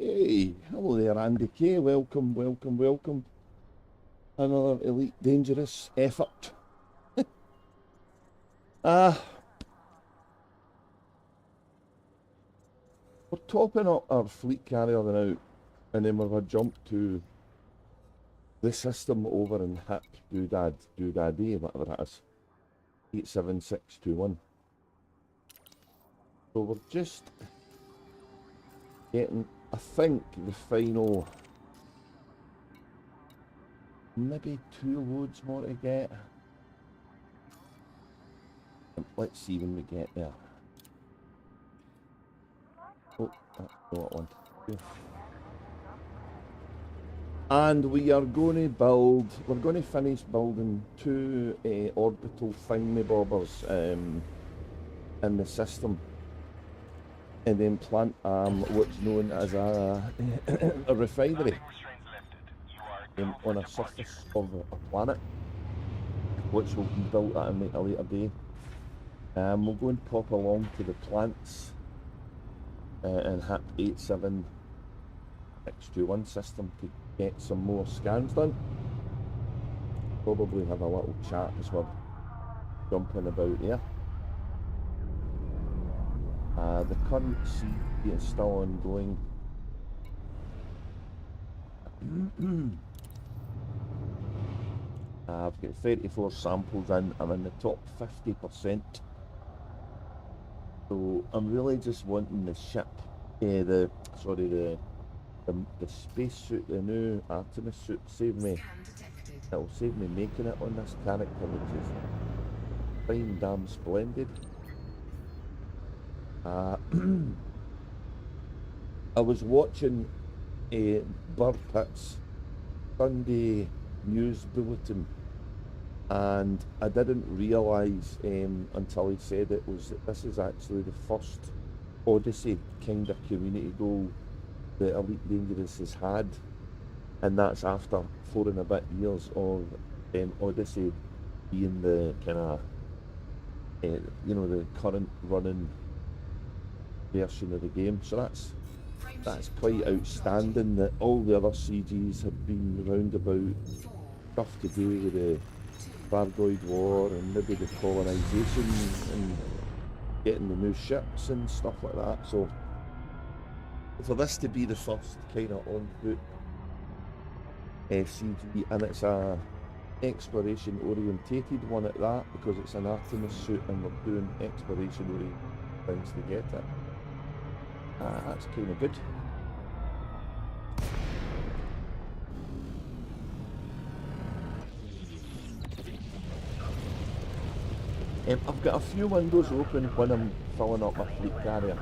Hey, hello there, Andy K. Welcome, welcome, welcome. Another Elite Dangerous effort. We're topping up our fleet carrier now, and then we're going to jump to the system over in HIP Doodad, whatever that is. 87621. So we're just getting, I think, the final maybe 2 loads more to get. And let's see when we get there. Oh, that's not what I wanted to do. And we are going to build, we're going to finish building 2 orbital thingy-bobbers in the system. And then plant what's known as a refinery on a surface of a planet, which will be built at a later day. We'll go and pop along to the plants and HIP 87621 system to get some more scans done. Probably have a little chat as we're jumping about there. The current CP is still ongoing. I've got 34 samples in. I'm in the top 50%. So I'm really just wanting the ship, the spacesuit, the new Artemis suit, save me. It'll save me making it on this character, which is fine, damn splendid. I was watching a Burpitt's Sunday news bulletin, and I didn't realise until he said it was that this is actually the first Odyssey kind of community goal that Elite Dangerous has had, and that's after 4 and a bit years of Odyssey being the kind of the current running version of the game. So that's quite outstanding, that all the other CGs have been round about stuff to do with the Bargoid War and maybe the colonisation and getting the new ships and stuff like that. So for this to be the first kind of on foot CG, and it's a exploration orientated one at that, because it's an Artemis suit and we're doing exploration oriented things to get it. That's kind of good. I've got a few windows open when I'm filling up my fleet carrier,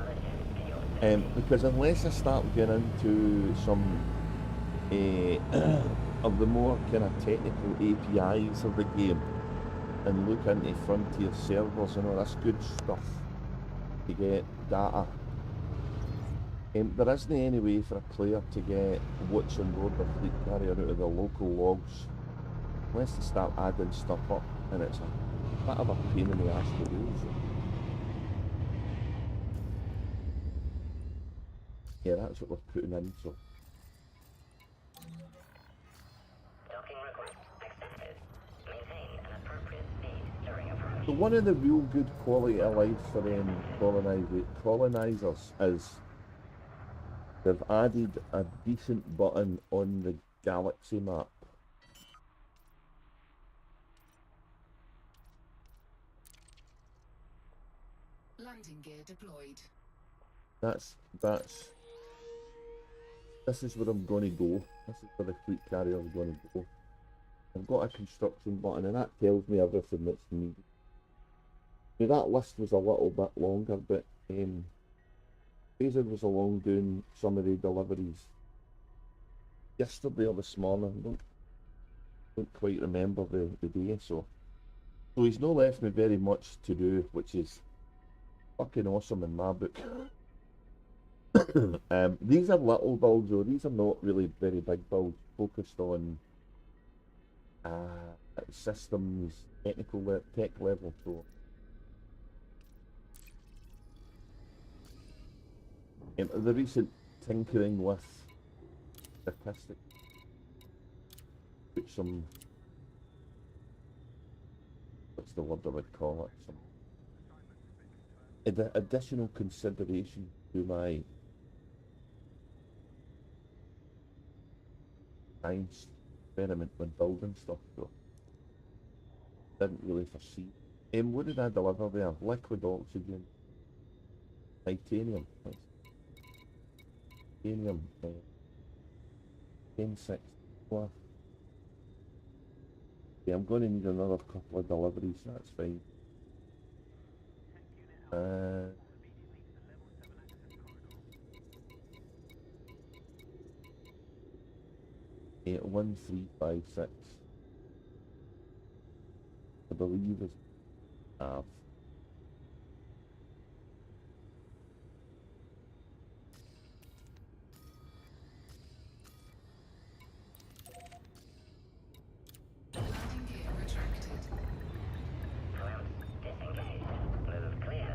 because unless I start getting into some of the more kind of technical APIs of the game and look into Frontier servers and all this good stuff to get data, there isn't any way for a player to get what's on board the fleet carrier out of the local logs unless they start adding stuff up, and it's a bit of a pain in the ass to do. So yeah, that's what we're putting in. So one of the real good quality of life for colonisers is they've added a decent button on the galaxy map. Landing gear deployed. This is where I'm going to go. This is where the fleet carrier is going to go. I've got a construction button, and that tells me everything that's needed. Now, that list was a little bit longer, but Fraser was along doing some of the deliveries yesterday or this morning. I don't quite remember the day, so he's not left me very much to do, which is fucking awesome in my book. These are little builds, though. These are not really very big builds, focused on systems, tech level. So the recent tinkering with statistics, put some, what's the word I would call it, some additional consideration to my science experiment when building stuff, so didn't really foresee. What did I deliver there? Liquid oxygen, titanium, titanium, 1064. Yeah, I'm going to need another couple of deliveries, that's fine. 81356. I believe is half. Landing gear retracted.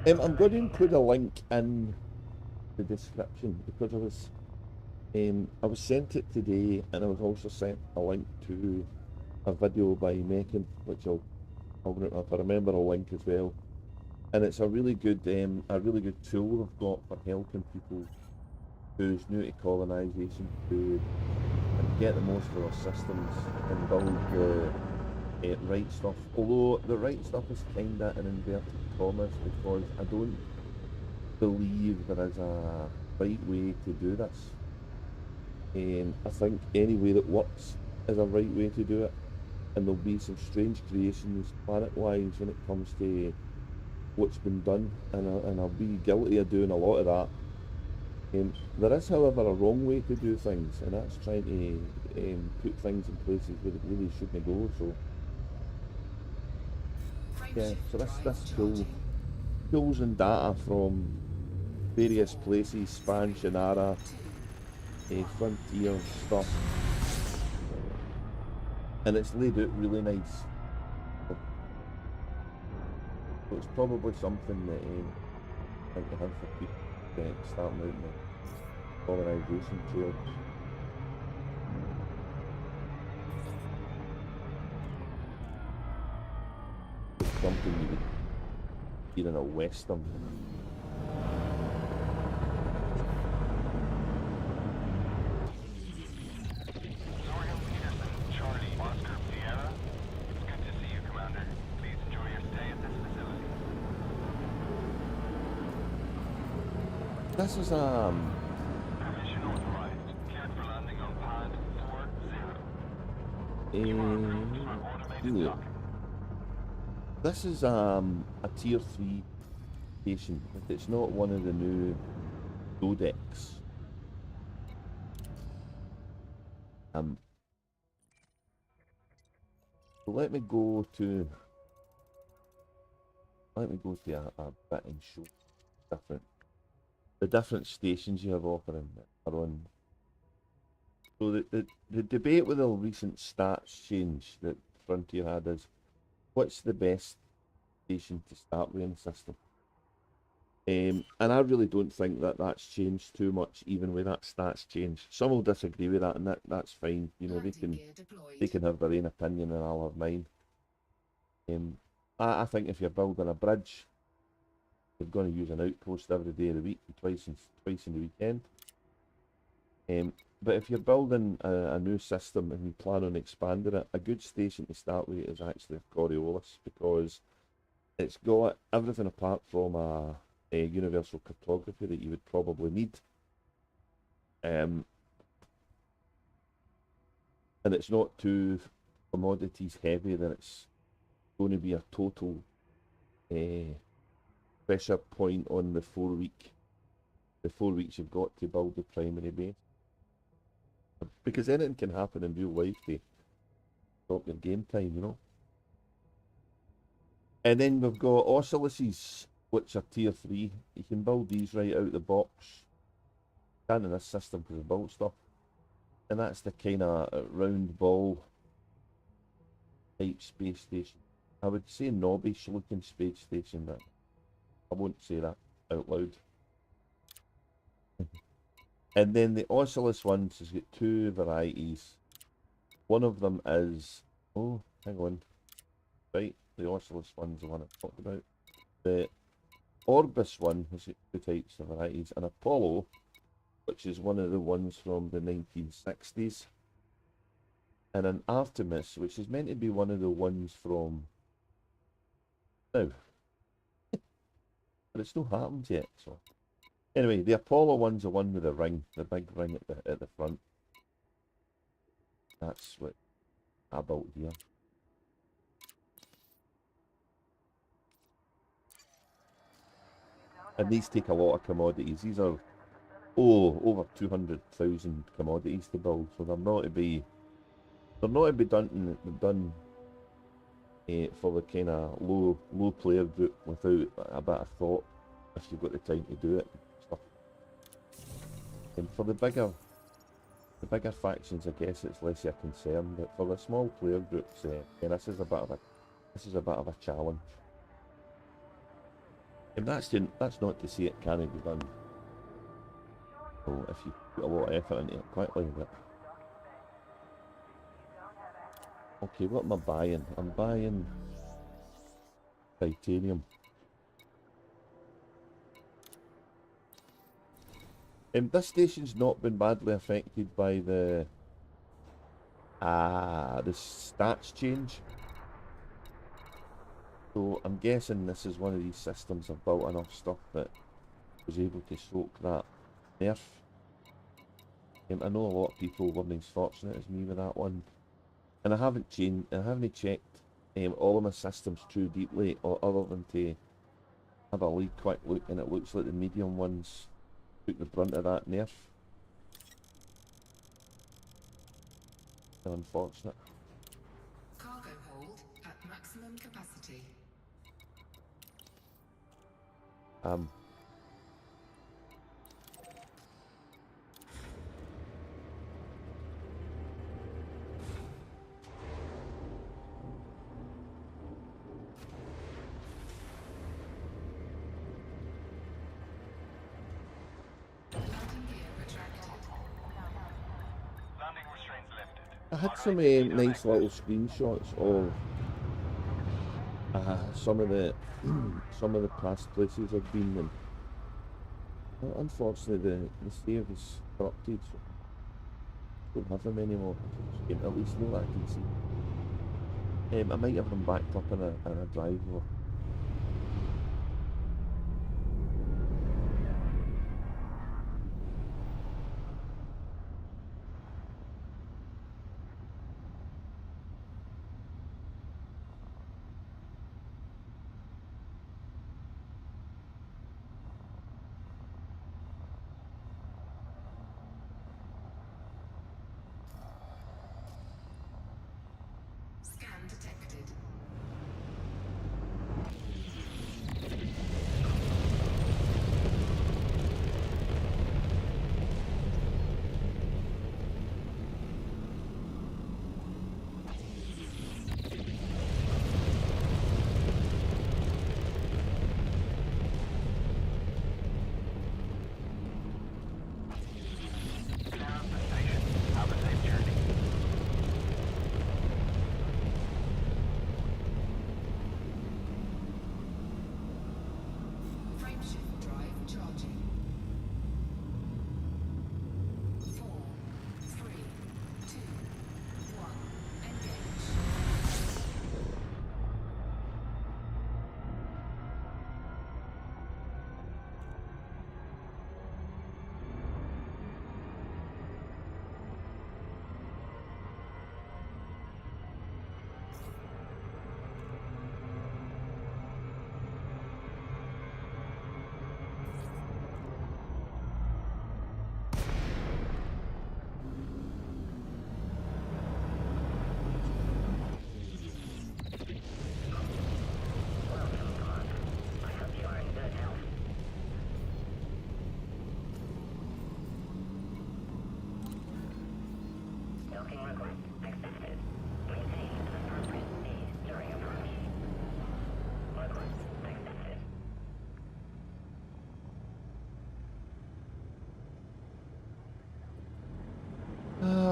I'm going to include a link in the description because I was sent it today, and I was also sent a link to a video by Megan, which if I remember, I'll link as well. And it's a really good tool they've got for helping people who's new to colonisation to get the most of their systems and build the right stuff. Although the right stuff is kinda in inverted commas, because I don't believe there is a right way to do this. I think any way that works is a right way to do it, and there'll be some strange creations planet-wise when it comes to what's been done, and I'll be guilty of doing a lot of that. There is, however, a wrong way to do things, and that's trying to put things in places where it really shouldn't go. So yeah, so this pulls in data from various places, Span, Shannara, Frontier stuff, and it's laid out really nice. So it's probably something that I think I have for people starting out in the colonisation trail. It's something you would hear in a western. This is Permission authorized. Cleared for landing on pad 40. This is a tier 3 station. It's not one of the new codecs. So let me go to a bit and show the different stations you have offering are on. So the debate with the recent stats change that Frontier had is, what's the best station to start with in the system? And I really don't think that that's changed too much, even with that stats change. Some will disagree with that, and that's fine. You know, they can have their own opinion, and I'll have mine. I think if you're building a bridge, you're going to use an outpost every day of the week, twice in the weekend. But if you're building a new system and you plan on expanding it, a good station to start with is actually Coriolis, because it's got everything apart from a universal cartography that you would probably need. And it's not too commodities heavy that it's going to be a total pressure point on the 4 weeks you've got to build the primary base, because anything can happen in real life to stop your game time, you know. And then we've got Ocilises, which are tier 3. You can build these right out the box. Can't in this system because of built stuff. And that's the kind of round ball type space station. I would say knobbish looking space station, but I won't say that out loud. And then the Oculus ones has got two varieties. One of them is, oh, hang on, right, the Oculus one's the one I talked about. The Orbis one has got two types of varieties, and Apollo, which is one of the ones from the 1960s, and an Artemis, which is meant to be one of the ones from now. But it's not happened yet, so. Anyway, the Apollo one's the one with the ring, the big ring at the front. That's what I built here. And these take a lot of commodities. These are, over 200,000 commodities to build, so they're not to be done for the kind of low player group without a bit of thought, if you've got the time to do it. Stuff. And for the bigger factions, I guess it's less of a concern, but for the small player groups, this is a bit of a challenge. And that's not to say it can't be done. So if you put a lot of effort into it quickly, but okay, what am I buying? I'm buying titanium. This station's not been badly affected by the stats change. So I'm guessing this is one of these systems I've built enough stuff that was able to soak that nerf. I know a lot of people weren't as fortunate as me with that one. And I haven't checked all of my systems too deeply, other than to have a quick look, and it looks like the medium ones took the brunt of that nerf. Unfortunate. Cargo hold at maximum capacity. Landing gear retracted. Landing restraints lifted. I had some nice little screenshots of some of the past places I've been in. Unfortunately, the save is corrupted, so I don't have them anymore. At least not that I can see. I might have them backed up in a drive though. Scan detected. Clear of the station. Have a safe journey.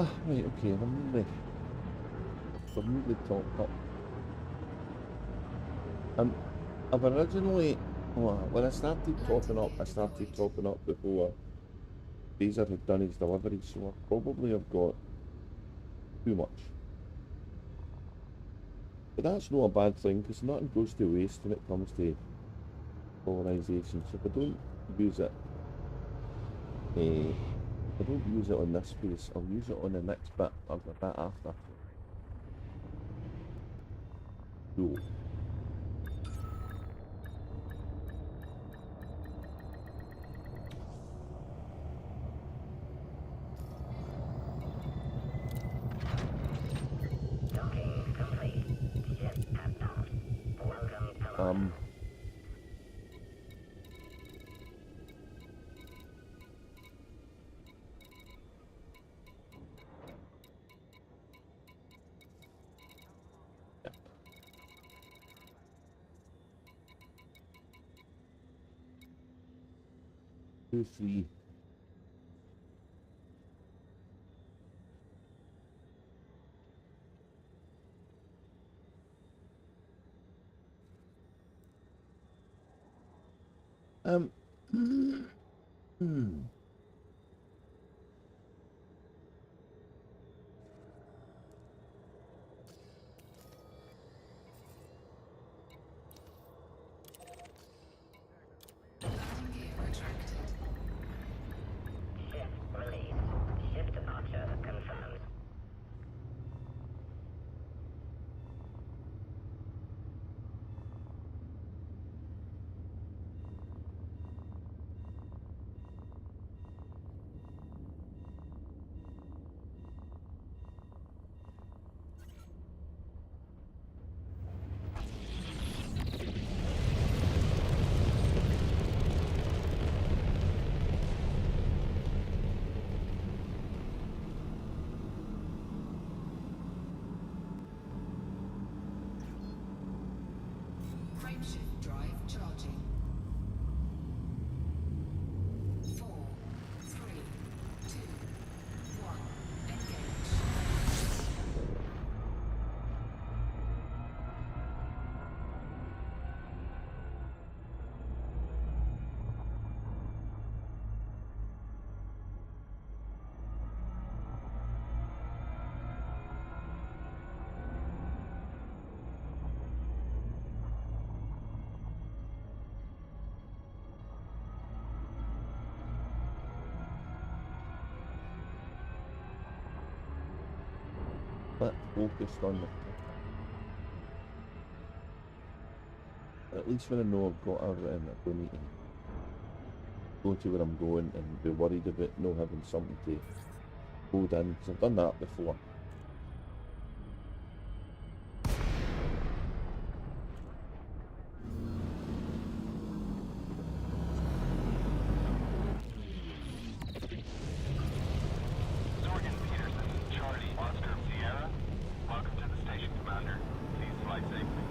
Right, okay, we're nearly topped up. I've originally, well, when I started topping up, I started topping up before Fraser had done his delivery, so I probably have got too much. But that's not a bad thing, because nothing goes to waste when it comes to colonisation. So if I don't use it, I don't use it on this space, I'll use it on the next bit or the bit after. So, um, yep. 2, 3. Hmm. Landing gear retracted. Shift release. Shift departure confirmed. Frameshift drive charging. 4, 3, 2, 1. Engage. But focused on the at least when I know I've got everything, I don't need to go to where I'm going and be worried about not having something to hold in, because I've done that before. Zorgan Peterson, Charlie Oscar Sierra. Welcome to the station, Commander. Please fly safely.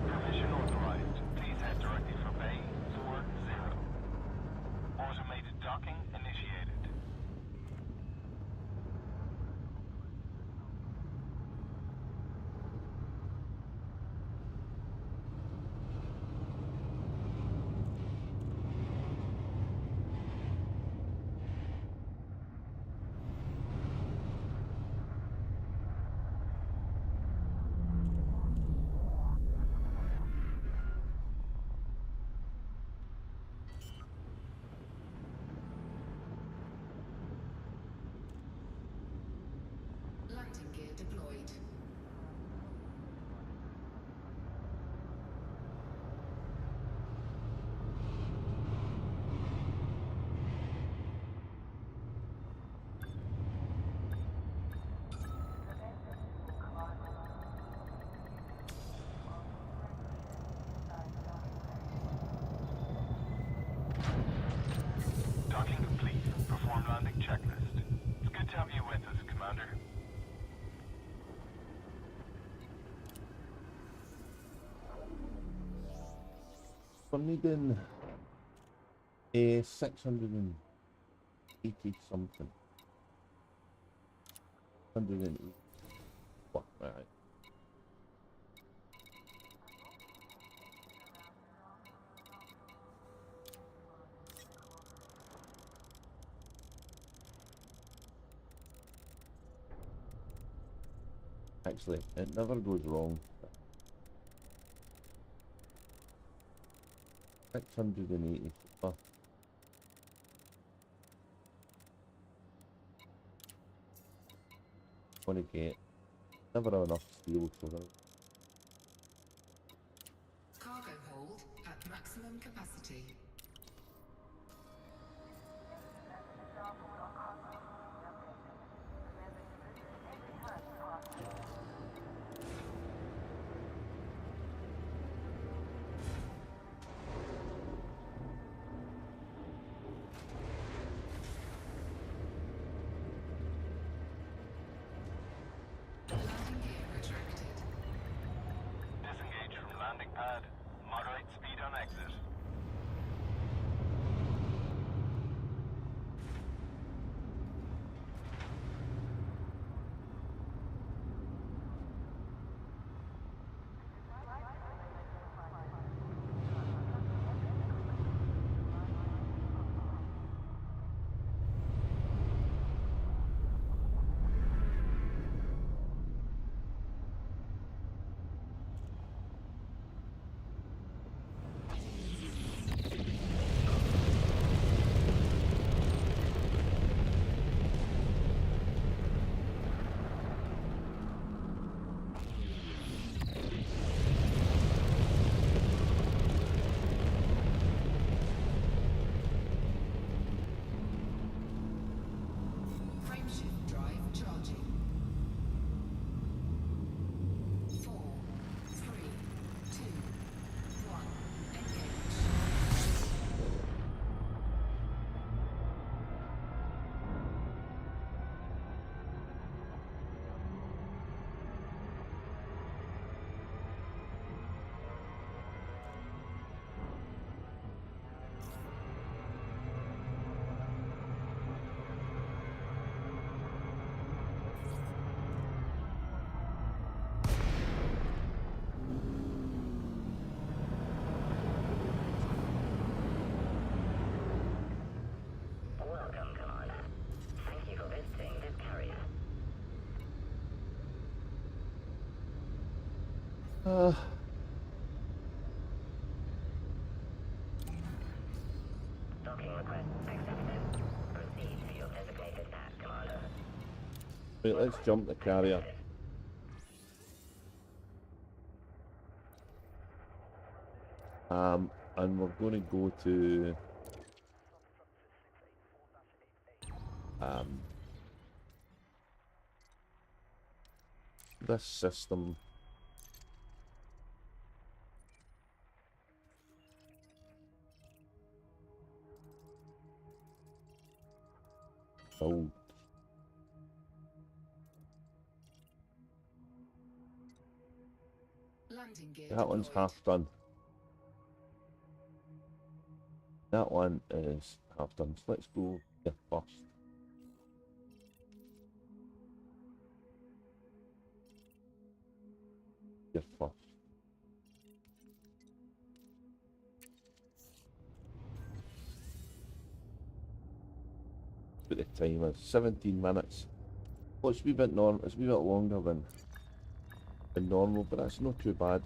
Permission authorized. Please head directly for Bay 40. Automated docking initiated. Landing gear deployed. Docking complete. Perform landing checklist. It's good to have you with us, Commander. We're needing 680 something. 180. What? Right. Actually, it never goes wrong. 680. Oh, gonna get never have enough steel for that. Cargo hold at maximum capacity. Landing gear retracted. Disengage from landing pad. Moderate speed on exit. Frameshift drive charging. 4, 3, 2, 1. Engage. Welcome, Commander. Thank you for visiting this carrier. Docking request accepted. Proceed to your designated path, Commander. Right, let's jump the carrier. And we're going to go to this system. Build. Landing gear That one's deployed. half done. That one is half done. So let's go here first. Here first. Put the timer. 17 minutes. Well, it's a wee bit it's a wee bit longer than normal, but that's not too bad.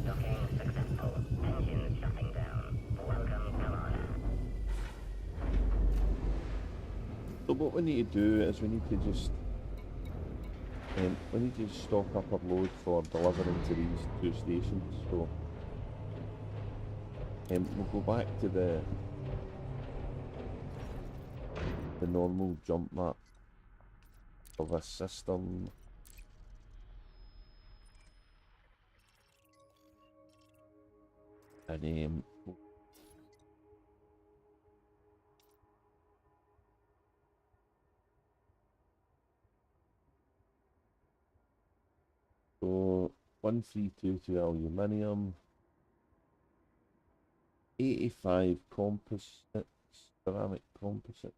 Docking successful. Engines shutting down. Welcome, Commander. So what we need to do is we need to just stock up our load for delivering to these two stations. So we'll go back to the normal jump map of this system. And 1322 aluminium, 85 composite, ceramic composite,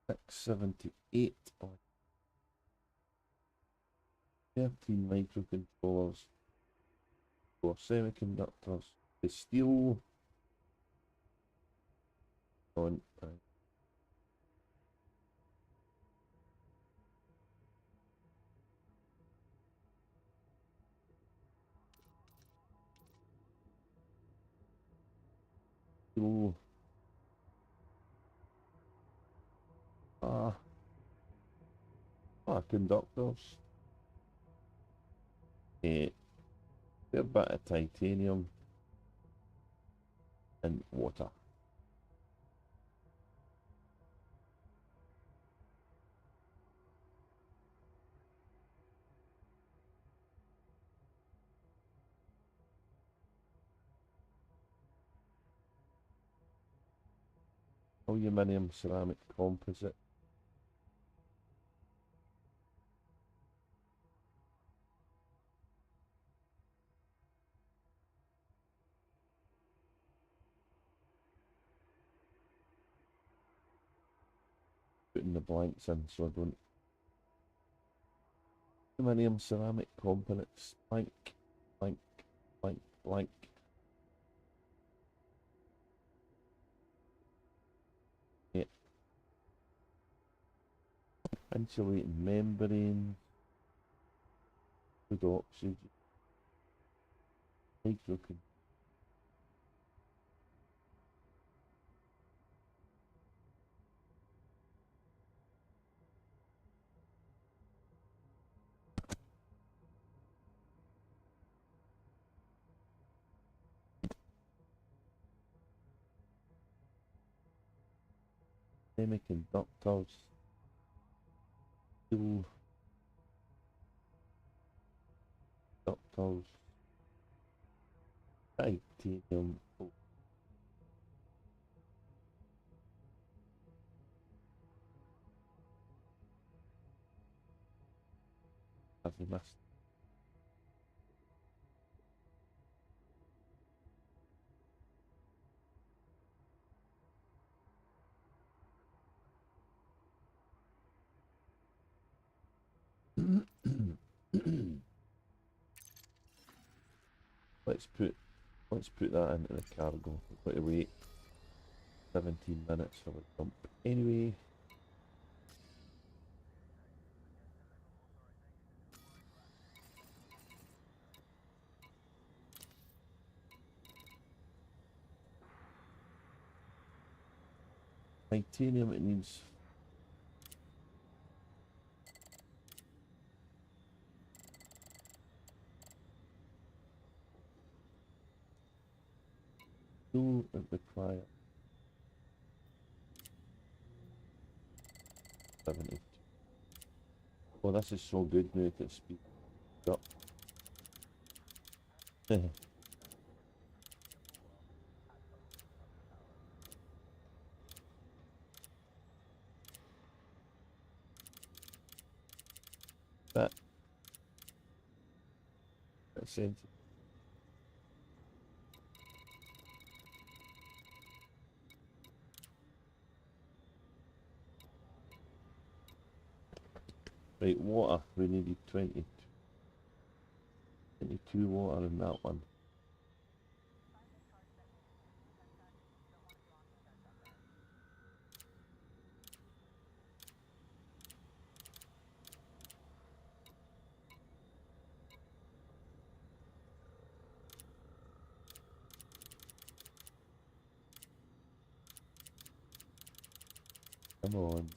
678 on 13 microcontrollers, 4 semiconductors, the steel on steel, conductors, a fair bit of titanium and water. Aluminium ceramic composite. Putting the blanks in so I don't. Aluminium ceramic components, blank, blank, blank, blank. Yeah. Insulating membrane, good oxygen, microcontroller. Semiconductors, steel conductors, titanium, have we missed? let's put that into the cargo. We've got to wait 17 minutes for the dump. Anyway, titanium, it needs steel, it requires 70. Oh, this is so good now that it speeds up. That's sensitive. Right, water, we needed 22 water in that one. Come on.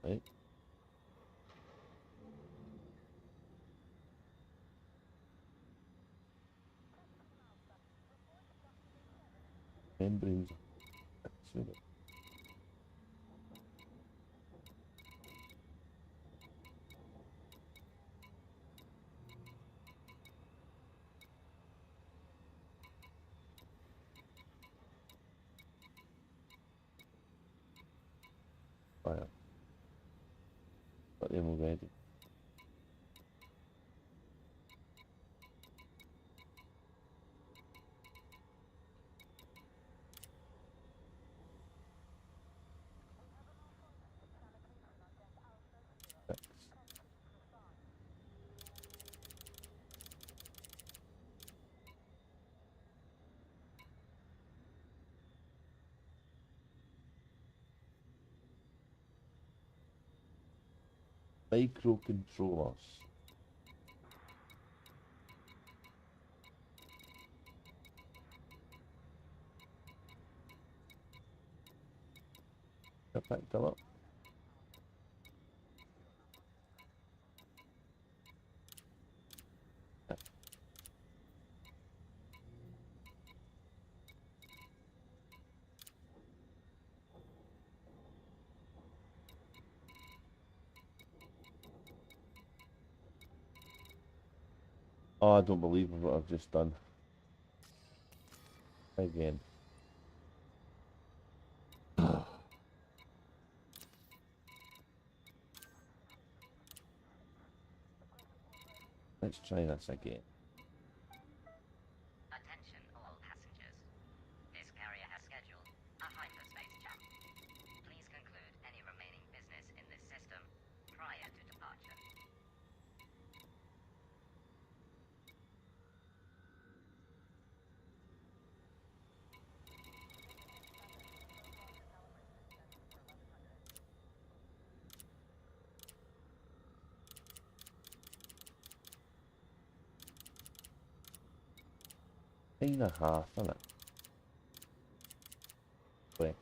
Right. Membranes. Fire. Got them already. Microcontrollers. I picked them up. Oh, I don't believe what I've just done. Again. Let's try this again. Attention all passengers. This carrier has scheduled a hyperspace jump. Please conclude any remaining business in this system prior to departure. Nine and a half, isn't it? Correct.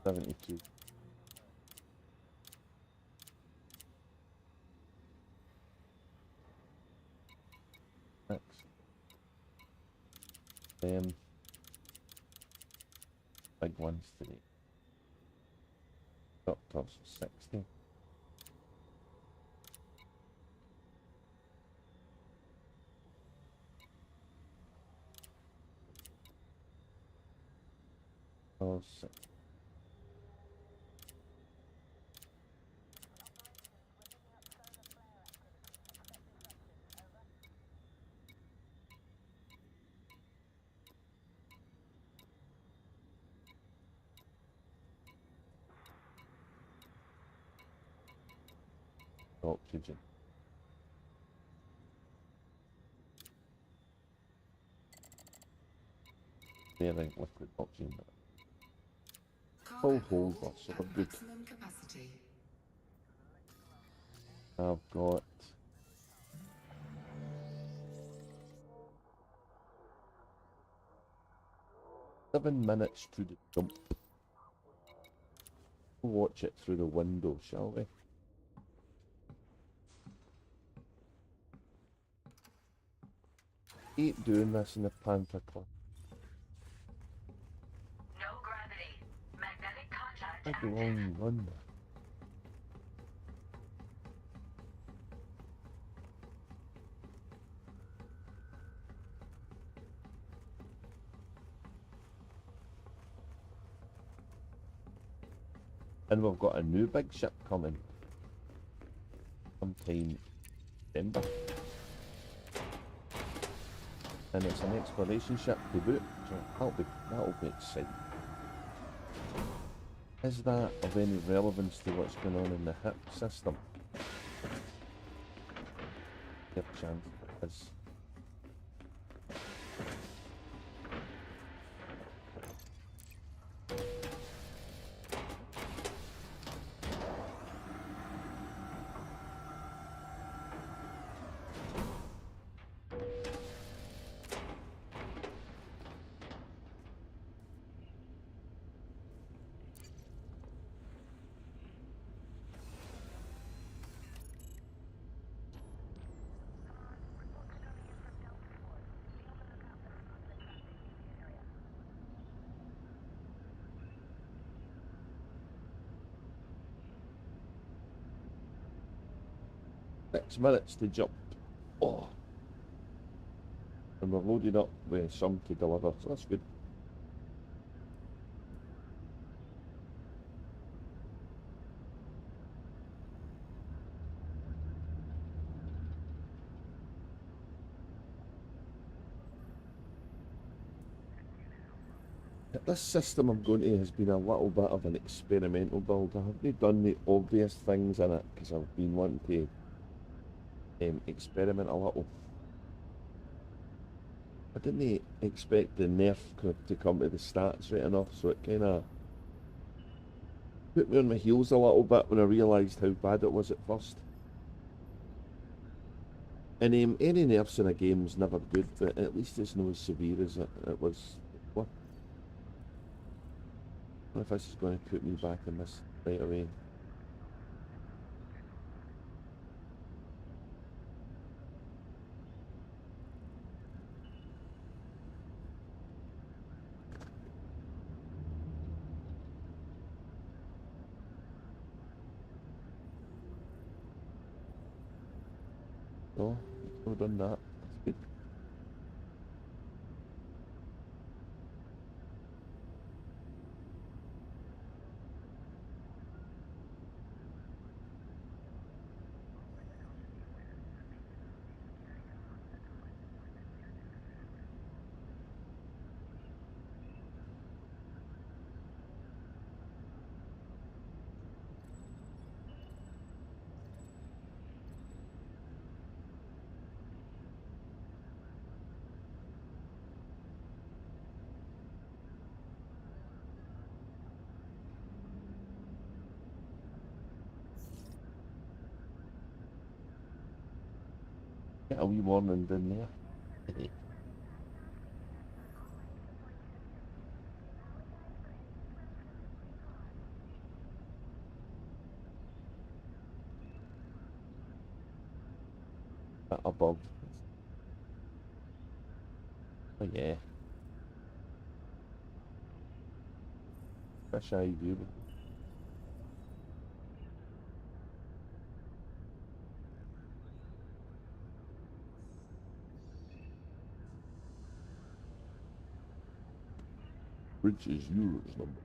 $72. X. Big ones today. Doctors 60. Oh, 6. Oxygen. Bearing liquid oxygen. Full hold, so we're good. Maximum capacity. I've got 7 minutes to the jump. We'll watch it through the window, shall we? Keep doing this in the Panther Club. No gravity. Magnetic contact Big long run. And we've got a new big ship coming sometime December. And it's an exploration ship to boot, so that'll be exciting. Is that of any relevance to what's going on in the HIP system? Good chance it is. $6 minutes to jump. Oh. And we're loaded up with some to deliver, so that's good. this system I'm going to has been a little bit of an experimental build. I haven't done the obvious things in it because I've been wanting to experiment a little. I didn't expect the nerf to come to the stats right enough, so it kind of put me on my heels a little bit when I realised how bad it was at first. And any nerfs in a game's never good, but at least it's not as severe as it was before. I don't know if this is going to put me back in this right away. No, it's not done that. That's good. Get a wee warning down there. Bit above. Oh yeah. Fish eye view. Bridge is yours, number.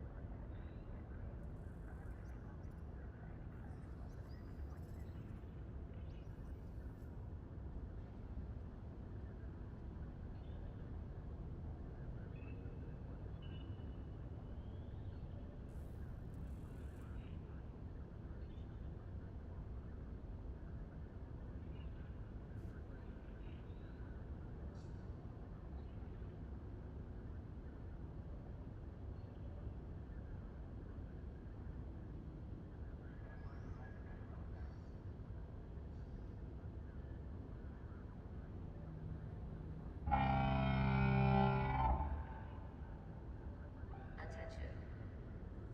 Attention.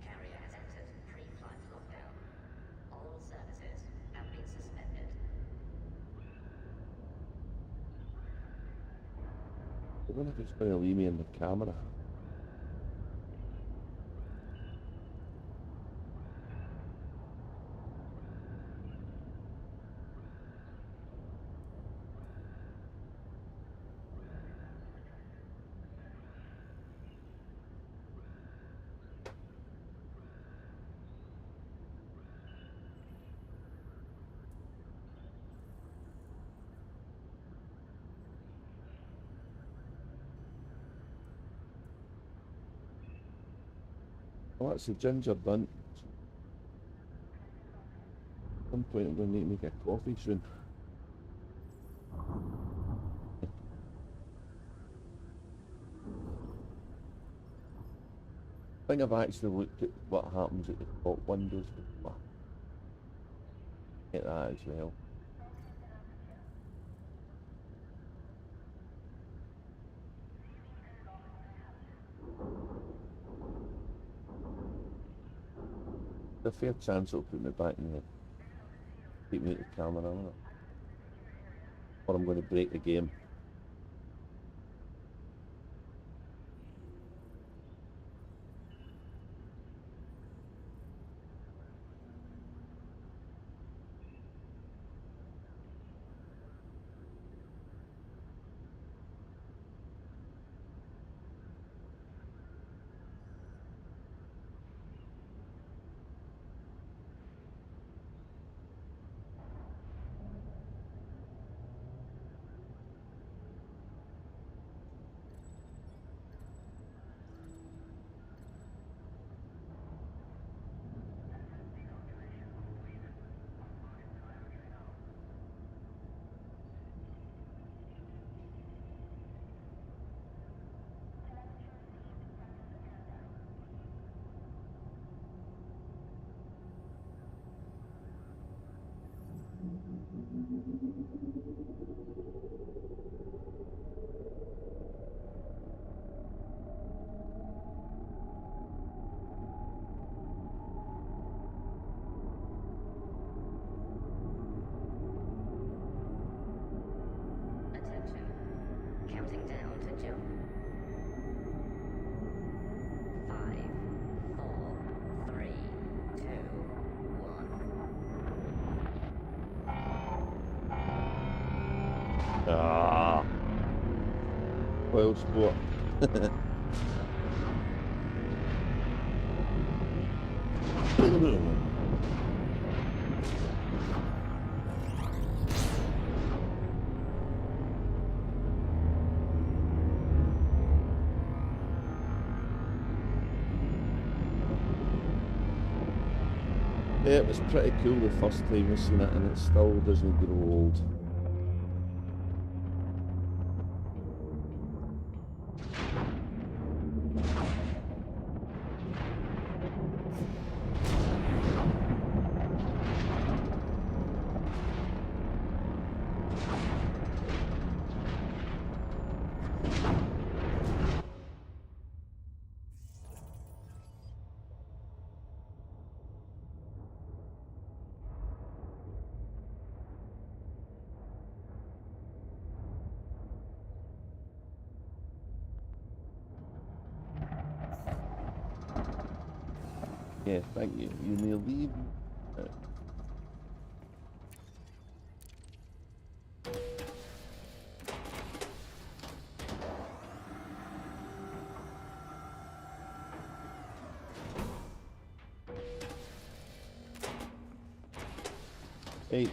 Carrier has entered pre-flight lockdown. All services have been suspended. I don't know if it's going to leave me in the camera. Well, that's the ginger done. At some point I'm going to need to make a coffee soon. I think I've actually looked at what happens at the top windows before. Get that as well. There's a fair chance it'll put me back in the keep me at the camera, or I'm going to break the game. counting down to jump. 5, 4, 3, 2, 1. Ah. Well sport. Yeah, it was pretty cool the first time we seen it, and it still doesn't grow old. Yeah, thank you. You may leave. Hey,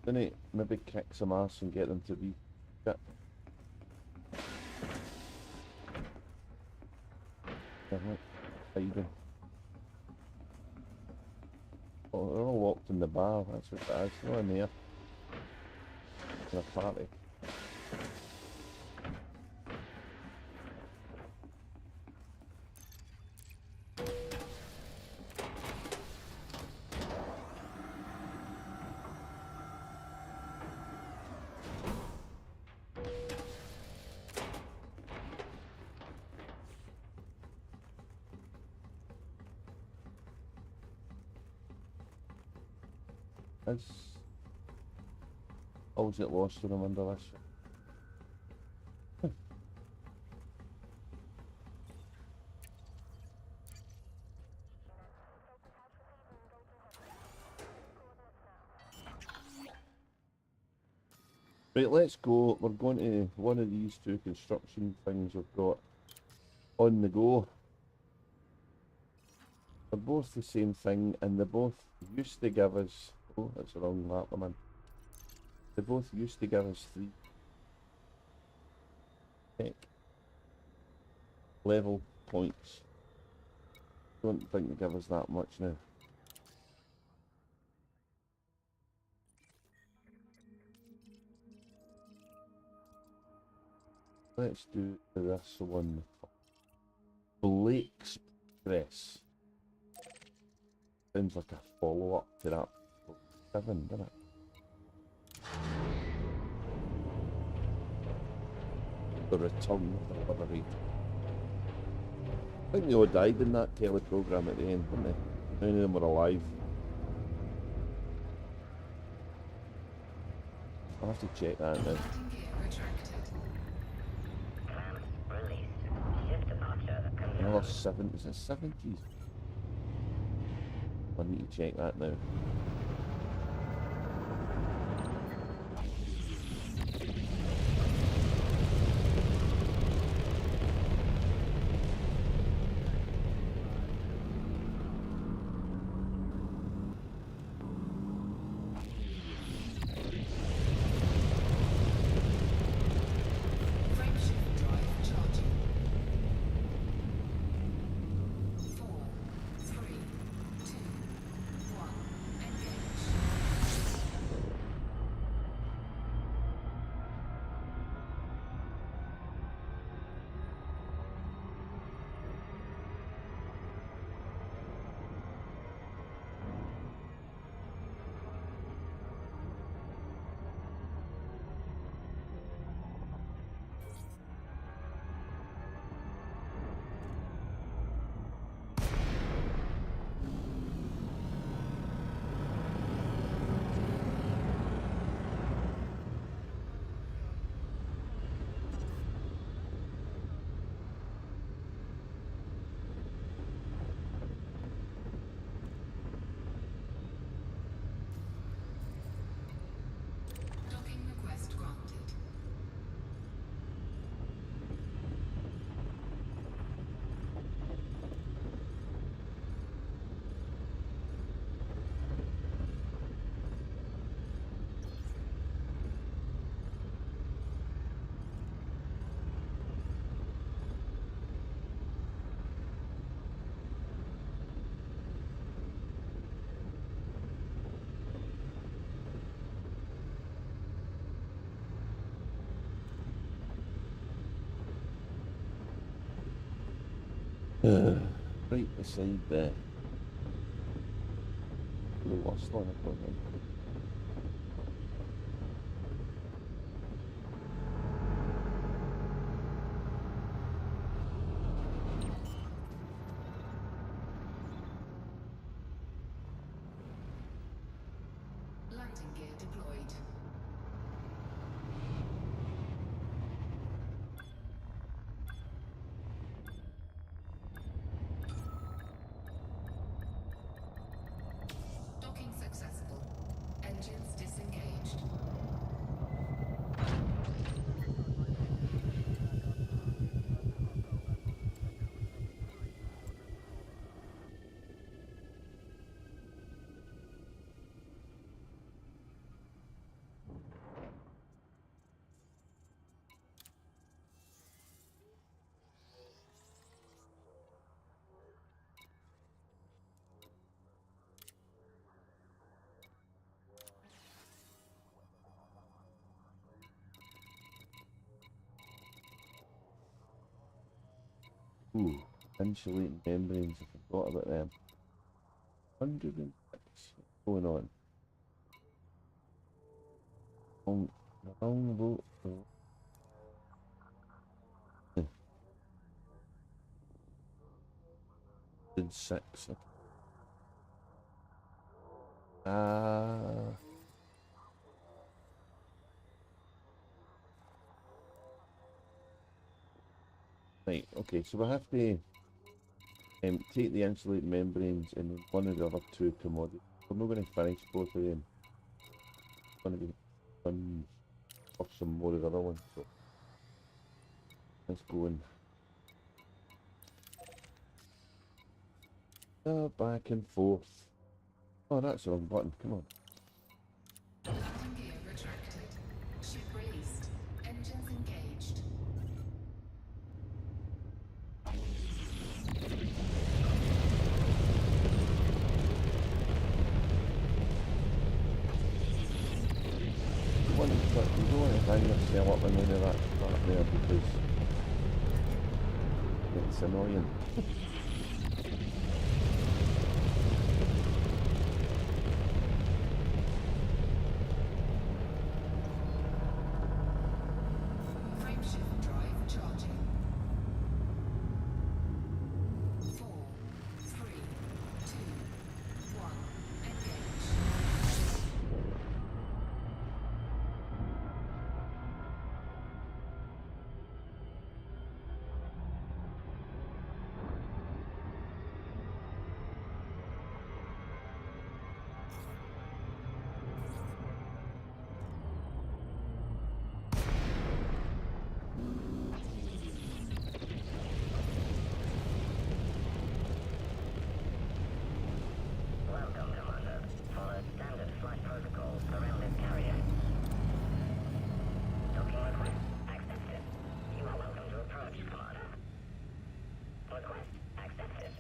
didn't maybe kick some ass and get them to be fit? How you doing? Oh, they're all locked in the bar, that's what that is. They're in there. In a party. Always get lost when I'm under this. Right, let's go. We're going to one of these two construction things we've got on the go. They're both the same thing, and they both used to give us... Oh, that's the wrong map I'm in. They both used to give us 3 tech level points. Don't think they give us that much now. Let's do this one. Blake's Press. Sounds like a follow-up to that 7, doesn't it? The return of the delivery. I think they all died in that teleprogram at the end, didn't they? None of them were alive. I'll have to check that now. Landing gear retracted. Plan released. Ship departure confirmed. Another 7, is it 70s? I need to check that now. Frameshift drive charging. 4, 3, 2, 1. Right beside the worst one I've got in. Landing gear deployed. Docking successful. Engines disengaged. Ooh, insulating membranes, I forgot about them. 106. What's going on? Wrong vote. Did 6. Right, okay, so we have to take the insulating membranes and then one of the other two commodities. We're not going to finish both of them. We're going to be done for some more of the other ones. So let's go and back and forth. Oh, that's the wrong button. Come on. Landing gear retracted. Ship released. Engines engaged. You don't want to hang yourself up in any of that part there because it's annoying. Frameshift drive charging. 4, 3, 2, 1. Engage. Welcome, Commander. Follow standard flight protocols around this carrier. Docking request accepted. You are welcome to approach, Commander. Request accepted.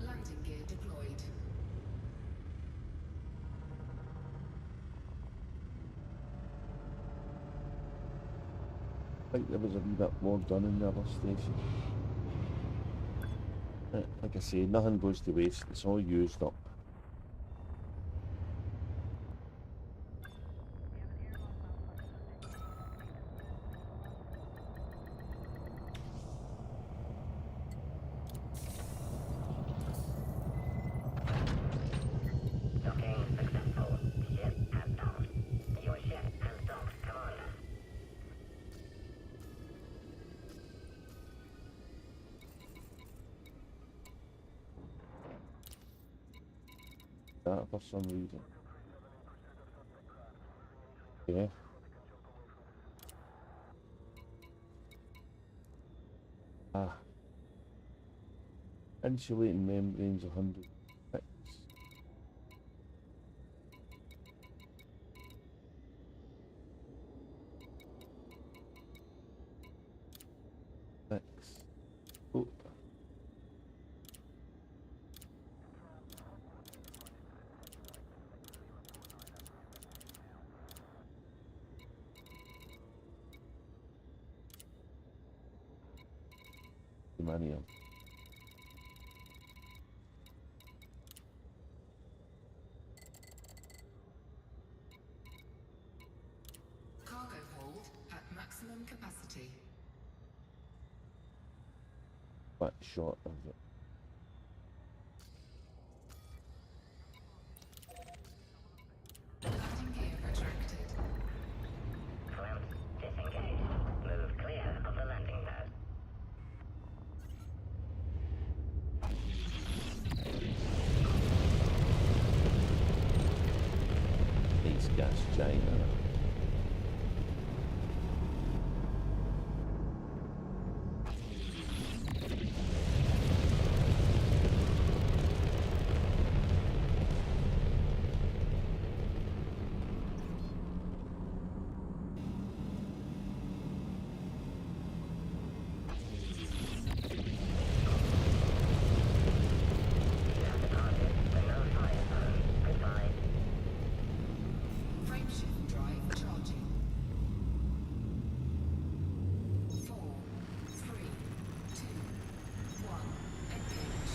Landing gear deployed. I think there was a wee bit more done in the other station. Like I say, nothing goes to waste. It's all used up. Docking successful. Ship has docked. Your ship has docked, Commander. That for some reason. Yeah. Ah. Insulating membranes 106. Humanium. Cargo hold at maximum capacity. What shot is it? Landing gear retracted. Clamps disengaged. Move clear of the landing pad. These gas China. You have departed the no-fire zone. Goodbye. Frameshift drive charging. 4, 3, 2, 1. Engage.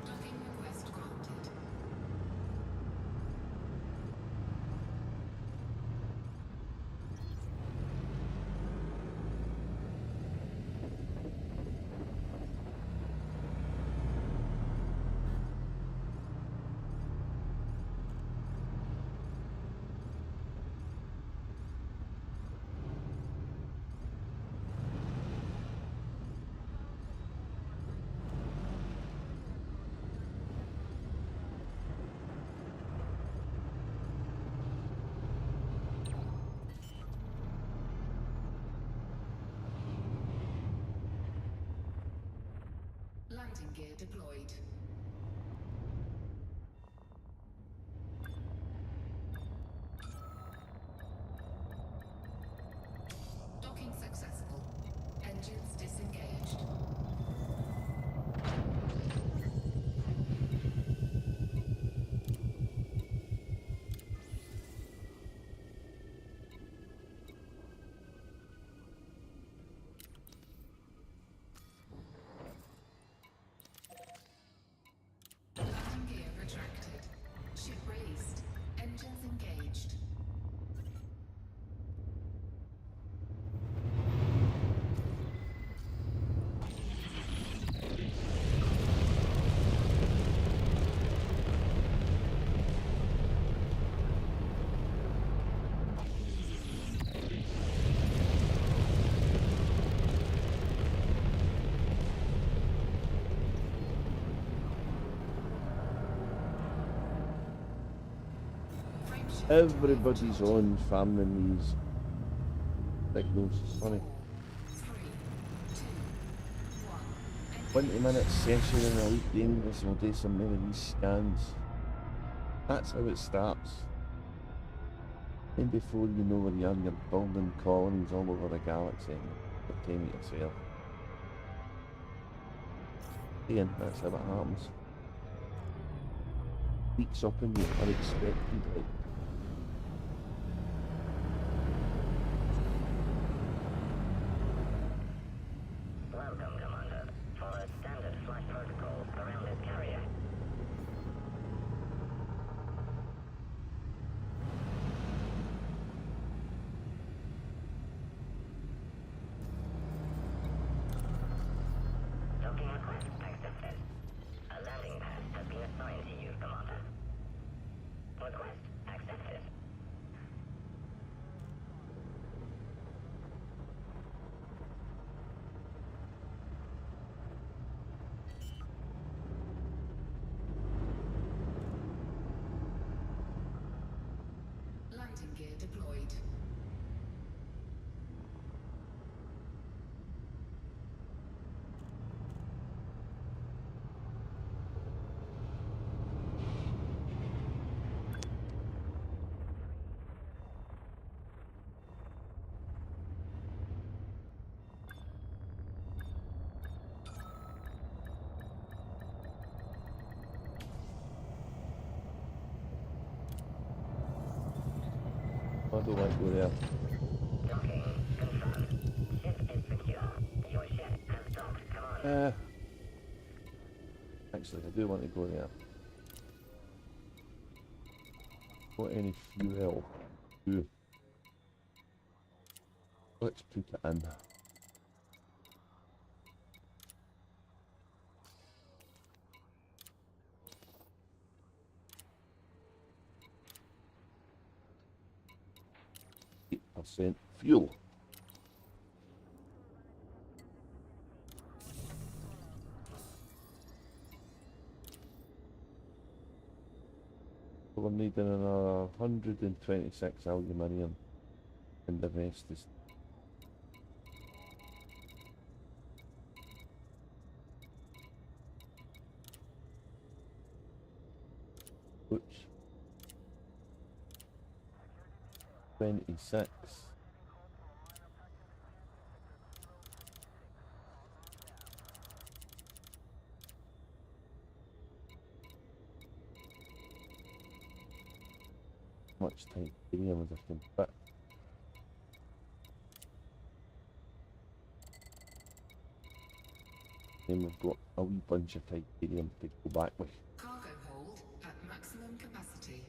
Docking request granted. Landing gear deployed. Docking successful. Engines disengaged. Landing gear retracted. Ship released. Engines engaged. Frameshift Everybody's on farming these signals. It's funny. 4, 3, 2, 1. 20-minute session in Elite Dangerous, we'll do some more of these scans. That's how it starts. And before you know where you are, you're building colonies all over the galaxy and entertaining yourself. Again, that's how it happens. Leaks up in you unexpectedly. Welcome, Commander. Follow standard flight protocols around this carrier. Docking request accepted. A landing pad has been assigned to you, Commander. Request Landing gear deployed. I don't want to go there. Actually, I do want to go there. Got any fuel? Ooh. Let's put it in. %, fuel. So we're needing another 126 aluminium, and the rest is oops, 26. Much titanium as I can fit. Then we've got a wee bunch of titanium to go back with. Cargo hold at maximum capacity.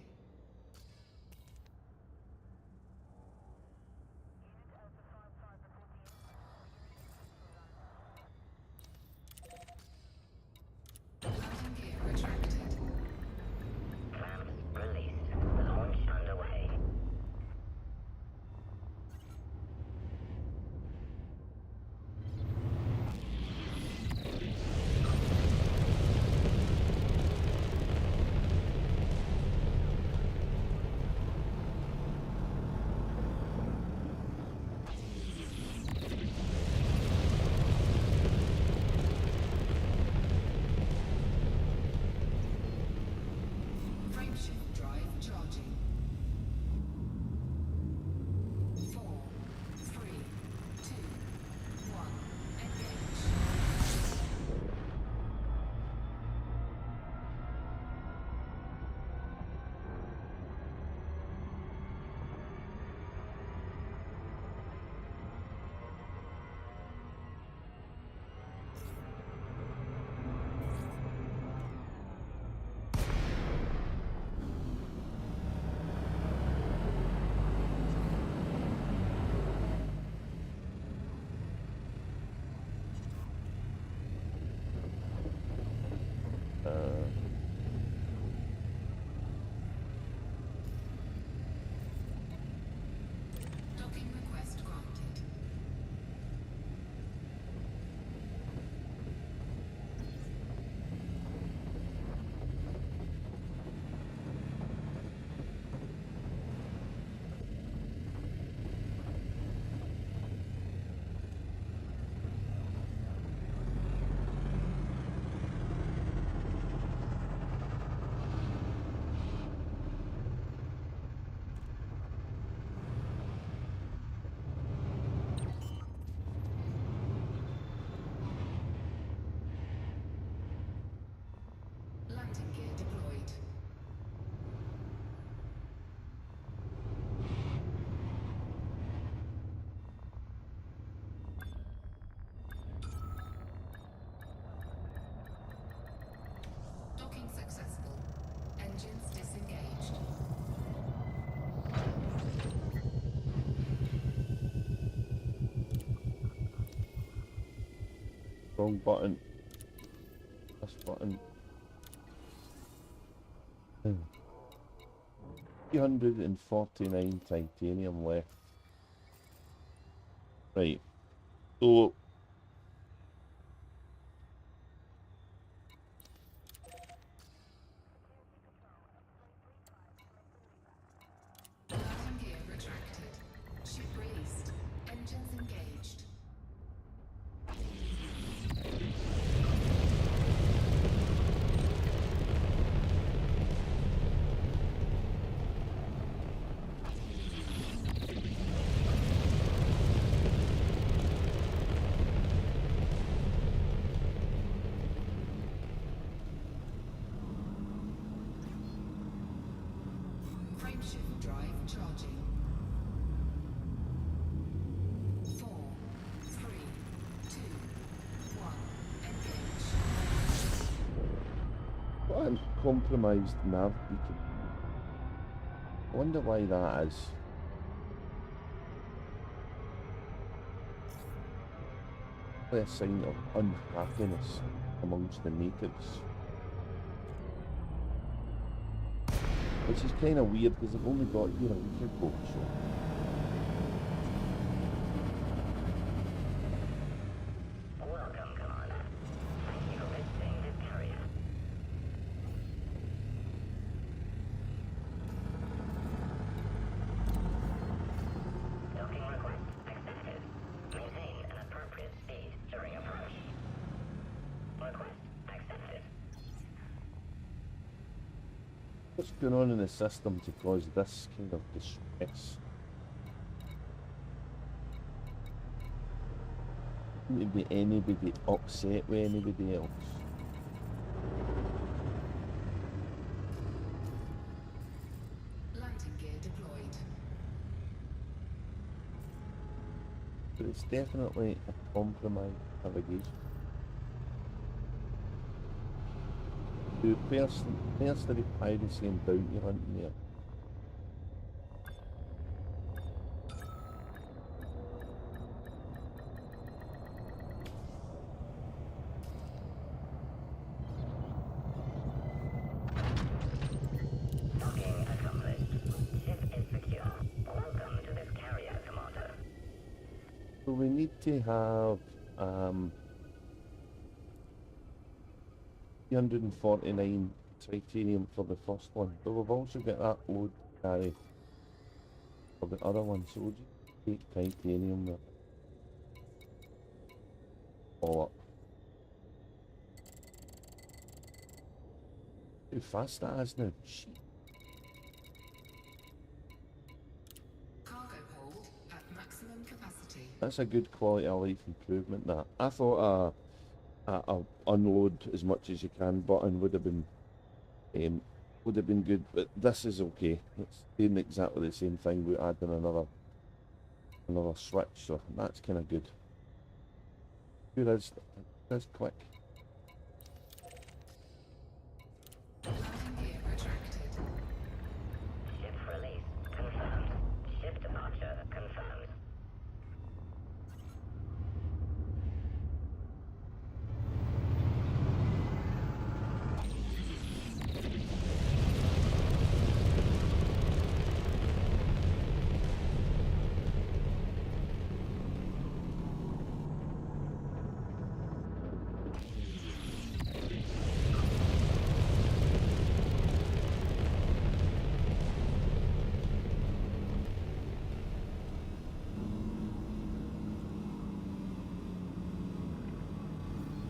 Landing gear retracted. Clamps released. Launch underway. Frameshift drive charging. 4, 3, 2, 1. Engage. Docking request granted. Landing gear deployed. Docking successful. Engines disengaged. Wrong button. This button. 349 titanium left. Right. So Landing Frameshift drive charging. 4, 3, 2, 1. Engage. What a compromised nav beacon. I wonder why that is. A sign of unhappiness amongst the natives. Which is kind of weird because they've only got here a week ago, so. Welcome, Commander. Thank you for visiting this carrier. Docking request accepted. Maintain an appropriate speed during approach. Request accepted. What's going on in the system to cause this kind of distress? Seem to be anybody upset with anybody else. Landing gear deployed. But it's definitely a compromised navigation. Do mercenary piracy and bounty hunting there. Docking accomplished. Ship is secure. Welcome to this carrier, Commander. So we need to have 349 titanium for the first one, but we've also got that load to carry for the other one, so we'll just take titanium there. All up. How fast that is now. Shit. Cargo hold at maximum capacity. That's a good quality of life improvement. That I thought a unload as much as you can button would have been good, but this is okay. It's doing exactly the same thing without adding another switch, so that's kind of good. Good as quick. Landing gear retracted. Ship release confirmed. Ship departure confirmed.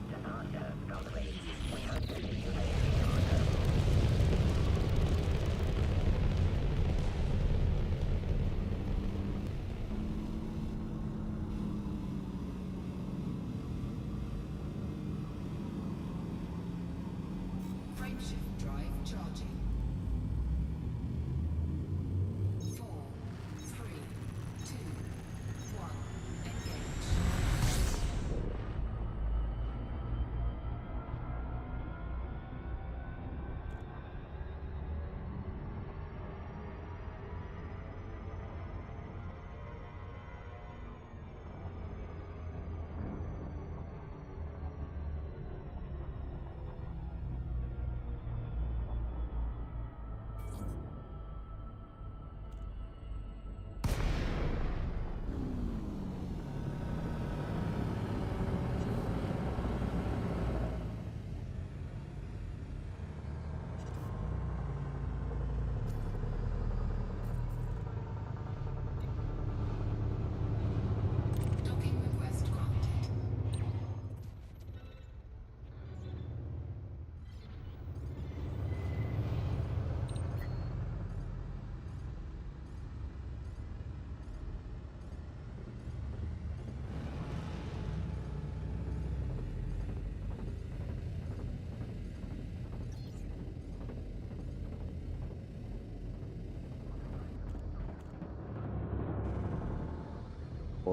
Departure complete. We hope to see you later, Commander. Frameshift drive charging. 4, 3, 2, 1. Engage.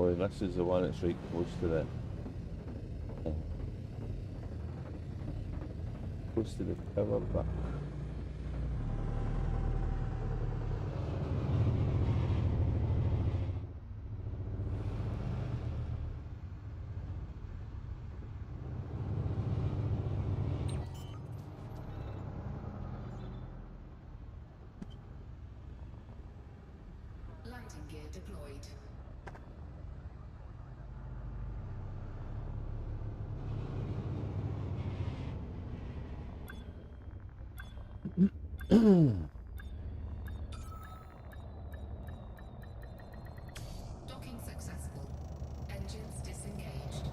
Oh, and this is the one that's right close to the tower, but Landing gear deployed. Docking successful. Engines disengaged.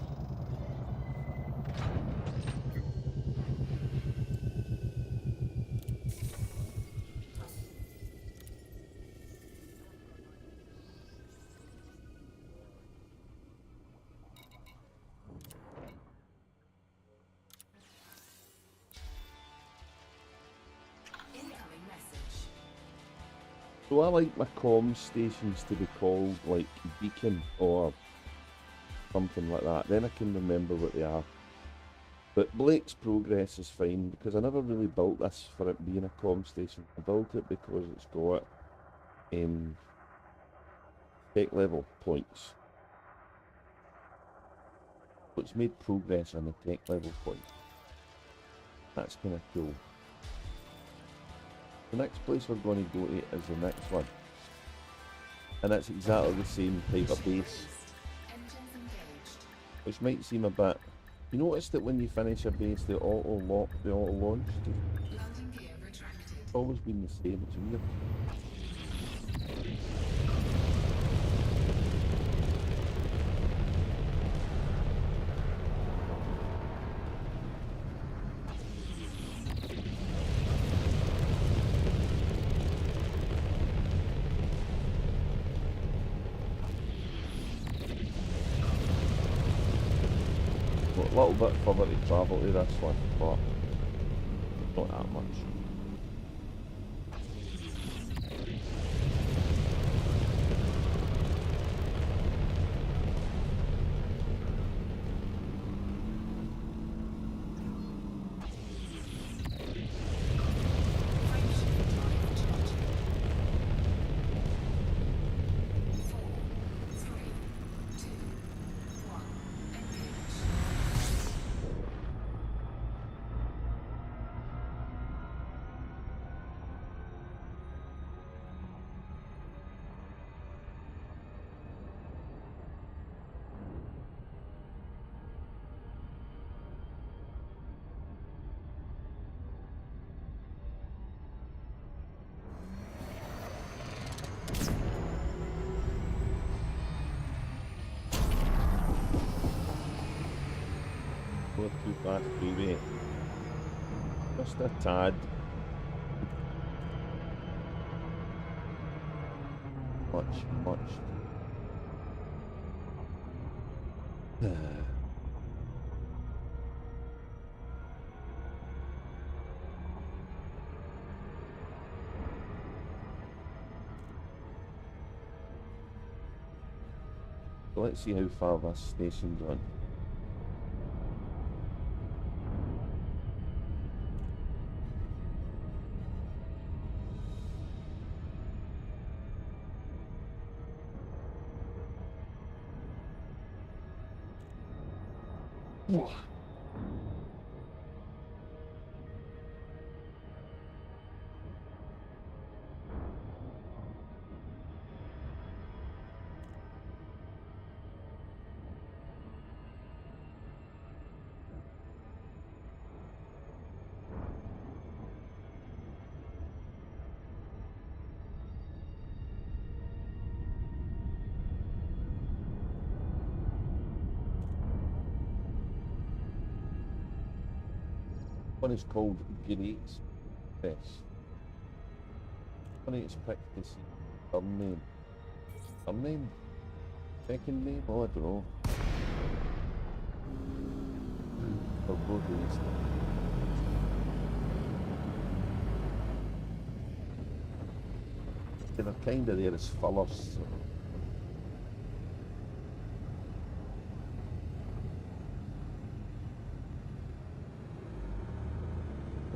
Incoming message. so I like my comm stations to be called like Beacon or something like that. Then I can remember what they are. But Blake's Progress is fine because I never really built this for it being a comm station. I built it because it's got tech level points. So it's made progress on the tech level point. That's kind of cool. The next place we're going to go to is the next one. And it's exactly the same type of base. Engines engaged. Which might seem a bit... You notice that when you finish a base, the auto-lock, the auto-launch, Landing gear retracted. it's always been the same. It's weird. A little bit further to travel to this one, but not that much. Frameshift drive charging. 4, 3, 2, 1. Engage. Not too fast, baby. Just a tad. Much. So let's see how far this station's on. One is called Great Best. Funny it's picked to see her name. Her name? Second name? Oh, I don't know. Or both of these. They're kind of there as fillers.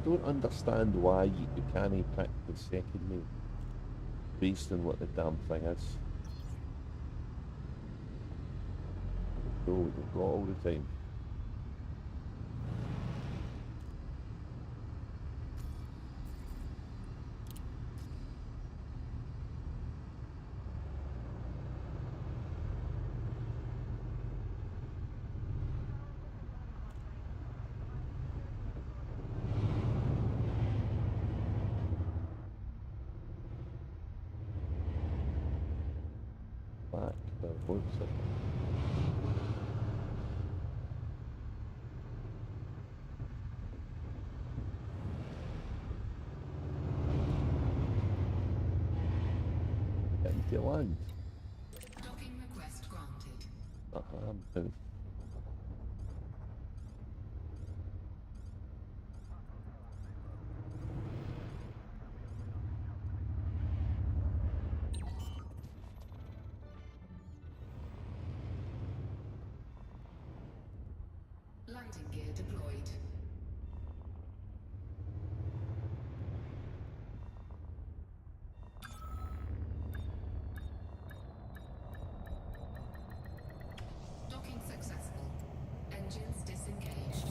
don't understand why you can't pick the second name based on what the damn thing is. So we've got all the time. Back the voice of empty land. Docking request granted. And Landing gear deployed. Docking successful. Engines disengaged.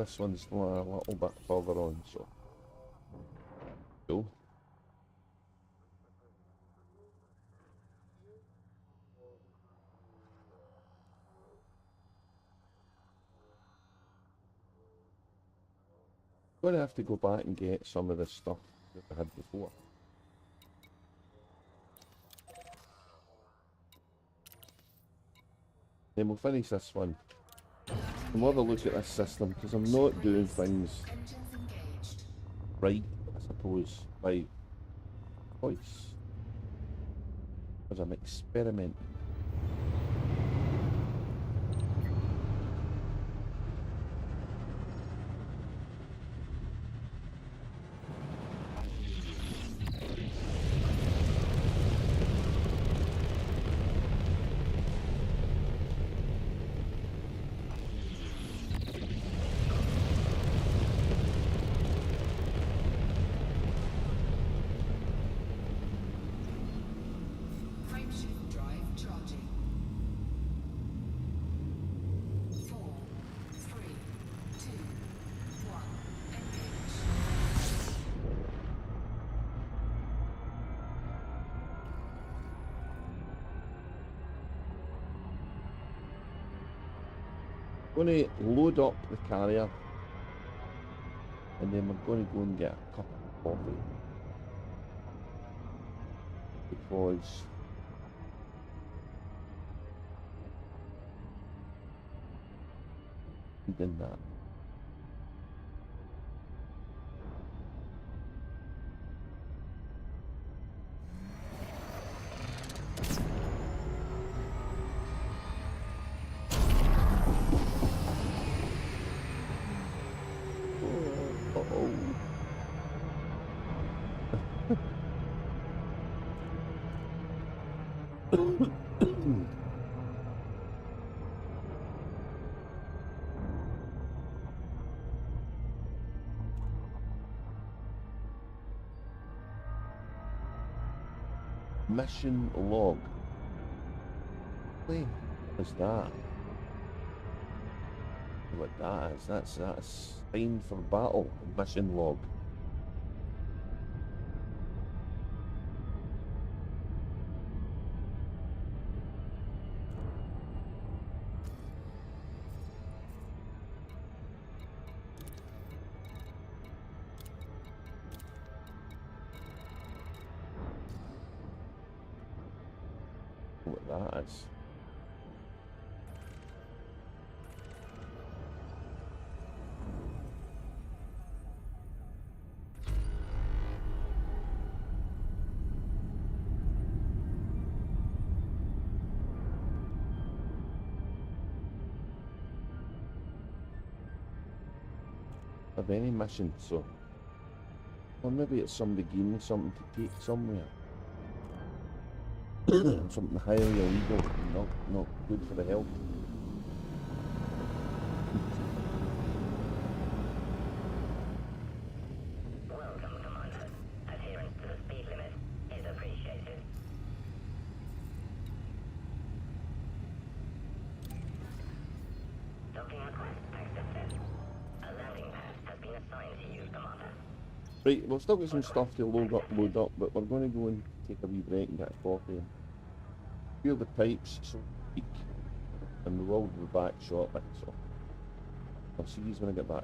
this one's a little bit further on, so cool. Gonna have to go back and get some of the stuff that I had before. Then we'll finish this one. And we'll have a look at this system, because I'm not doing things Engines engaged. right, I suppose, by choice. Because I'm experimenting. Frameshift drive charging. 4, 3, 2, 1. Engage. Going to load up the carrier, and then we're going to go and get a cup of coffee. Because we did that. Uh-oh. Mission log. What is that? What that is? That's signed for battle. Mission log. What that is? Of any mission, so Or maybe it's somebody giving me something to take somewhere. Something highly illegal, not good for the health. Welcome, Commander. Adherence to the speed limit is appreciated. Docking request accepted. A landing pad has been assigned to you, Commander. Right, we've still got some stuff to load up, but we're going to go and take a wee break and get a coffee and clear the pipes, so to speak, and we will be back shortly, so I'll see you when I get back.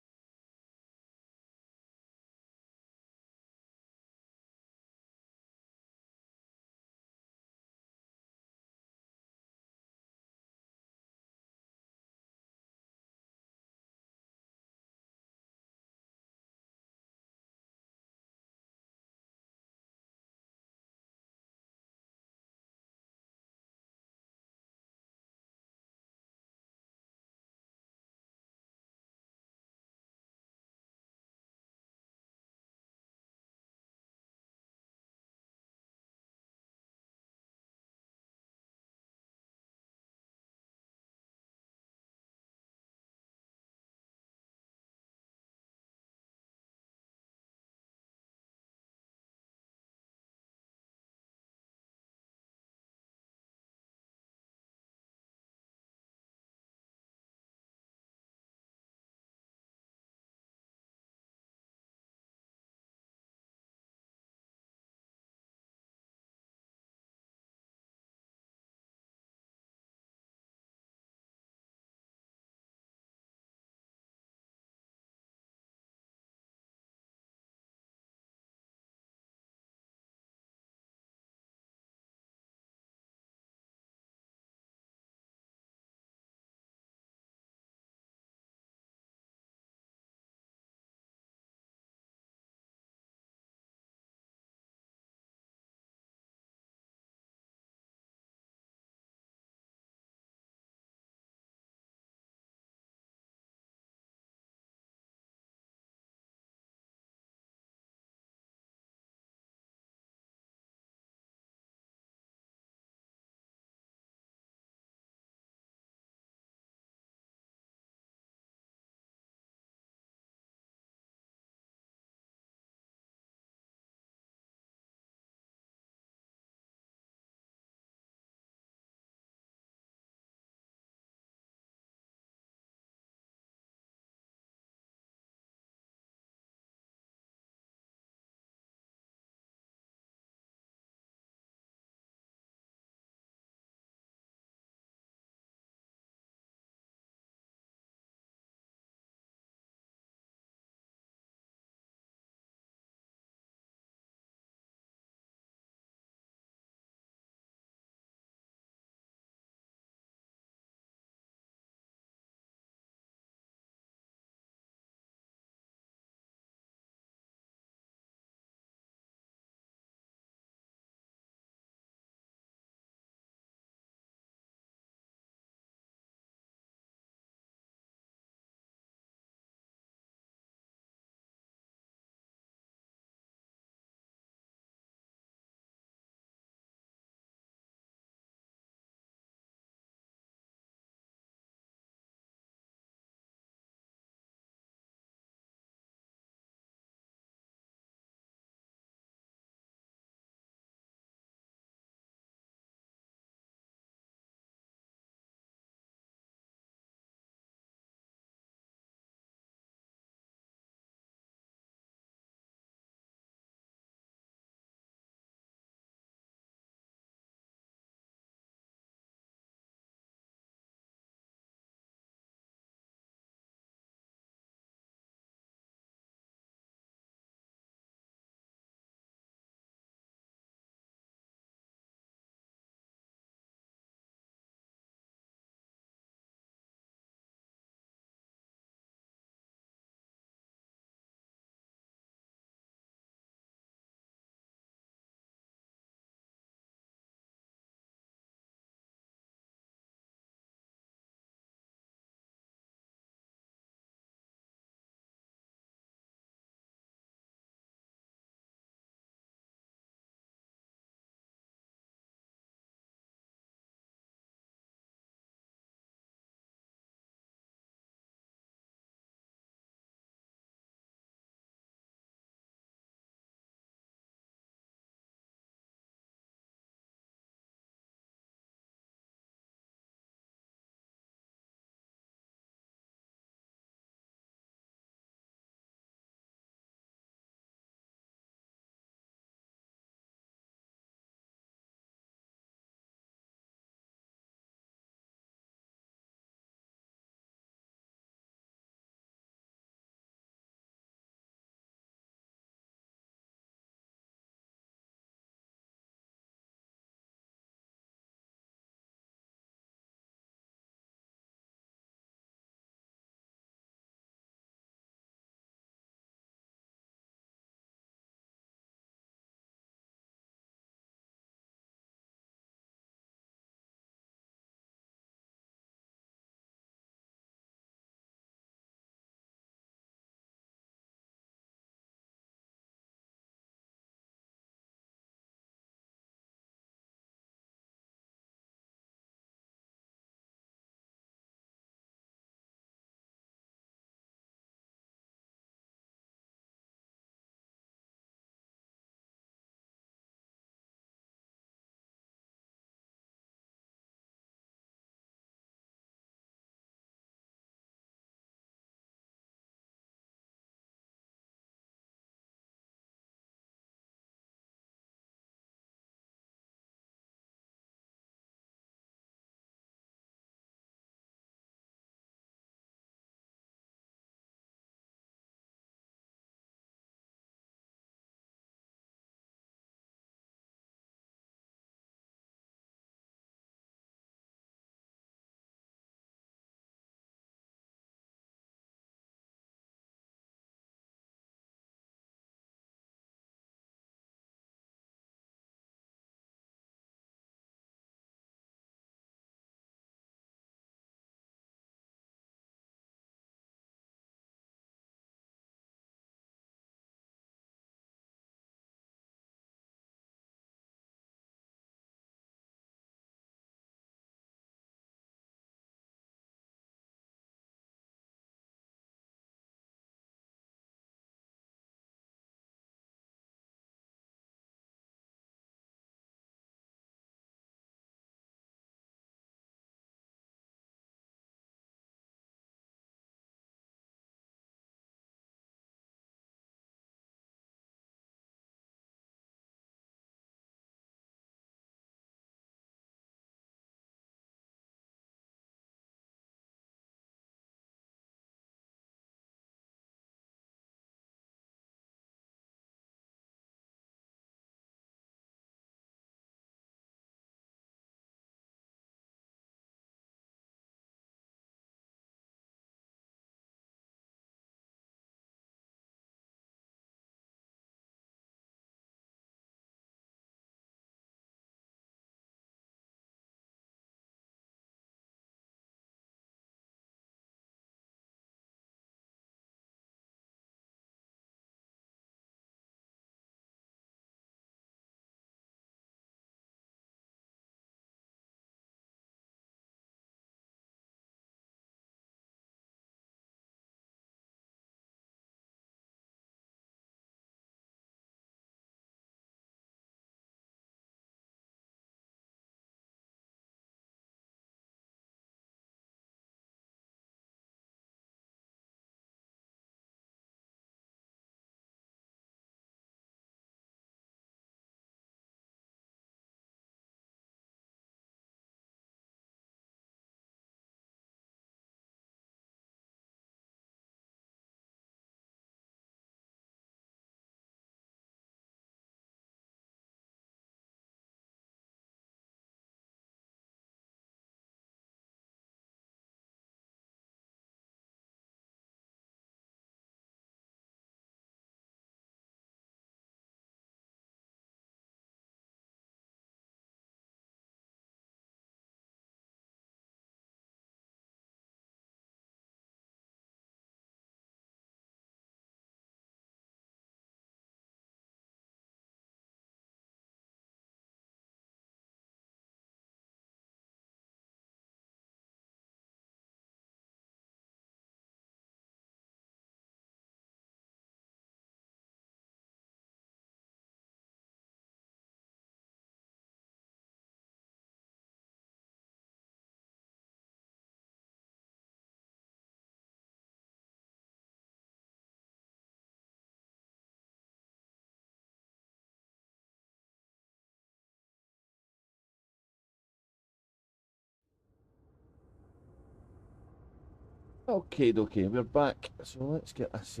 Okay, we're back. So let's get this.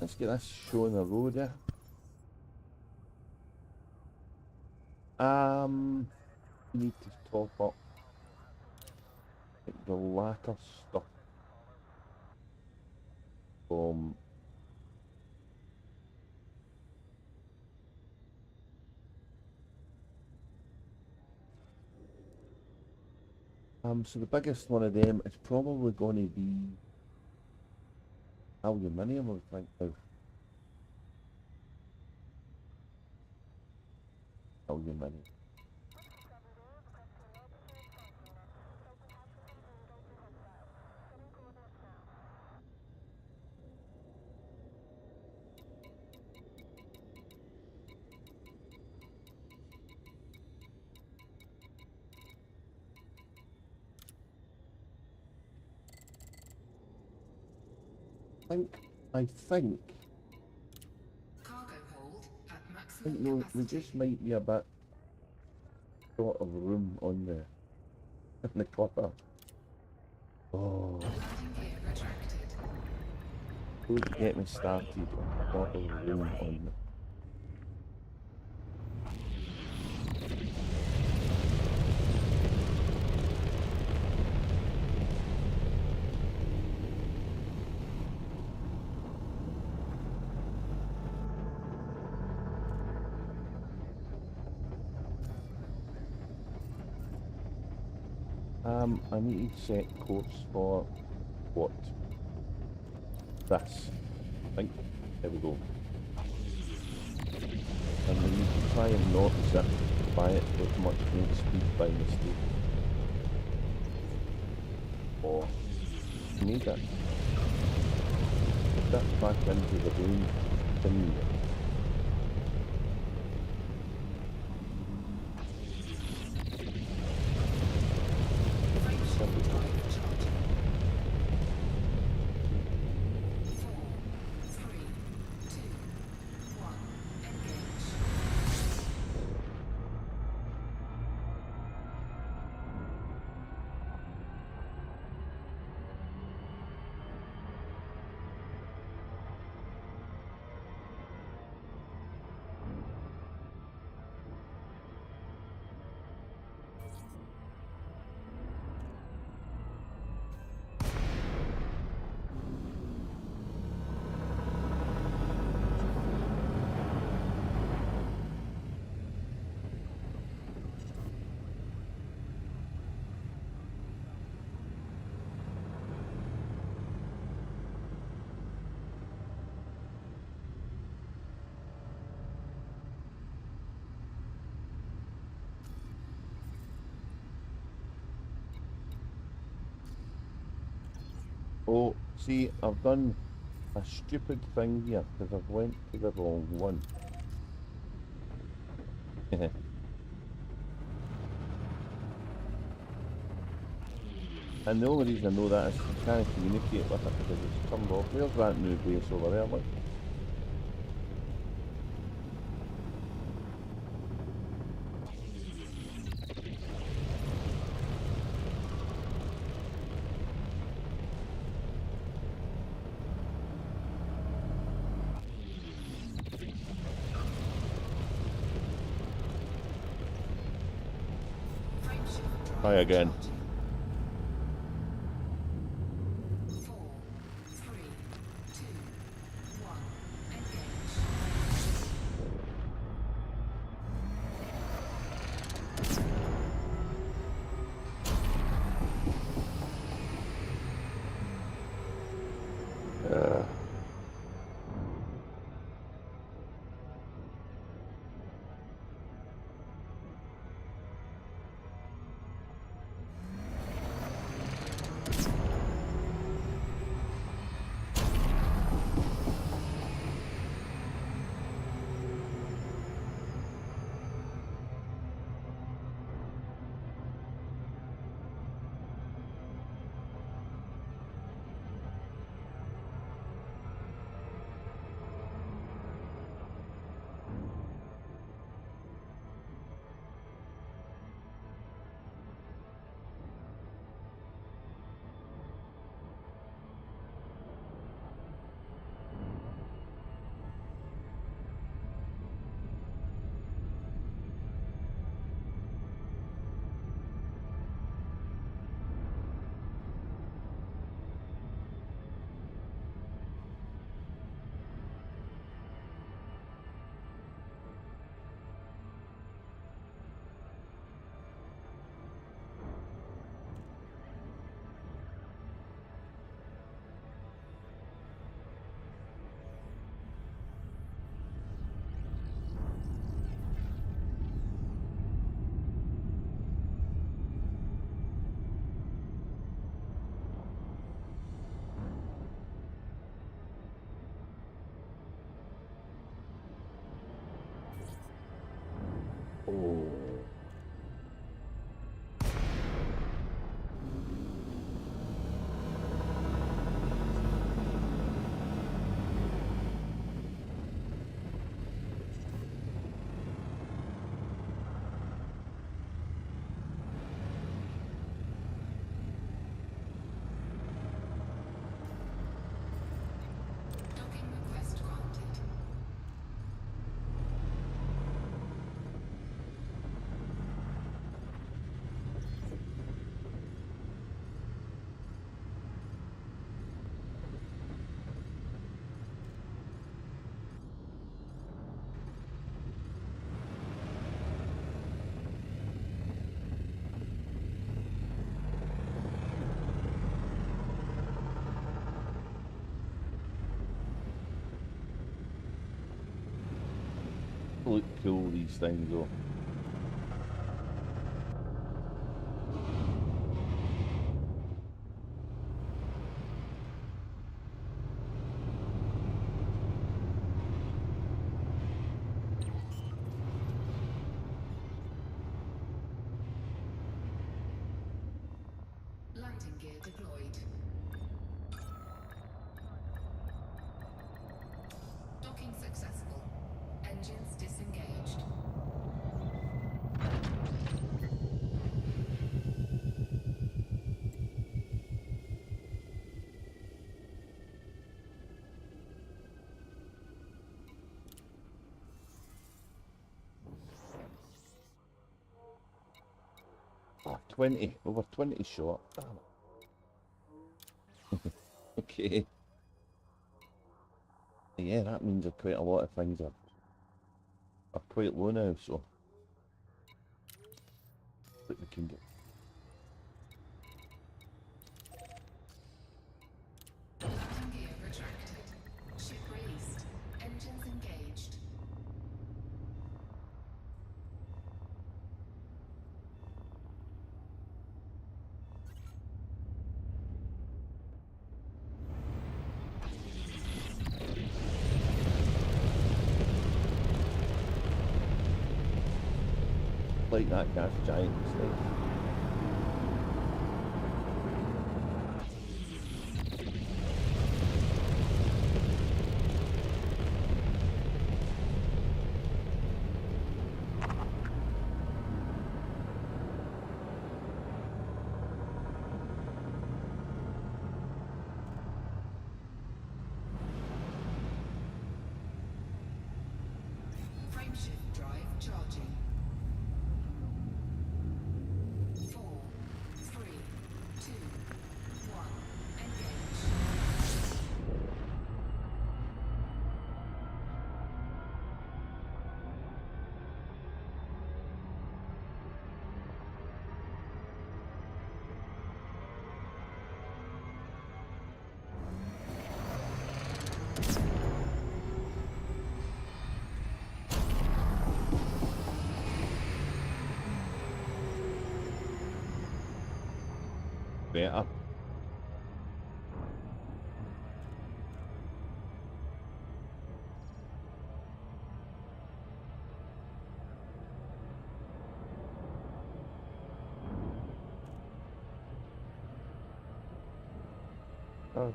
Let's get this show on the road. Need to top up like, the latter stuff from. So the biggest one of them is probably going to be aluminium, I think. Aluminium. I think Cargo hold at I maximum think no, we capacity. just might be a bit short of room on the in the clipper. Oh, Landing gear retracted. don't get me started on short of room on the. I need to set course for what? This. I think. There we go. And we need to try and not zip by it with much great speed by mistake. Or need it. Dip back into the room thing. Frameshift drive charging. 4, 3, 2, 1. Engage. Oh, see, I've done a stupid thing here because I've went to the wrong one. And the only reason I know that is you can't communicate with it because it's turned off. Where's that new base over there? Look. Frameshift drive Try again. charging. 4, 3, 2, 1. Engage. look cool, these things, though. Landing gear deployed. Docking successful. Engines disengaged. Oh, 20, over 20 shot. Damn it. Okay. Yeah, that means that quite a lot of things are quite low now, so that we can get. Landing gear retracted. Ship released. Engines engaged. Like that gas giant thing. Frameshift drive charging. 4, 3, 2, 1. Engage. Better. Oh.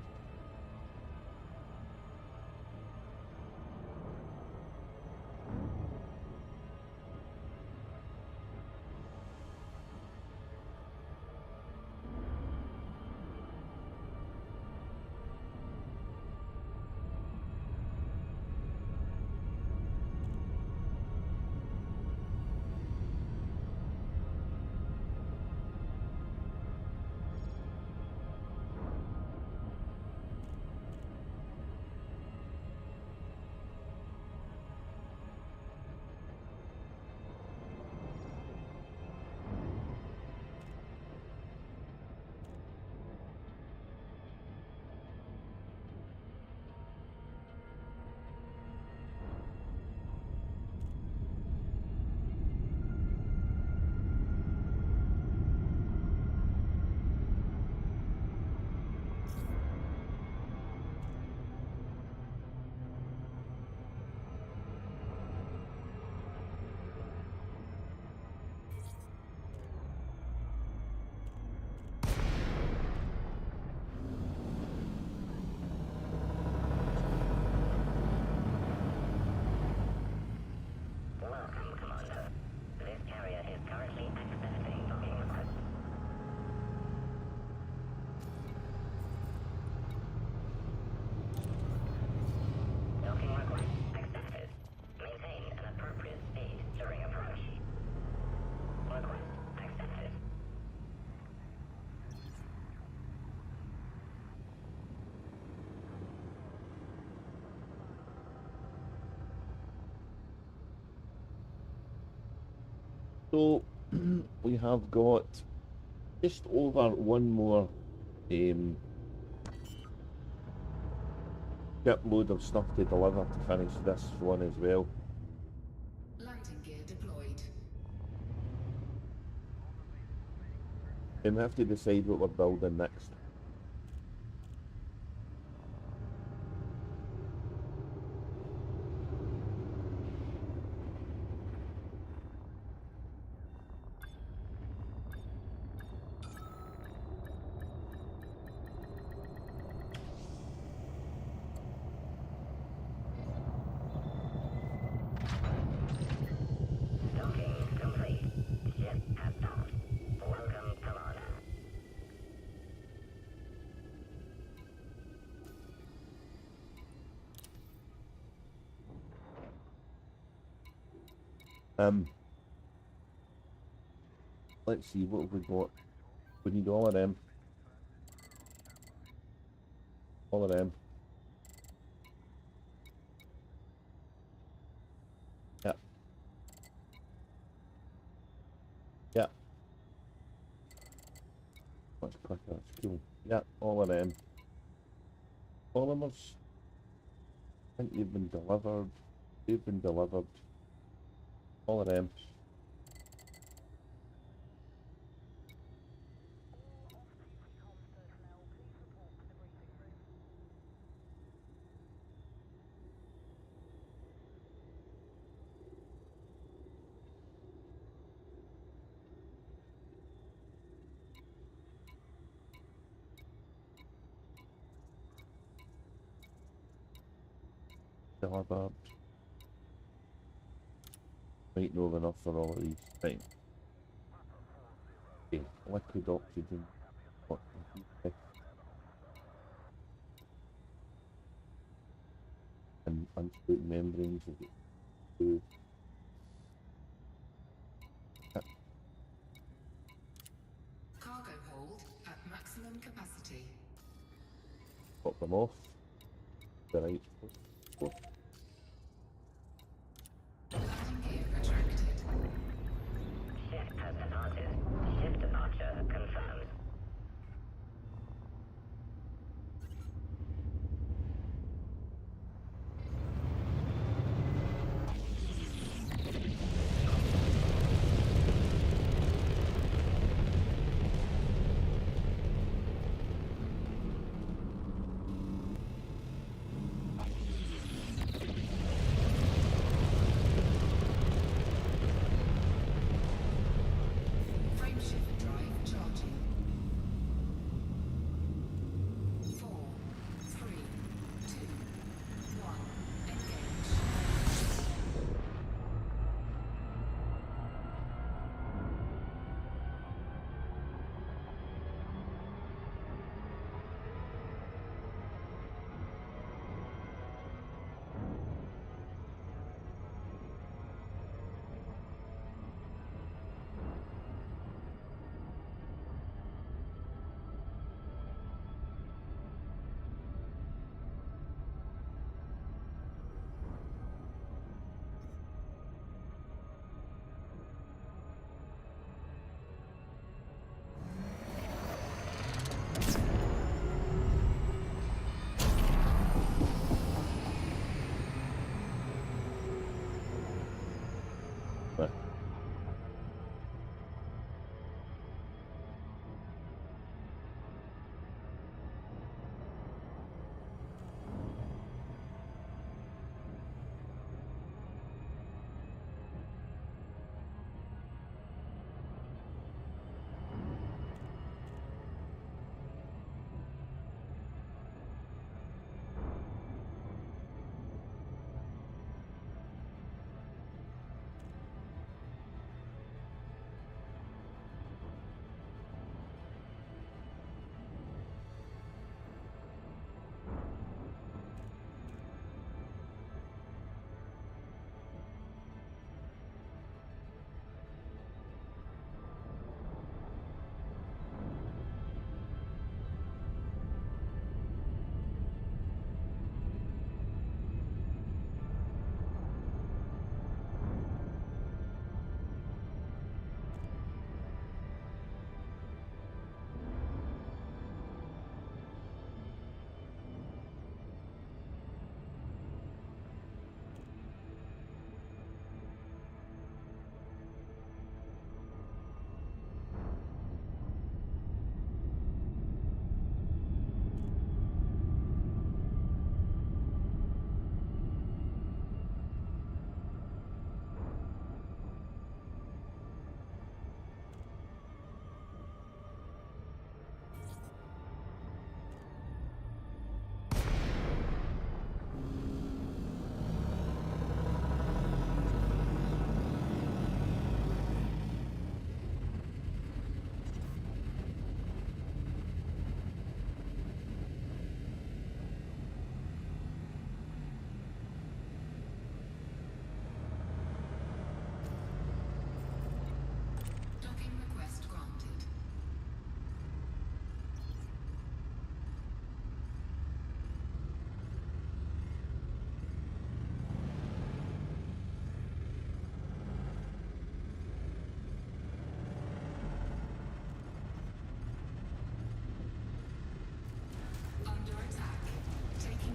Welcome, Commander. This carrier is currently accepting docking requests. Docking request accepted. Maintain an appropriate speed during approach. Request accepted. So we have got just over one more shipload of stuff to deliver to finish this one as well. And we have to decide what we're building next. Docking complete. Ship has docked. Welcome to Lana. Let's see, what have we got? We need all of them. All of them. Yeah. Yeah. Much quicker, that's cool. Yeah, all of them. Polymers. I think they've been delivered. They've been delivered. All of them. Delivered. Might not have enough for all of these. Right. Okay. Liquid oxygen. What? And unspooled membranes. Is it two? Cargo hold at maximum capacity. Pop them off. The right. Oh. Landing gear retracted. Ship has departed. Ship departure confirmed. Frameshift drive charging.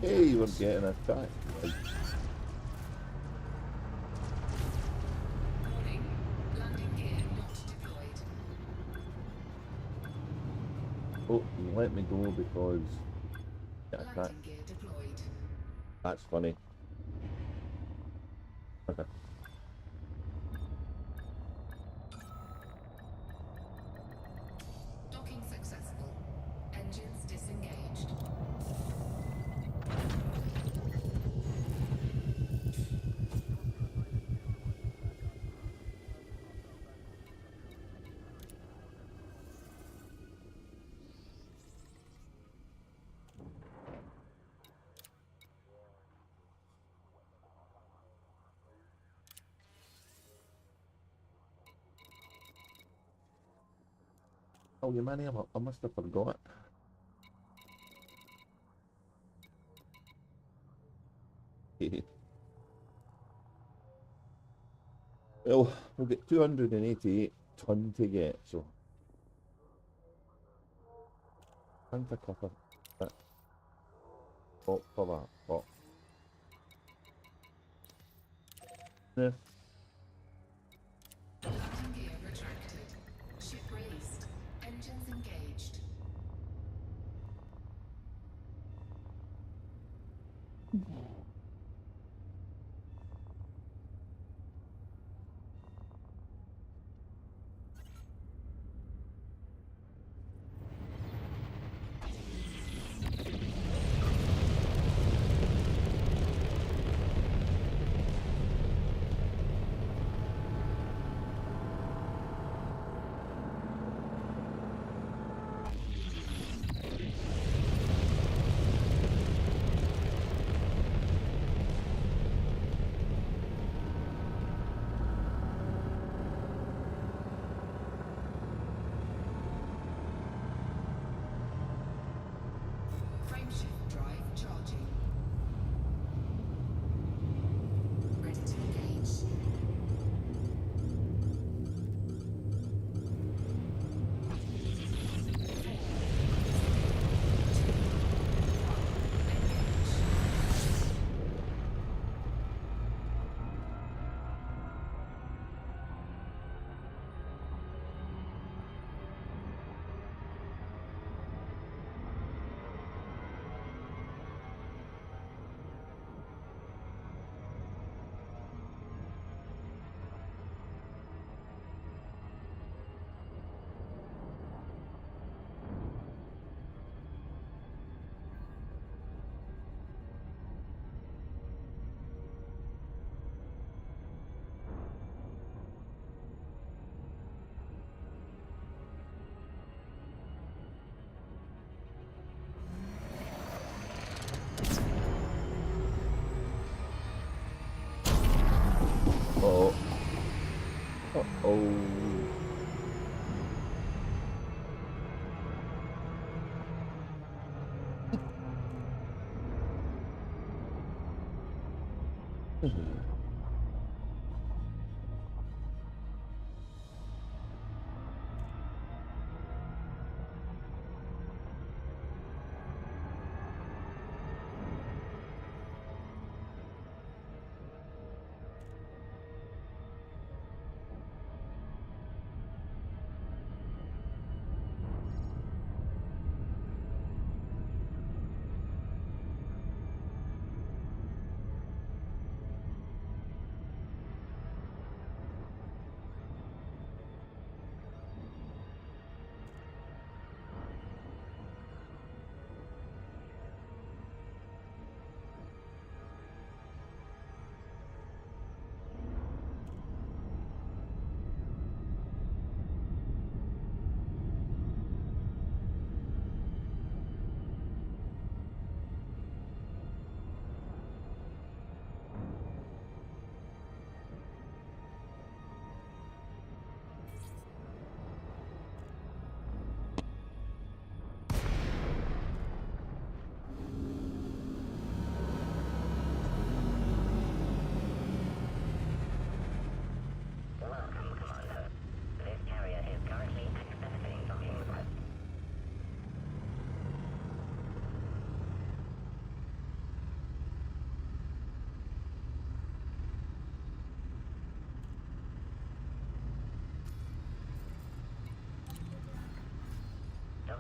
Hey, we're getting attacked. Right. Warning. Landing gear not deployed. Oh, let me go because get attacked. Landing gear deployed. That's funny. Okay. Docking successful. Engines disengaged. Oh, you man, I must have forgot. Well, we'll get 288 ton to get, so trying to cover that top for that. But yeah. Landing gear retracted. Ship released. Engines engaged. Frameshift drive charging. Ready to engage. Oh. Uh-oh.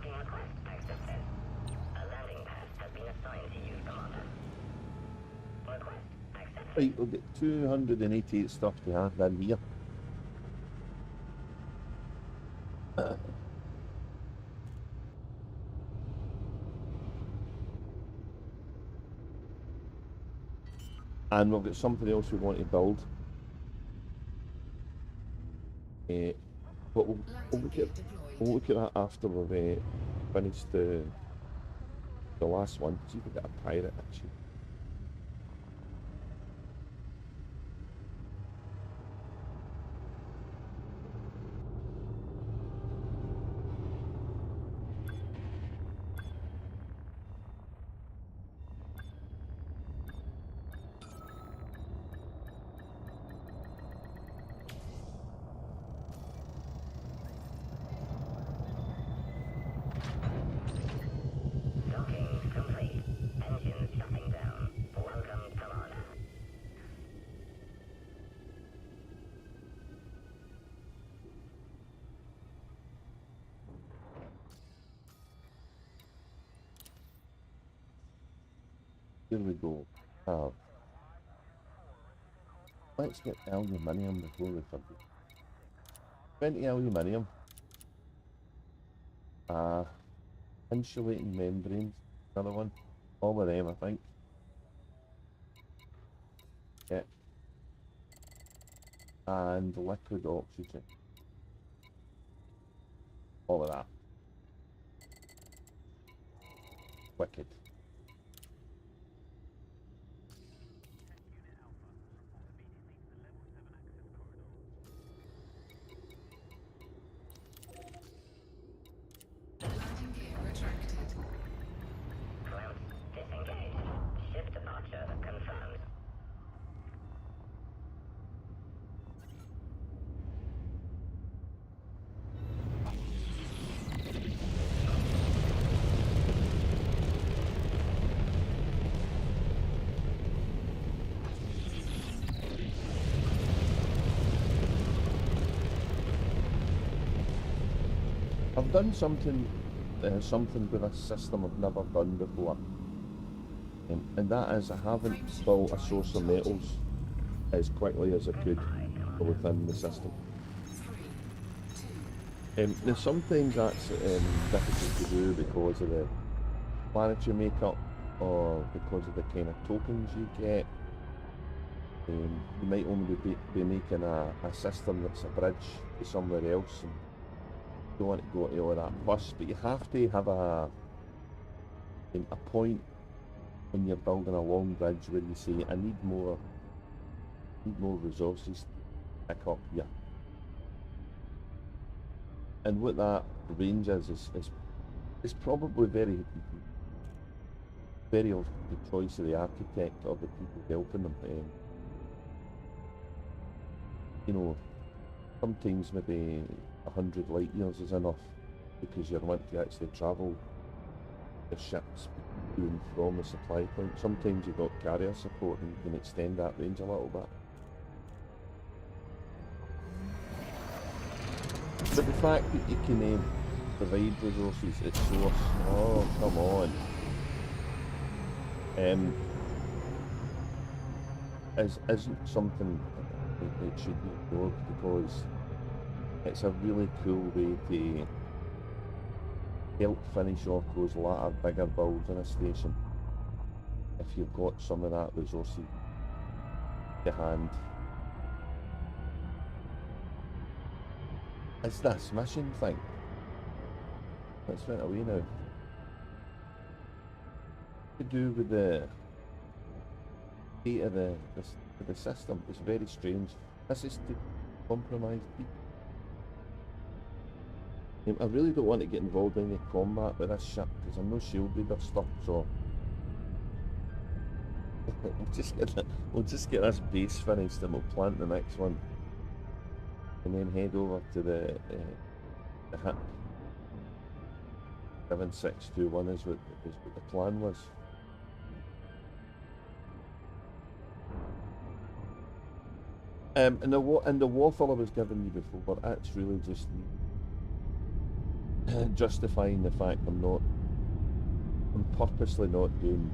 Docking request accepted. A landing pad has been assigned to you, Commander. Request accepted. Right, we'll get 288 stuff to hand in here. And we've got something else we want to build. But we'll Landing look gear at deployed. we'll look at that after we've finished the last one. See if we get a pirate actually. Docking complete. Engines shutting down. Welcome, Commander. Here we go. Let's get aluminium before we forget. 20 aluminium. Insulating membranes. Another one. All of them, I think. Yeah. And liquid oxygen. All of that. Wicked. Landing gear retracted. Clamps disengaged. Ship departure confirmed. I've done something with a system I've never done before. And that is I haven't built a source of metals as quickly as I could within the system. 3, 2, Now sometimes that's difficult to do because of the planetary makeup or because of the kind of tokens you get. You might only be making a system that's a bridge to somewhere else, and you don't want to go to all that fuss, but you have to have a point when you're building a long bridge where you say, I need more resources to pick up here. And what that range is probably very of the choice of the architect or the people helping them. You know, sometimes maybe 100 light years is enough because you're meant to actually travel the ships to and from the supply point. Sometimes you've got carrier support and you can extend that range a little bit. But the fact that you can provide resources at source, oh come on, isn't something that should be ignored because it's a really cool way to help finish off those latter bigger builds in a station if you've got some of that resources to hand. It's this mission thing. Let's run away now. To do with the state of the system. It's very strange. This is to compromise people. I really don't want to get involved in any combat with this ship because I'm no shield leader stuff, so we'll just get this base finished and we'll plant the next one. And then head over to the HIP 7621 is what the plan was. And the waffle I was giving you before, that's really just justifying the fact I'm purposely not doing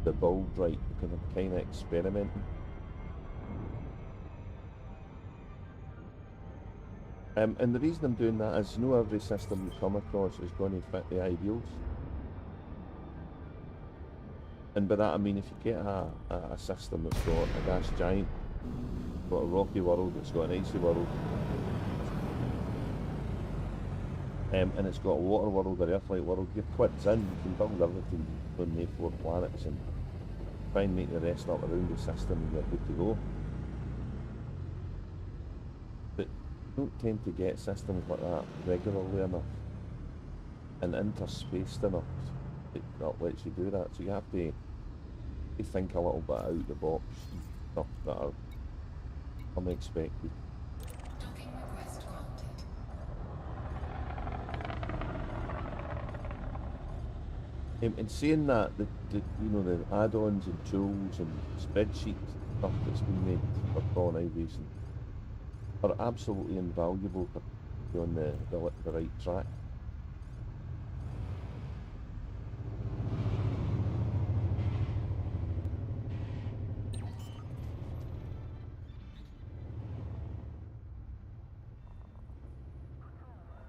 the build right because I'm kind of experimenting. And the reason I'm doing that is, every system you come across is going to fit the ideals. And by that I mean, if you get a system that's got a gas giant, got a rocky world, it's got an icy world, and it's got a water world or earthlight world, your quid's in. You can build everything on the 4 planets and try and make the rest up around the system and you're good to go. But you don't tend to get systems like that regularly enough and interspaced enough that lets you do that. So you have to think a little bit out the box and stuff that are unexpected. Docking request granted. And saying that, the add-ons and tools and spreadsheets stuff that's been made for colonization are absolutely invaluable for you on the right track.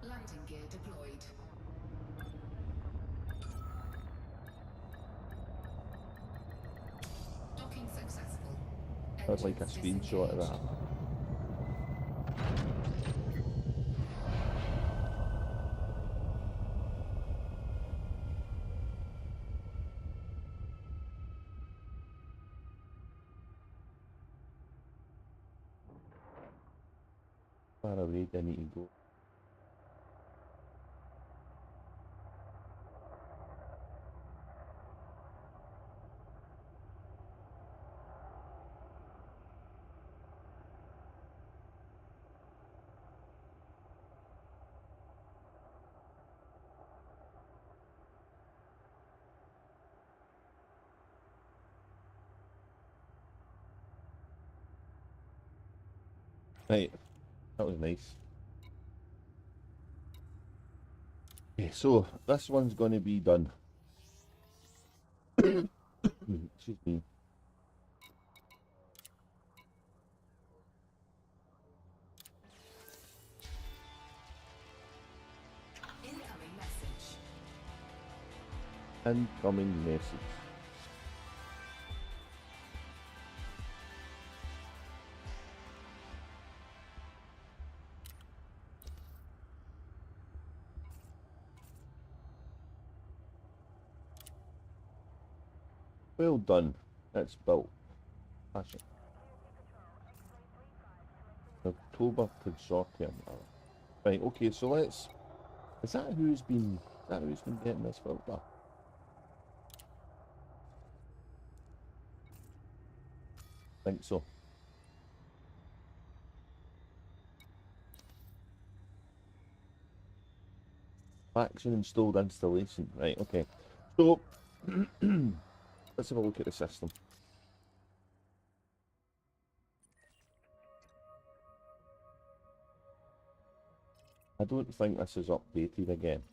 Landing gear deployed. Docking successful. I'd like a Engines screenshot of that. Far away do I need to go? Right, that was nice. Okay, so this one's going to be done. Excuse me. Incoming message. Incoming message. Well done. It's built. Fashion. October-Consortium. Right, okay, so let's... Is that who's been getting this built up? I think so. Faction installed installation. Right, okay. So, let's have a look at the system. I don't think this is updated again.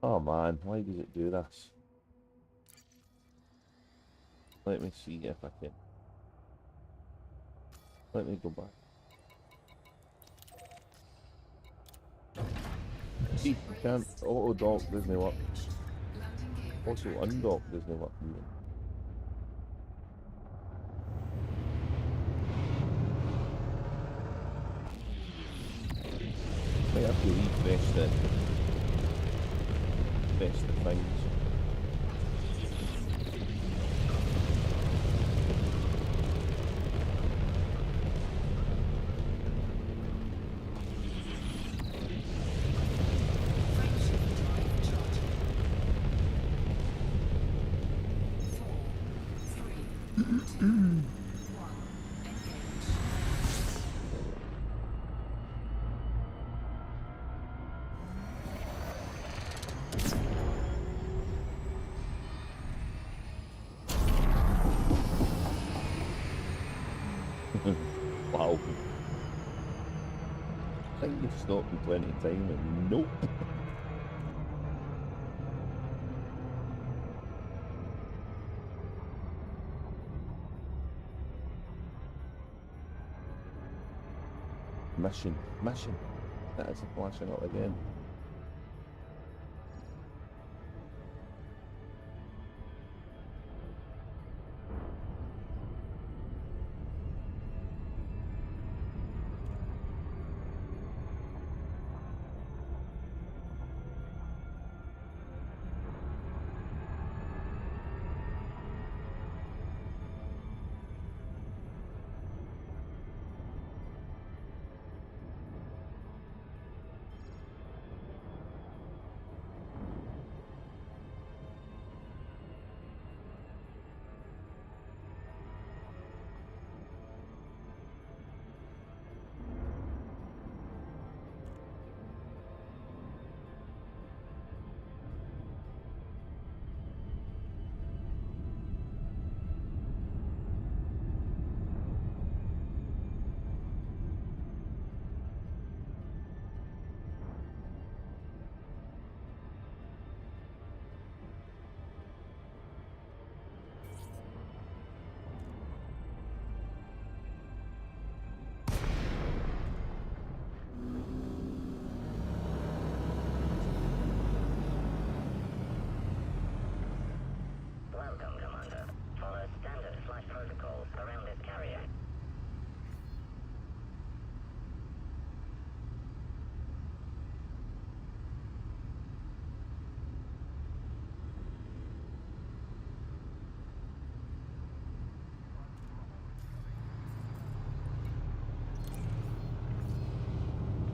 Oh man, why does it do this? Let me see if I can. Let me go back. See, you can't. Auto dock doesn't work. Landing gear Also, retracted. undock doesn't work either. Might have to refresh the things. Frameshift drive charging. 4, 3, 2, 1. Engage. Wow. I think Stop in plenty of time, and nope. Mission. That is flashing up again. Welcome, Commander. Follow standard flight protocols around this carrier.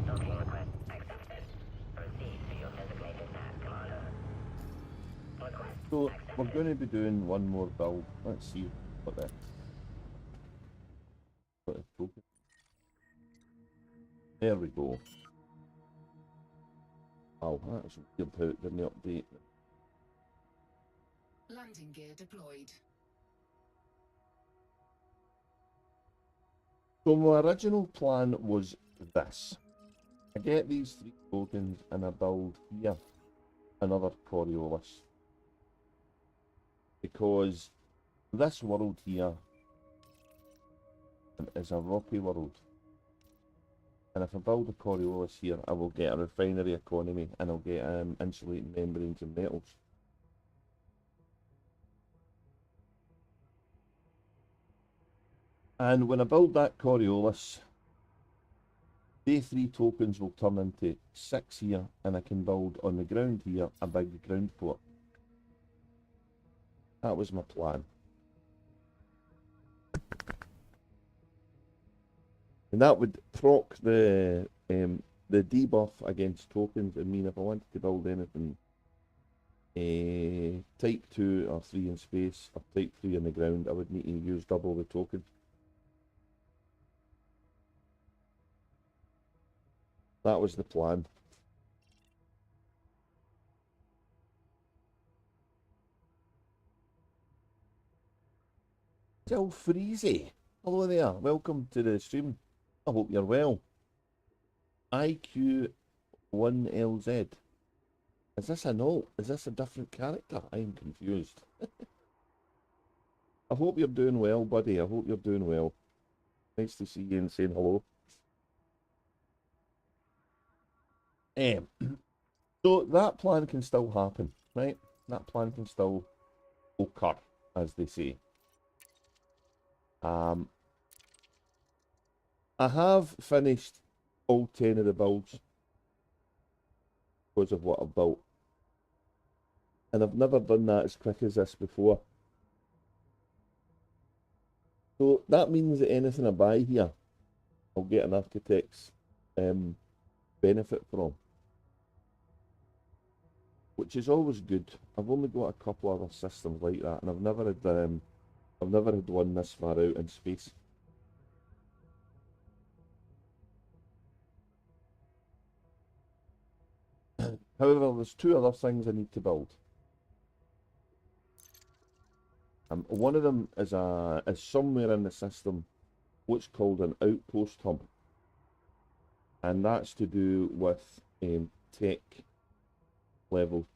Docking request accepted. Proceed to your designated path, Commander. Request So accepted. we're going to be doing one more build. Let's see what the token. There we go. Oh, that's weird how it didn't update. Landing gear deployed. So my original plan was this. I get these 3 tokens and I build here another Coriolis. Because this world here is a rocky world. And if I build a Coriolis here, I will get a refinery economy and I'll get insulating membranes and metals. And when I build that Coriolis, they 3 tokens will turn into 6 here, and I can build on the ground here a big ground port. That was my plan. And that would proc the debuff against tokens. I mean, if I wanted to build anything type 2 or 3 in space or type 3 in the ground, I would need to use double the token. That was the plan. Still Freezy. Hello there. Welcome to the stream. I hope you're well. IQ1LZ. Is this an alt? Is this a different character? I'm confused. I hope you're doing well, buddy. I hope you're doing well. Nice to see you and saying hello. So that plan can still happen, right? That plan can still occur, as they say. I have finished all 10 of the builds because of what I've built. And I've never done that as quick as this before. So that means that anything I buy here, I'll get an architect's benefit from. Which is always good. I've only got a couple other systems like that, and I've never had one this far out in space. However, there's 2 other things I need to build. One of them is somewhere in the system what's called an outpost hub. and that's to do with tech level.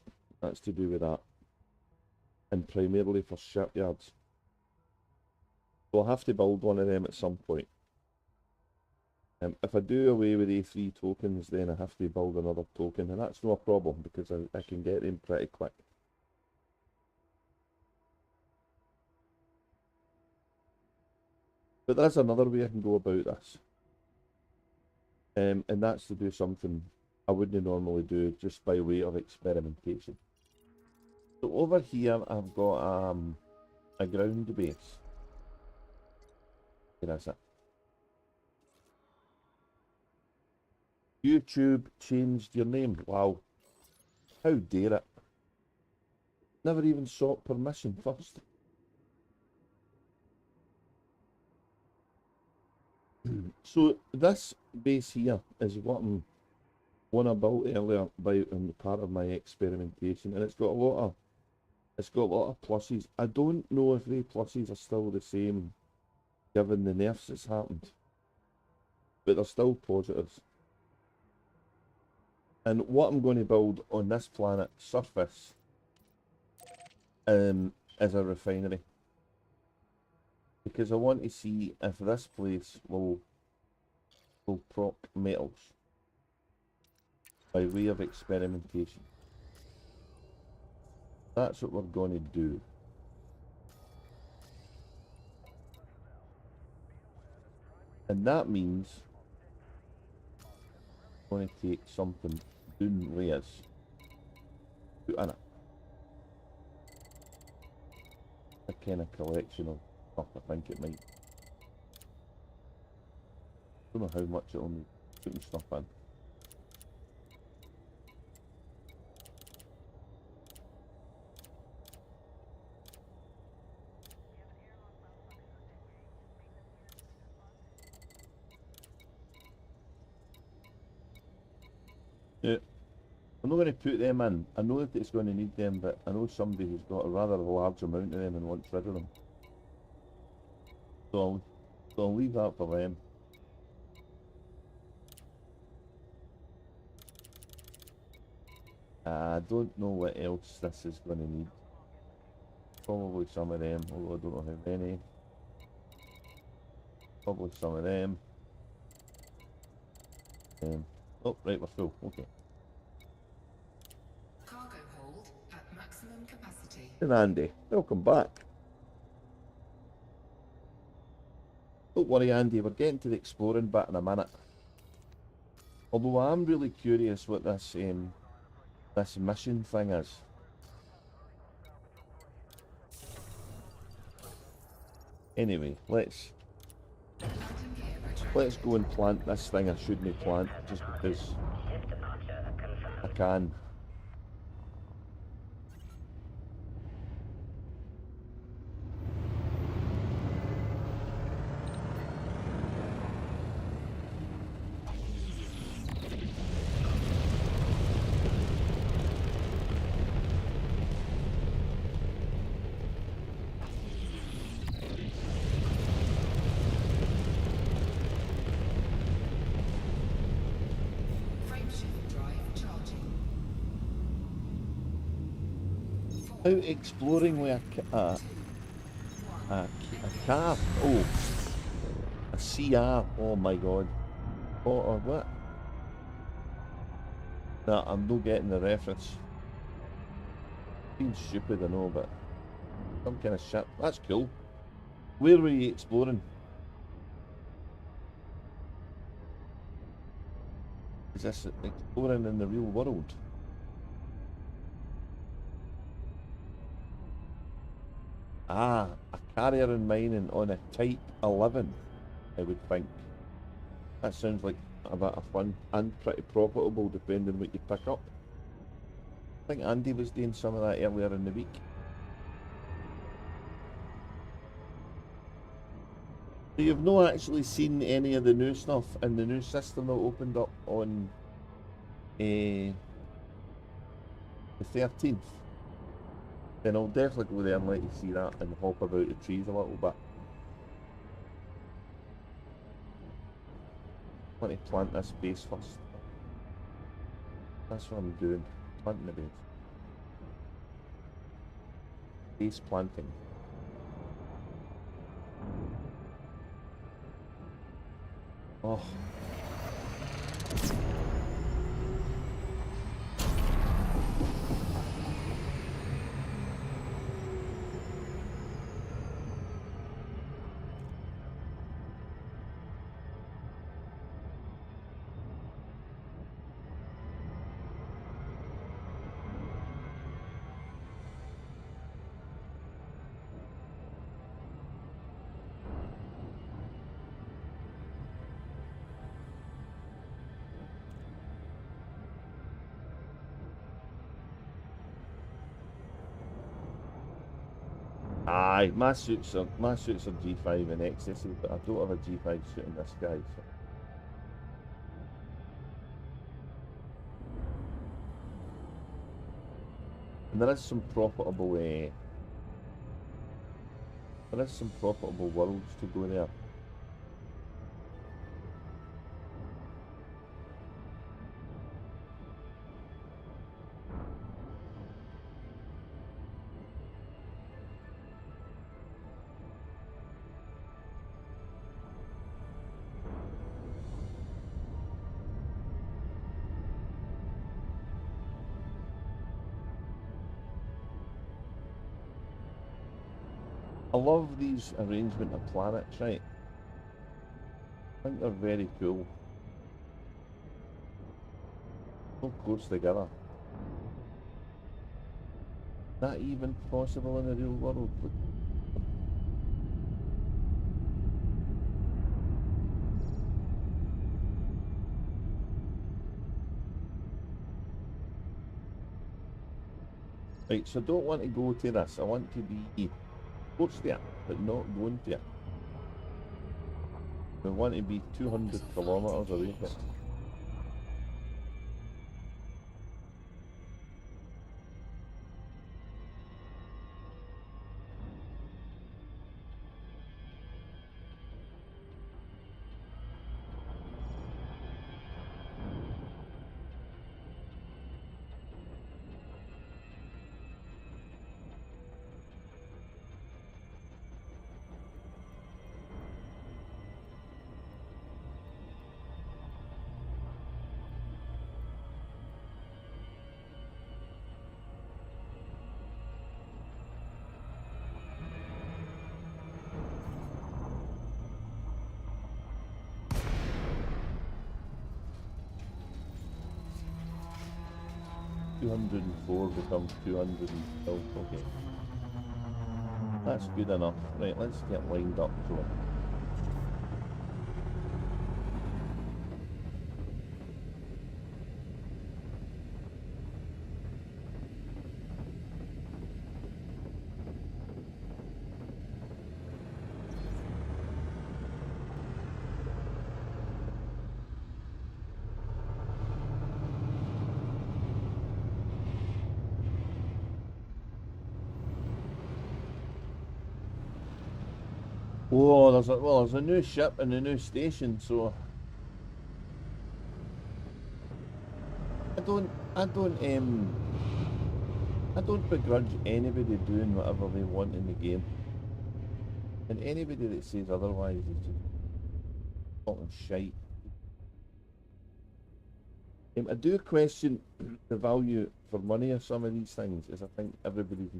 That's to do with that, and primarily for shipyards. So I'll have to build one of them at some point. If I do away with A3 tokens, then I have to build another token, and that's no problem because I can get them pretty quick. But there's another way I can go about this, and that's to do something I wouldn't normally do just by way of experimentation. So over here I've got a ground base. Where is it? YouTube changed your name. Wow. How dare it? Never even sought permission first. So this base here is what I'm one I built earlier in part of my experimentation, and it's got a lot of pluses. I don't know if the pluses are still the same given the nerfs that's happened, but they're still positives. And what I'm going to build on this planet surface is a refinery, because I want to see if this place will proc metals by way of experimentation. That's what we're going to do. And that means I'm going to take something down layers, put in it a kind of collection of stuff. I think it might. Don't know how much it'll need putting stuff in. Yeah. I'm not going to put them in. I know that it's going to need them, but I know somebody who's got a rather large amount of them and wants rid of them. So I'll leave that for them. I don't know what else this is going to need. Probably some of them, although I don't know how many. Probably some of them. Oh, right, we're full. Okay. Cargo hold at maximum capacity. And Andy, welcome back. Don't worry, Andy, we're getting to the exploring bit in a minute. Although I'm really curious what this mission thing is. Anyway, let's go and plant this thing I shouldn't plant just because I can. Out exploring with a car. Oh, a CR. Oh my god. Or what? No, I'm not getting the reference. Being stupid, I know, but some kind of shit. That's cool. Where were you exploring? Is this exploring in the real world? Ah, a carrier and mining on a Type 11, I would think. That sounds like a bit of fun and pretty profitable depending what you pick up. I think Andy was doing some of that earlier in the week. So you've not actually seen any of the new stuff in the new system that opened up on the 13th? Then I'll definitely go there and let you see that and hop about the trees a little bit. I want to plant this base first. That's what I'm doing. Planting the base. Base planting. Oh. Aye, my suits are G5 and XSE, but I don't have a G5 suit in this guy. So. And there is some profitable worlds to go there. I love these arrangement of planets, right? I think they're very cool. So close together. That even possible in the real world? Right, so I don't want to go to this. I want to be close to it, but not going to it. I want to be 200 kilometers away from it. $204 becomes 212. Okay. That's good enough. Right, let's get lined up to it. Oh, there's a new ship and a new station, so I don't begrudge anybody doing whatever they want in the game. And anybody that says otherwise is just talking shite. I do question the value for money of some of these things, as I think everybody's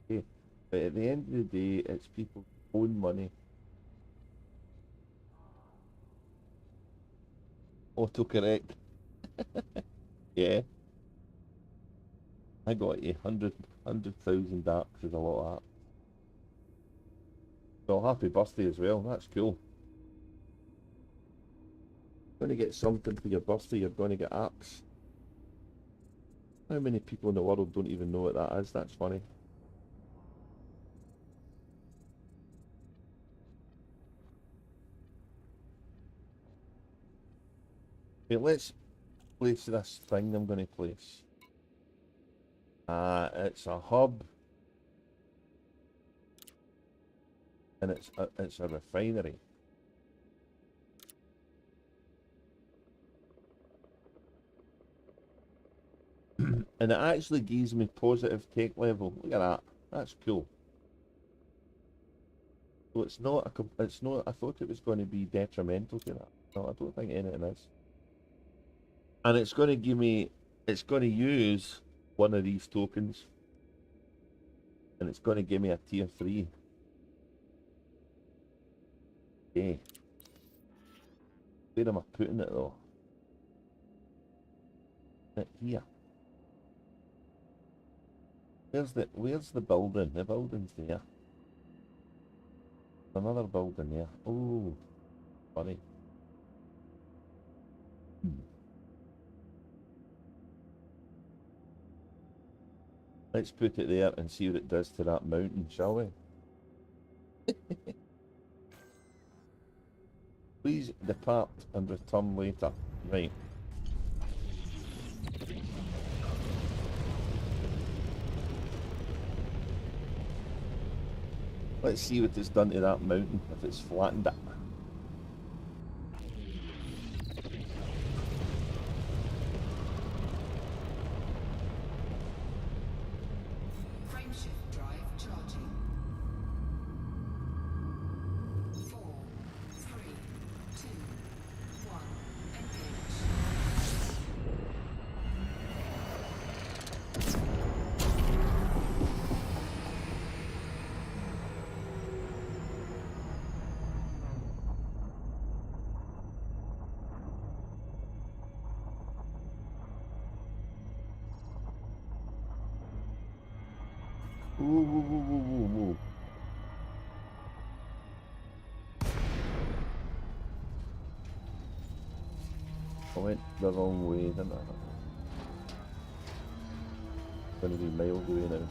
okay. But at the end of the day, it's people's own money. Autocorrect. Yeah. I got 100,000 darks is a lot of that. Well, happy birthday as well. That's cool. Going to get something for your birthday. You're going to get apps. How many people in the world don't even know what that is? That's funny. Okay, let's place this thing I'm going to place. It's a hub. And it's a refinery. And it actually gives me positive tech level. Look at that. That's cool. So it's not it's not, I thought it was going to be detrimental to that. No, I don't think anything is. And it's going to give me, it's going to use one of these tokens. And it's going to give me a tier 3. Okay. Where am I putting it though? Here. Where's the building? The building's there. Another building there. Oh, funny. Let's put it there and see what it does to that mountain, shall we? Please depart and return later. Right. Let's see what it's done to that mountain, if it's flattened it. Frameshift drive charging. 4, 3, 2, 1, engage. Ooh. I went the wrong way, didn't I? It's going to be miles away now.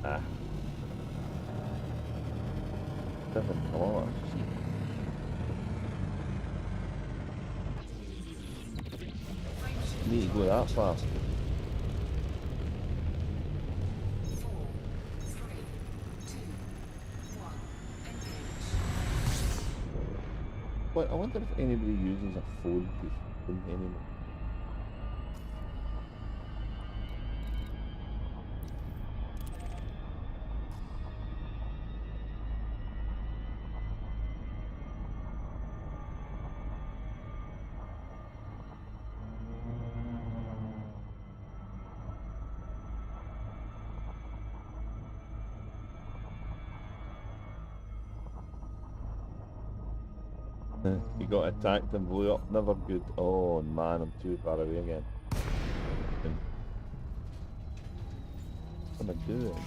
Ah. 7 kilometers. Need to go that fast. 4, 3, 2, 1, engage. But I wonder if anybody uses a phone to phone anymore. You got attacked and blew up, never good. Oh man, I'm too far away again. What am I doing?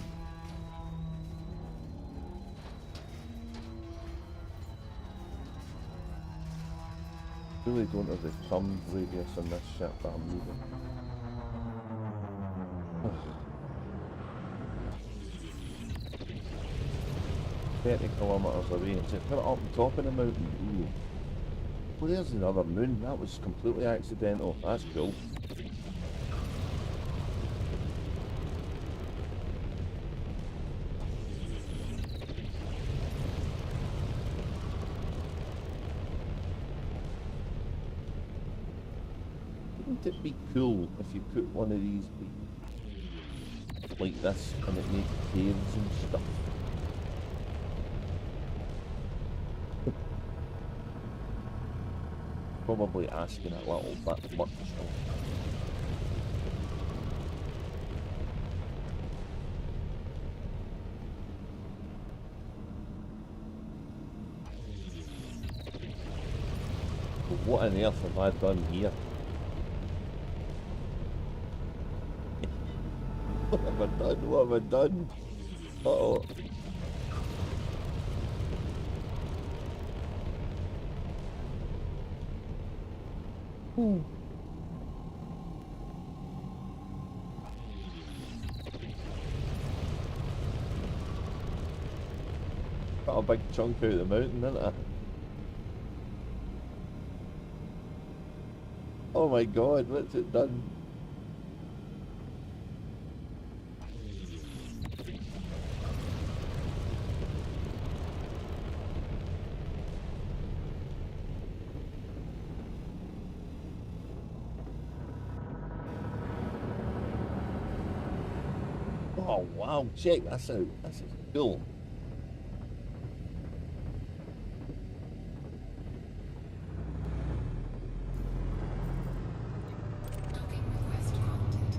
Really don't have the thumb radius on this shit that I'm using. 30 kilometers away. It's put it up on top of the mountain. Ooh. Well, there's another moon. That was completely accidental. That's cool. Wouldn't it be cool if you put one of these like this and it made caves and stuff? Probably asking a little bit much. What on earth have I done here? What have I done? What have I done? Uh-oh. Got a big chunk out of the mountain, didn't I? Oh my god, what's it done? Oh wow, check this out. This is cool. Docking request granted.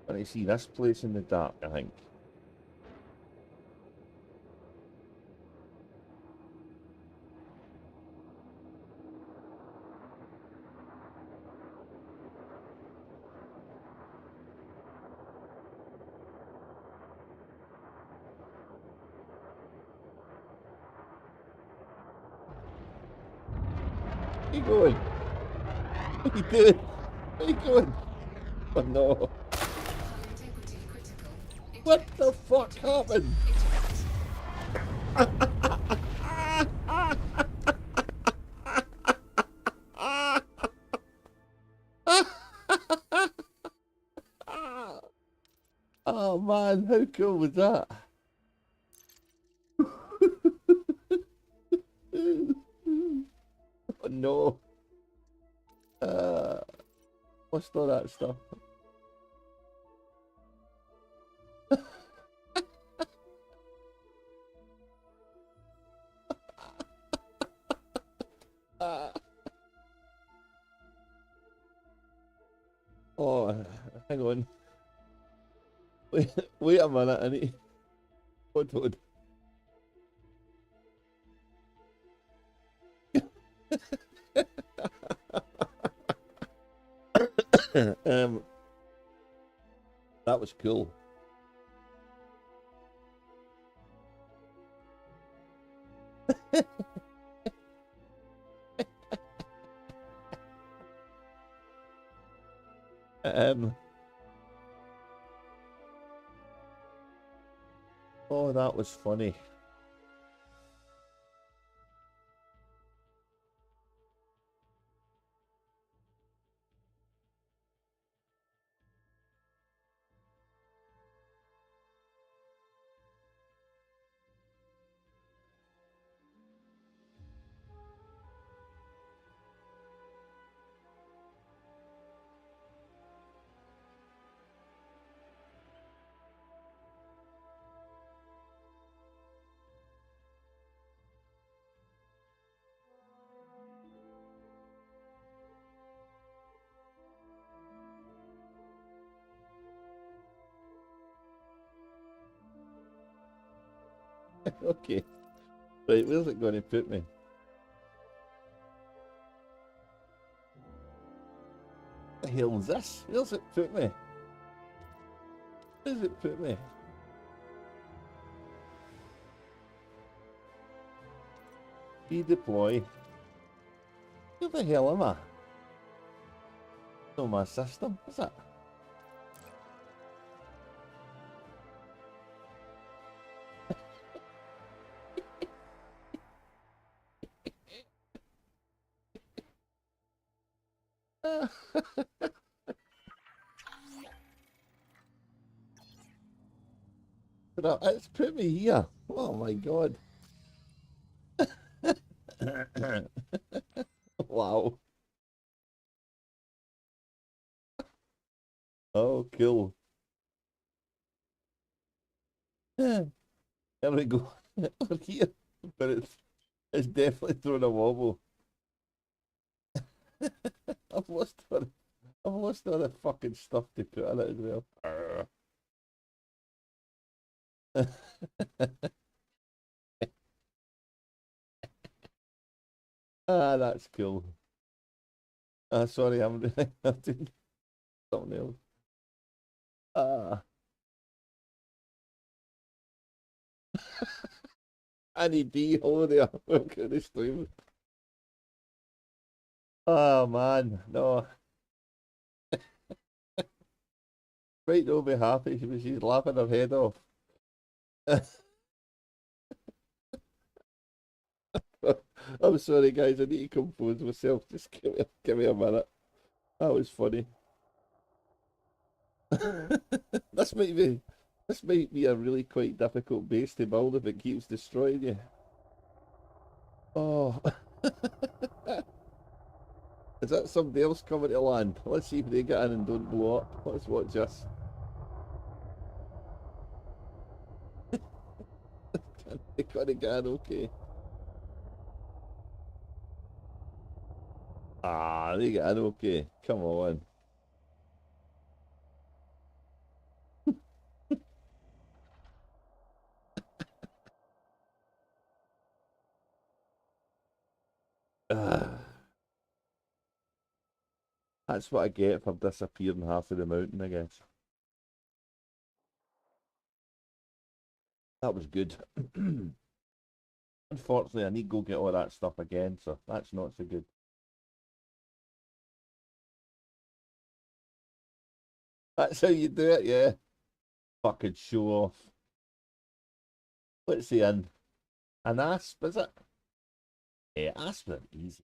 And I see this place in the dark, I think. Where you going? What are you doing? Where you going? Oh no. Power integrity critical. What Eject. the fuck happened? Eject. Oh man, how cool was that? Oh no. What's all that stuff? Oh, hang on. Wait a minute, I need. Hold. That was cool. Oh, that was funny. Okay. Right, where's it going to put me? The hell is this? Where's it put me? Where's it put me? Redeploy. Where the hell am I? No, my system, is it? It's put me here. Oh my god. Wow. Oh, cool. There we go. We're here. But it's definitely throwing a wobble. I've lost all the fucking stuff to put on it as well. Ah, that's cool. Sorry, I'm doing, I'm doing something else. Ah, I need D. Hold there. Welcome to stream. Oh man, no. Right, they'll be happy. She's laughing her head off. I'm sorry, guys. I need to compose myself. Just give me a minute. That was funny. This might be this might be a really quite difficult base to build if it keeps destroying you. Oh, is that somebody else coming to land? Let's see if they get in and don't blow up. Let's watch this. They gotta get in, okay. Ah, they get in, okay. Come on. Ah, that's what I get for disappearing half of the mountain, I guess. That was good. Unfortunately, I need to go get all that stuff again, so that's not so good. That's how you do it, yeah. Fucking show off. Let's see, an asp, is it? Yeah, asp are easy.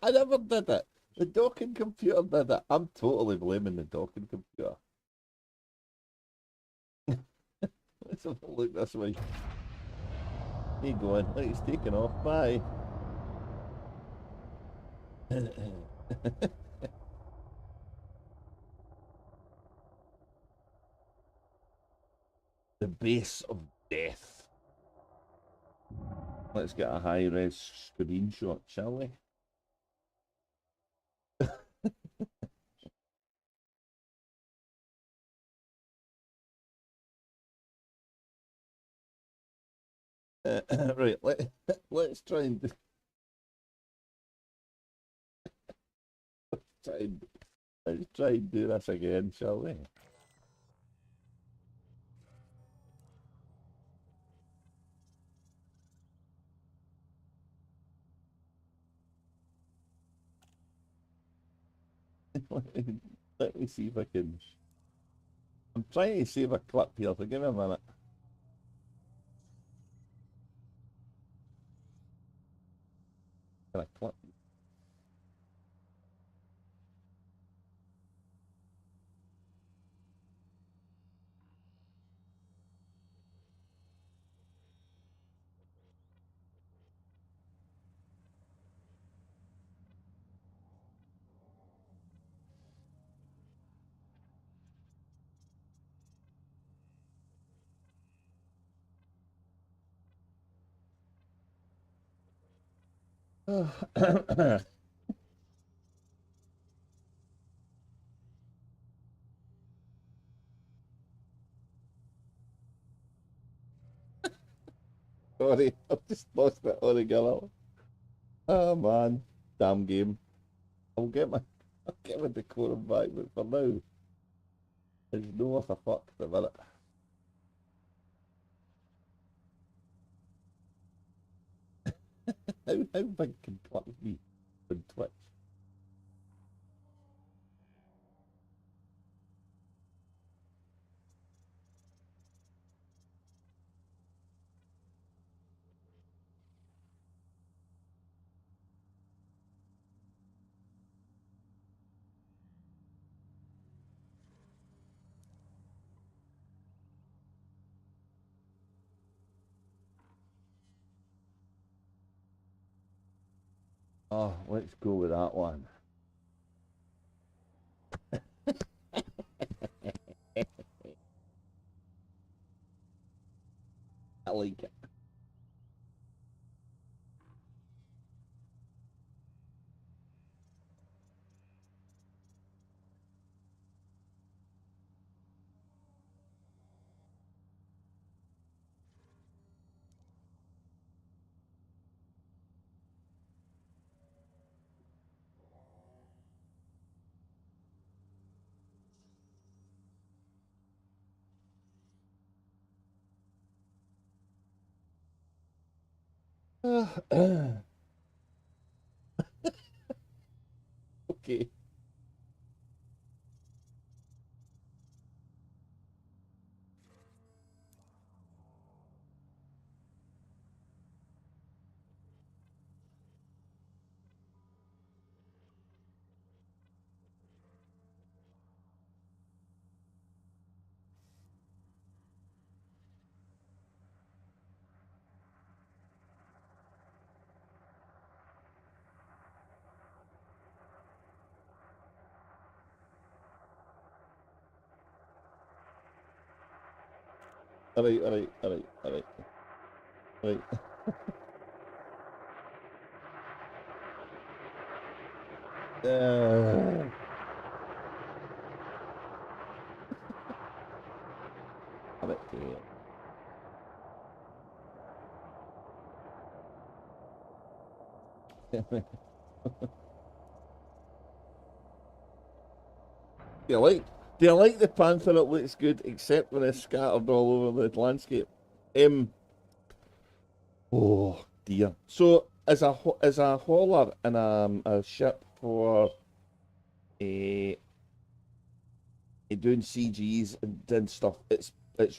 I never did it. The docking computer did it. I'm totally blaming the docking computer. Let's have a look this way. He going. Like he's taking off. Bye. The base of death. Let's get a high-res screenshot, shall we? Right, let's try and let's try and do this again, shall we? Let me see if I can. I'm trying to save a clip here, so give me a minute. Can I clip? Sorry, I've just lost it altogether. Oh man, damn game. I'll get my decorum back, but for now, there's no worth a fuck about it. How big can clips be on Twitch? Oh, let's go with that one. I like it. Okay. Alright, alright, alright, alright. Right. Alright, yeah. Do you like the panther? It looks good, except when it's scattered all over the landscape. Oh dear. So as a hauler and a ship for doing CGs and stuff, it's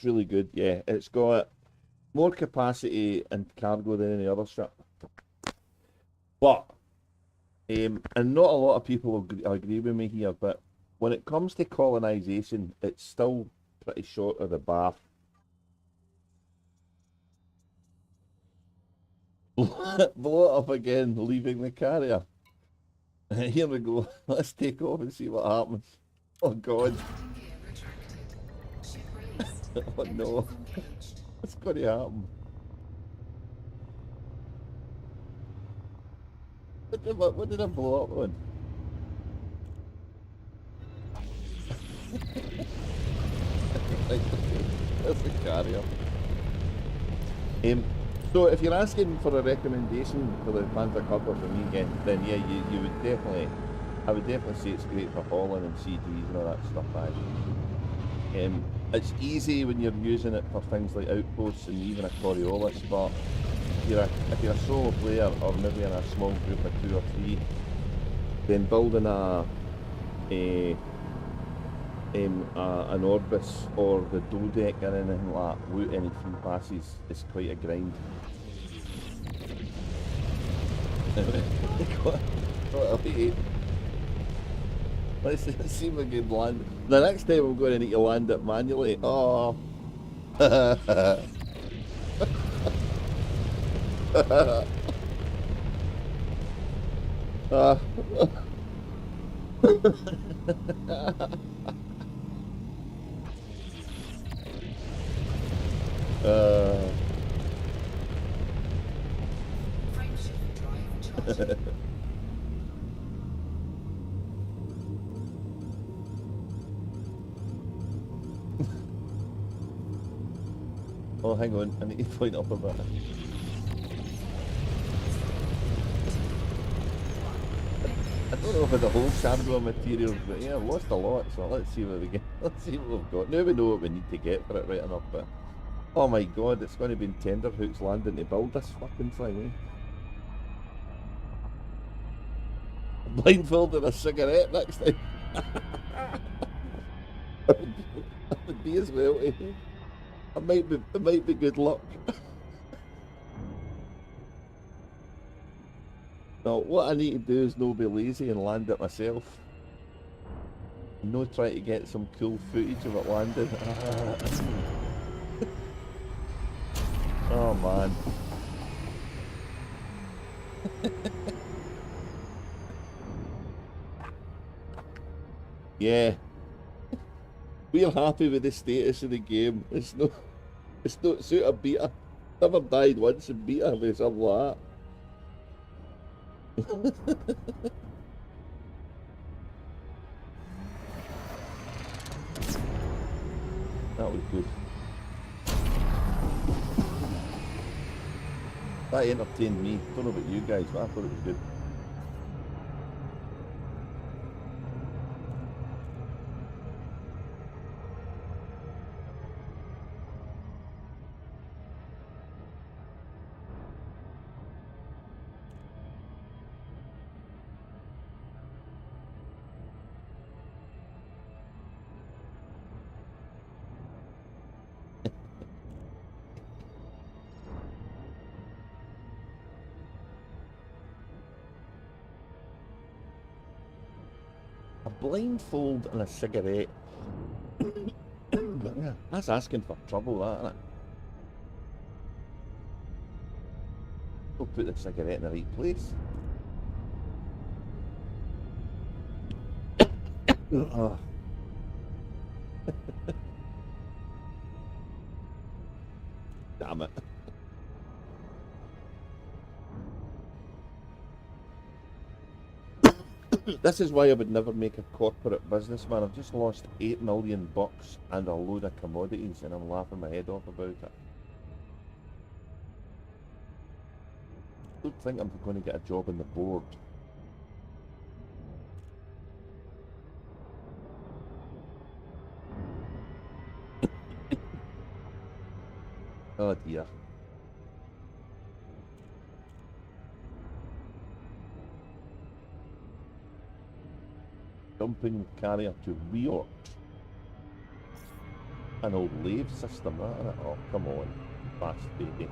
really good. Yeah, it's got more capacity and cargo than any other ship. But and not a lot of people agree with me here, but when it comes to colonization, it's still pretty short of the bar. Blow it up again, leaving the carrier. Here we go. Let's take off and see what happens. Oh God. Landing gear retracted. Ship released. Oh no. Engines engaged. What's going to happen? What did I blow up on? Right, okay. That's the carrier. So if you're asking for a recommendation for the Panther Coupler for me again, then yeah, you would definitely, I would definitely say it's great for hauling and CGs and all that stuff. It's easy when you're using it for things like outposts and even a Coriolis, but if you're a solo player or maybe in a small group of 2 or 3, then building an Orbis or the Dodeck or anything like that without any free passes is quite a grind. Let's see if we can land. The next time I'm going to need to land it manually. Oh. Frameshift drive charging. Oh, hang on. I need to point up a bit. I don't know if the whole Sandra material, but yeah, I've lost a lot, so let's see what we get. Let's see what we've got. Now we know what we need to get for it right enough, but oh my god, it's going to be in tender hooks landing to build this fucking thing, eh? Blindfold and a cigarette next time. That would be as well, eh? It might be good luck. No, what I need to do is not be lazy and land it myself. No, try to get some cool footage of it landing. Oh man. Yeah. We're happy with the status of the game. It's not suit a beta. Never died once in beta with something like that. That was good. That entertained me. Don't know about you guys, but I thought it was good. A blindfold and a cigarette. That's asking for trouble, that, isn't it? We'll put the cigarette in the right place. Damn it. This is why I would never make a corporate businessman. I've just lost $8 million and a load of commodities, and I'm laughing my head off about it. I don't think I'm going to get a job on the board. Oh dear. Dumping carrier to reorg. An old lathe system, that, isn't it? Oh, come on. Fast baby.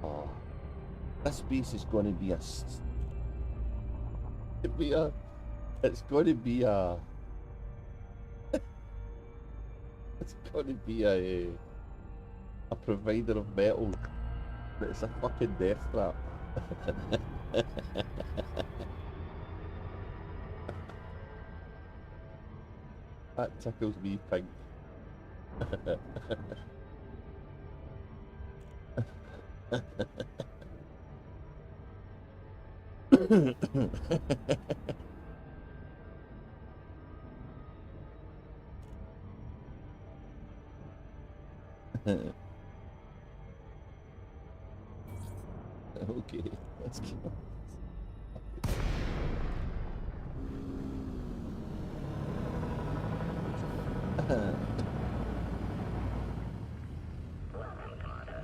Oh. This base is going to be it's going to be a it's going to be a provider of metal. It's a fucking death trap. That tickles me pink. Okay, let's go. Welcome, Commander.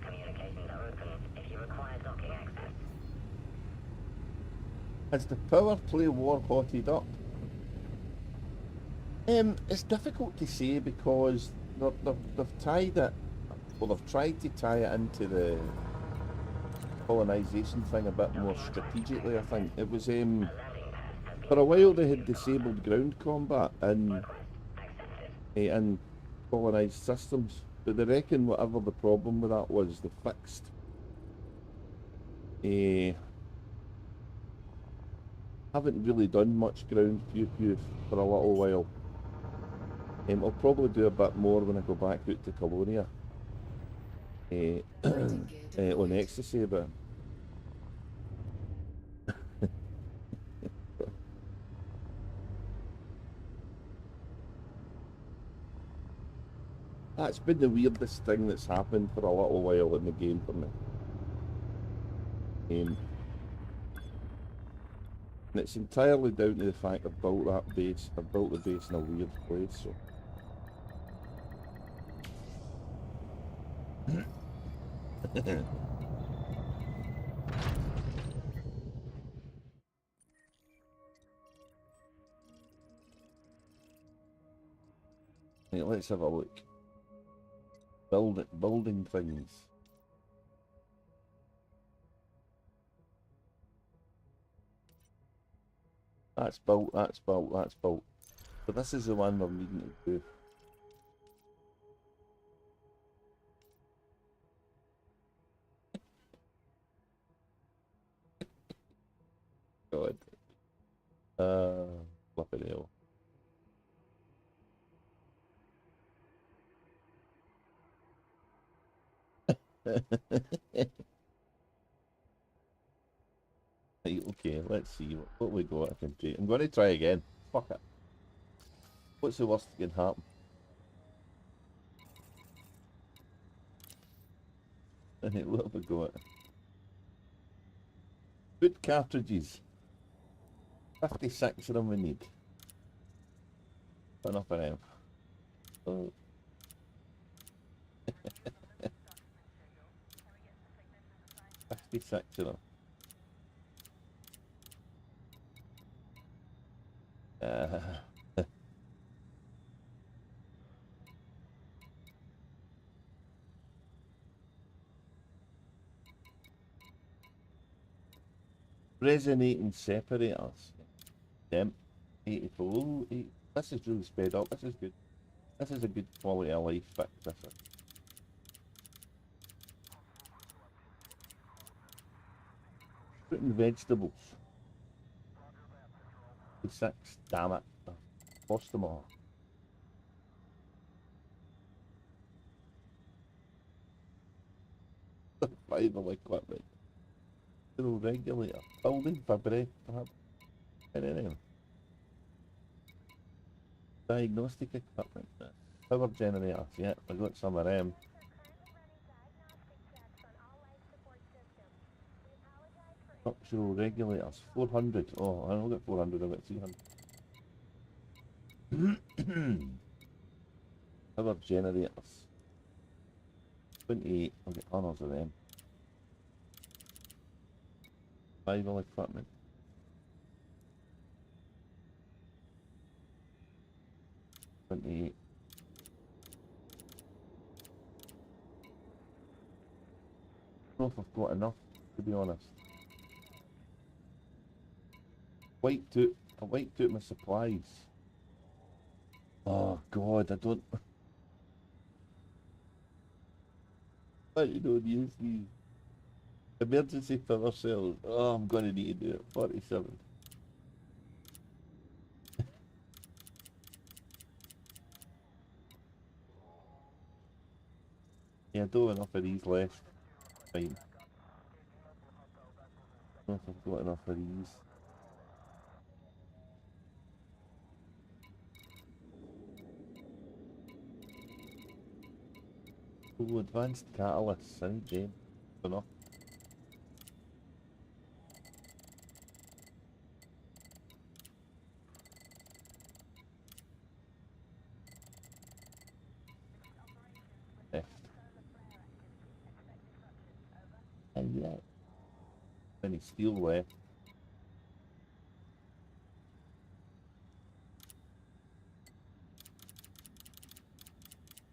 Communications are open if you require docking access. Has the power play war hotted up? It's difficult to say because they've tied it, well, they've tried to tie it into the colonisation thing a bit more strategically, I think. It was, for a while they had disabled ground combat in colonised systems, but they reckon whatever the problem with that was, they fixed. Haven't really done much ground pew for a little while. I'll probably do a bit more when I go back out to Colonia on ecstasy, but that's been the weirdest thing that's happened for a little while in the game for me. And it's entirely down to the fact I've built that base. I've built the base in a weird place, so. Right, let's have a look. Building things. That's built, that's built, that's built. So this is the one we're needing to do. God. Flipping hell. Right, okay, let's see what we got. I can take. I'm going to try again. Fuck it. What's the worst that can happen? Right, what have we got? Food cartridges. 56 of them we need. Enough of them. Oh. 56 of them. Resonating separators. Them. 84. This is really sped up. This is good. This is a good quality of life fix. This is. Fruit and vegetables. 6, damn it. I've lost them all. Survival equipment. Zero regulator. Building for breath, perhaps. Anyway. Diagnostic equipment. Power generators. Yeah, I got some of them. Structural regulators. 400. Oh, I don't get 400, I've got 300. Power generators. 28. I'll get honors of them. Survival equipment. 28. I don't know if I've got enough, to be honest. I wiped out my supplies. Oh god, I don't use these emergency power cells. Oh, I'm gonna need to do it. 47. Yeah, I don't have enough of these left. Fine. I don't know if I've got enough of these. Oh, advanced catalysts. I need them. Enough. Left. And yeah. Any steel left.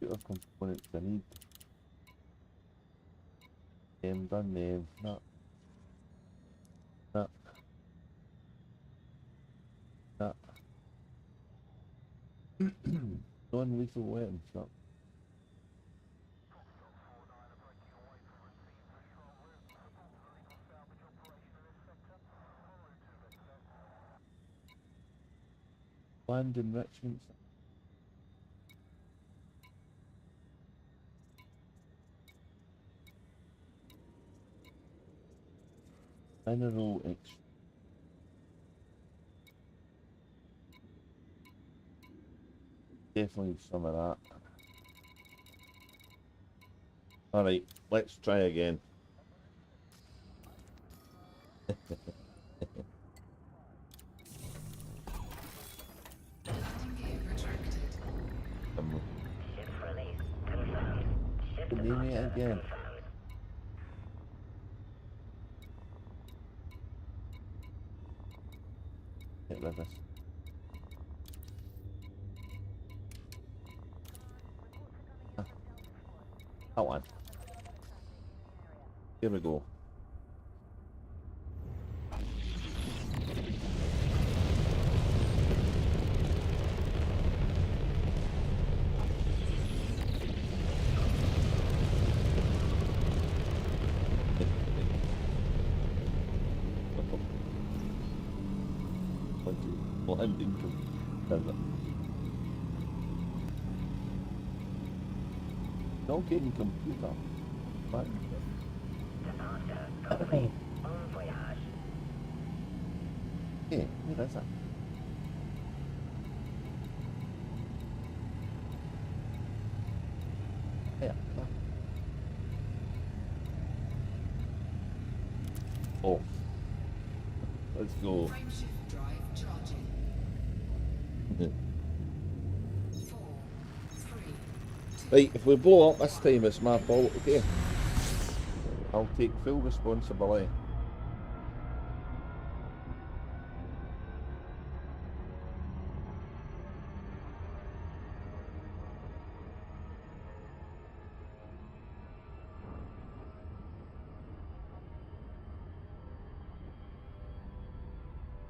Computer components I need. Done them. No. No. No. Non-lethal weapons. No. Land enrichment. Mineral extract. Definitely some of that. Alright, let's try again. Landing gear retracted. Ship release confirmed. Ship Name it departure again. confirmed. Get rid of this. That one. Here we go. Landing computer. Don't get in computer. What? Departure complete. Bon voyage. Hey, where is it? Yeah. Oh. Let's go. Frameshift drive charging. 4, 3, 2. Right, if we blow up this time, it's my fault, okay? I'll take full responsibility.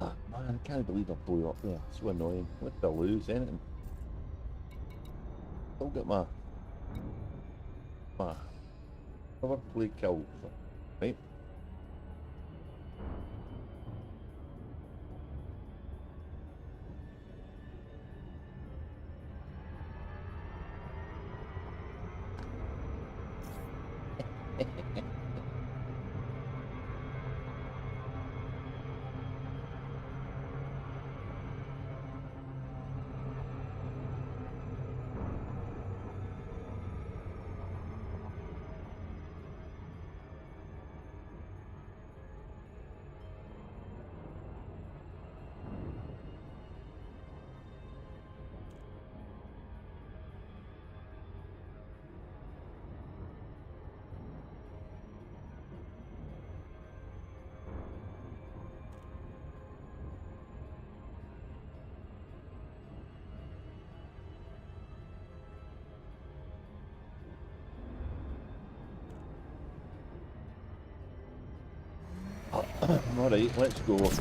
Ah, man, I can't believe I blew up there. So annoying. What did I lose? Anything? Still got my cover play kills, right? Alright, let's go.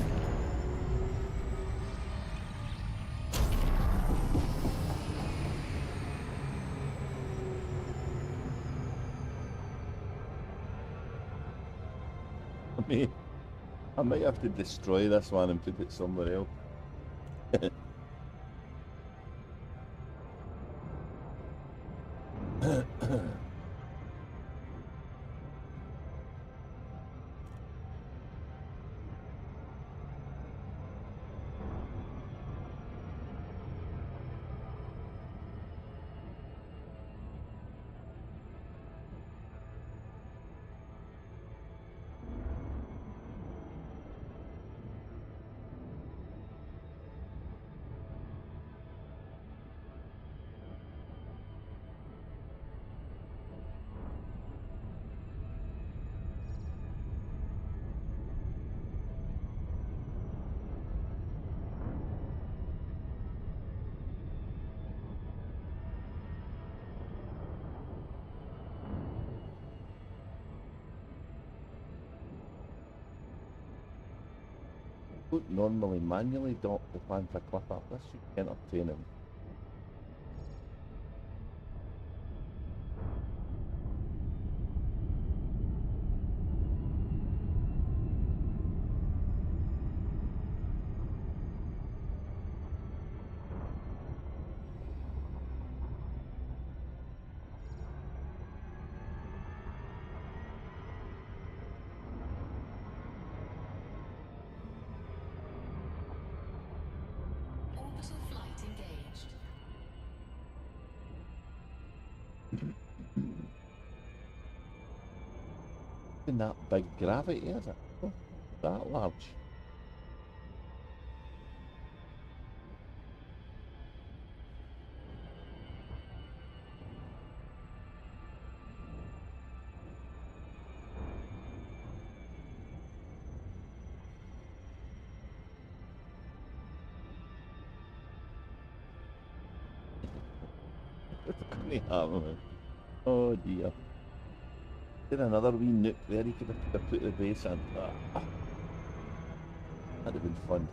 I might have to destroy this one and put it somewhere else. Don't normally manually dock the plan to clip up. This should be entertaining. Orbital flight engaged. In that big gravity, is it? Oh, that large. What's going to happen? Oh dear. Did another wee nuke there, he could have put the base in. Ah, that'd have been fun.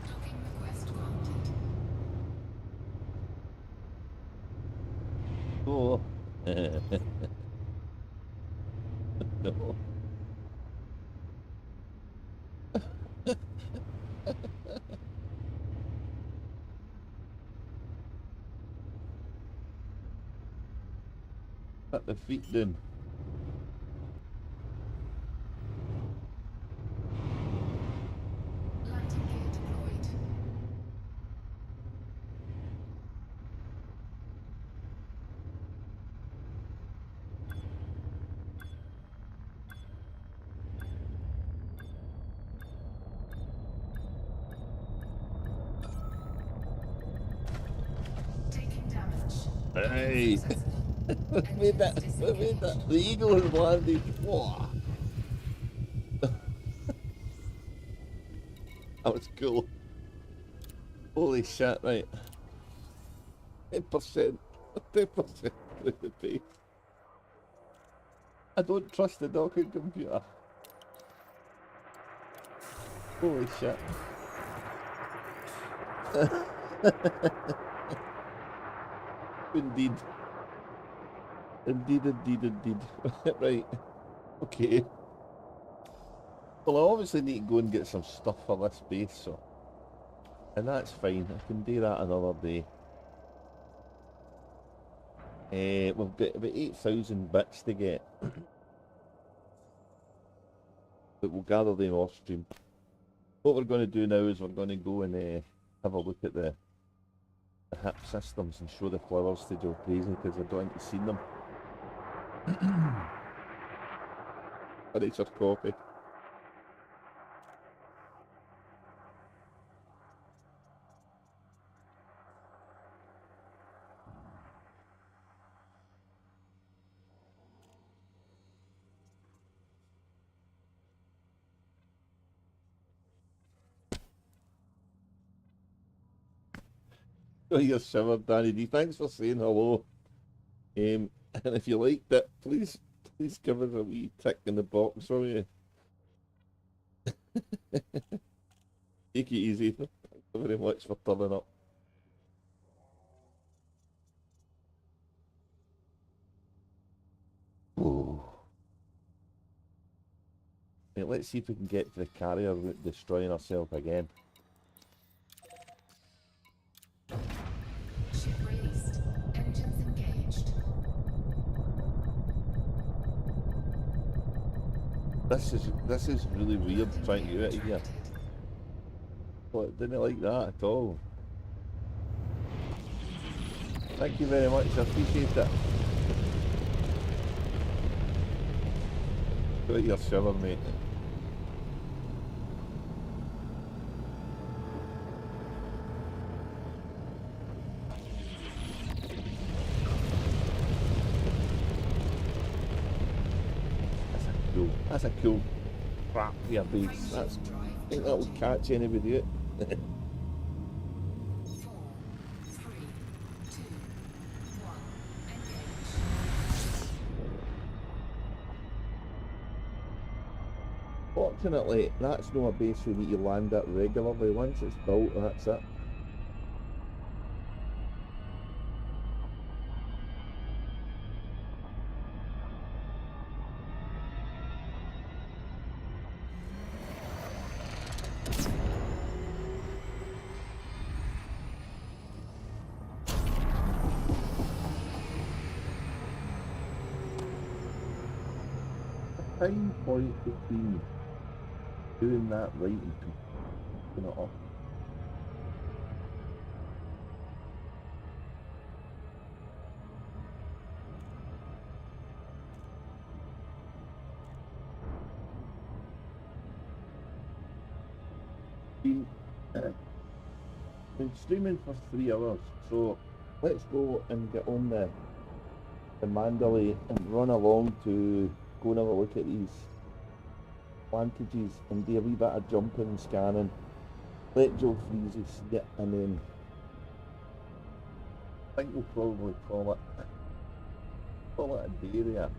Docking request granted. Oh. No. Put the feet down. Landing gear deployed. Taking damage. Hey! Successful. We made that, Engines we made disengaged. that. The eagle has landed. Whoa! That was cool. Holy shit, right. 10%. 10% with the pay. I don't trust the docking computer. Holy shit. Indeed. Indeed. Right. Okay. Well, I obviously need to go and get some stuff for this base, so. And that's fine. I can do that another day. We've got about 8,000 bits to get. But we'll gather them off stream. What we're going to do now is we're going to go and have a look at the hip systems and show the flowers to Joe Crazy because I don't think he's seen them. It's your copy. Oh, you're shivered, Danny D. Thanks for saying hello. And if you liked it, please give us a wee tick in the box, will you? Take it easy. Thank you very much for turning up. Oh. Right, let's see if we can get to the carrier without destroying ourselves again. Ship released. Engines engaged. This is really weird trying to get out of here. But didn't like that at all. Thank you very much, I appreciate it. Go at your shiver, mate. That's a cool crap here base. I think that'll catch anybody out. 4, 3, 2, 1. Engage. Fortunately, that's not a base we need to land at regularly. Once it's built, that's it. Time point between doing that right and picking it up. Been streaming for 3 hours, so let's go and get on the Mandalay and run along to go and have a look at these advantages and do a wee bit of jumping and scanning. Let Joe Freezy see it, and then I think we'll probably call it a day there.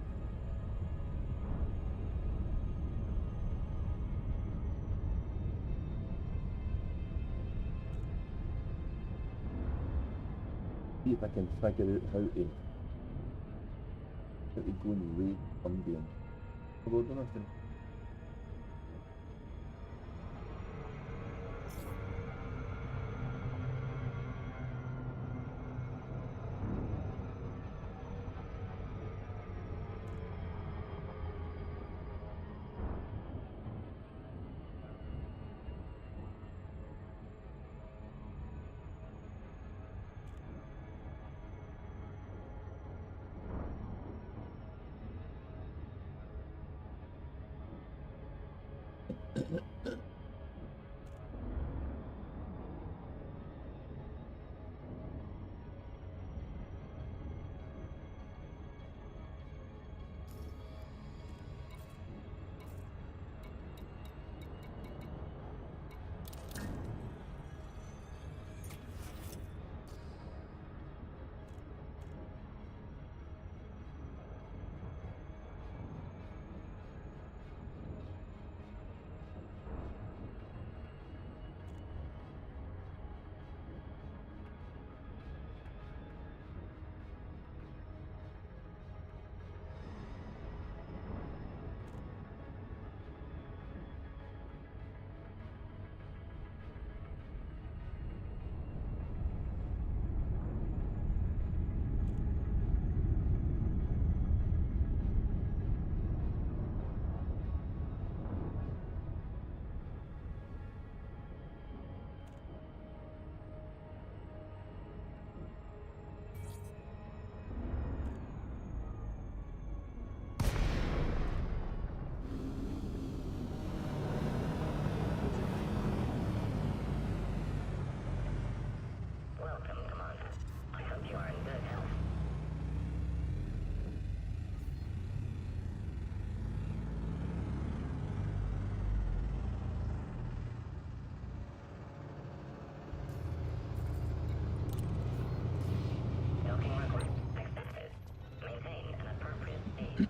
See if I can figure out how to go and raid somebody. Although I don't know if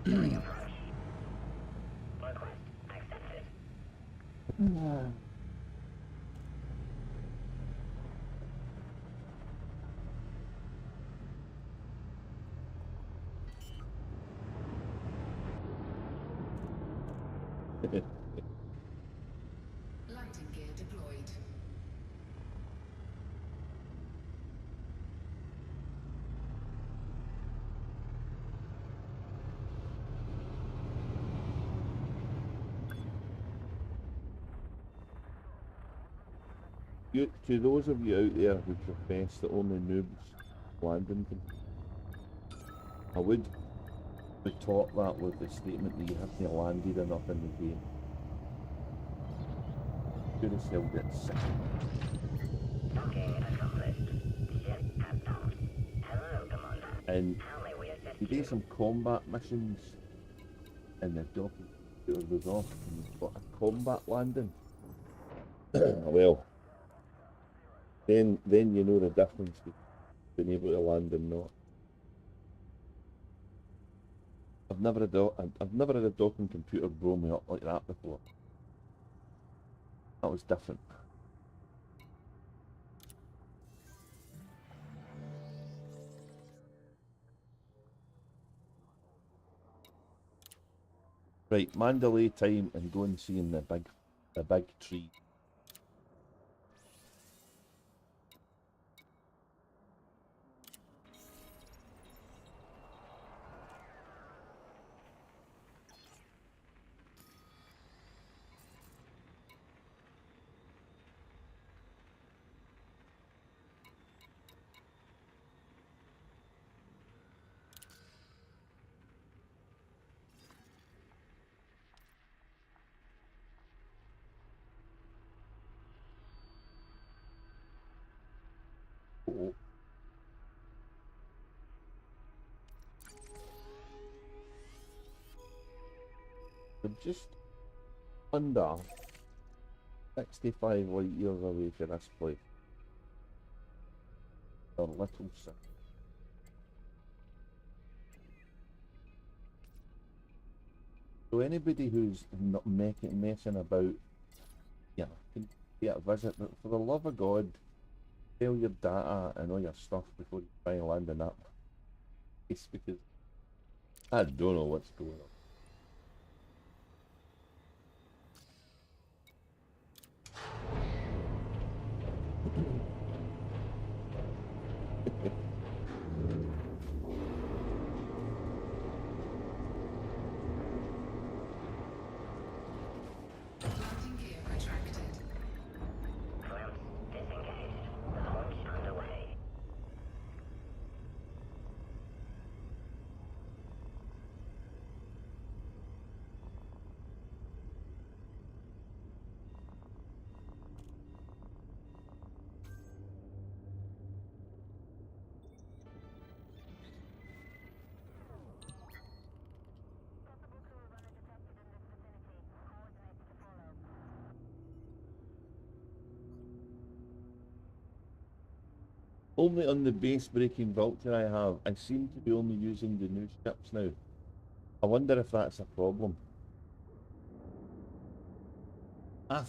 During approach. Request accepted. Landing gear deployed. To those of you out there who profess that only noobs landing can, I would retort that with the statement that you haven't landed enough in the game. Sure as hell get sick. Docking accomplished. Ship at dock. Hello, Commander. And How may we assist you do you? some combat missions and the docking computer goes off and you've got a combat landing. Well, then you know the difference between being able to land and not. I've never had a docking computer blow me up like that before. That was different. Right, Mandalay time and go and see in the big tree. Oh. We're just under 65 light years away from this place. Or little sick. So anybody who's not messing about, yeah, can get a visit, but for the love of God, tell your data and all your stuff before you try and land in that place, because I don't know what's going on. Landing gear retracted. Clamps disengaged. Launch underway. Only on the base breaking Vulture I have, I seem to be only using the new ships now. I wonder if that's a problem. I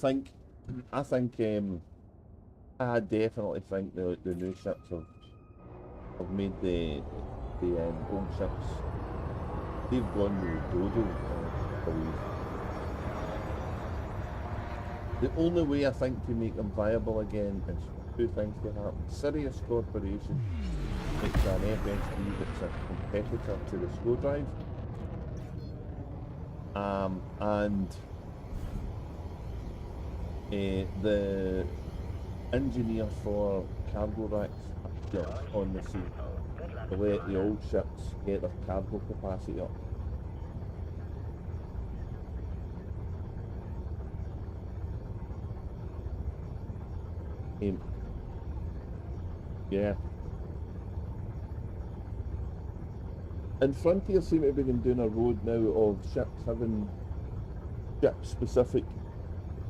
definitely think the new ships have made the old ships. They've gone with dodo, I believe. The only way I think to make them viable again is for two things to happen. Sirius Corporation makes an FSD that's a competitor to the Slow Drive. And the engineer for cargo racks jumps on the scene to let the old ships get their cargo capacity up. Yeah. And Frontier seem to be doing a road now of ships having ship-specific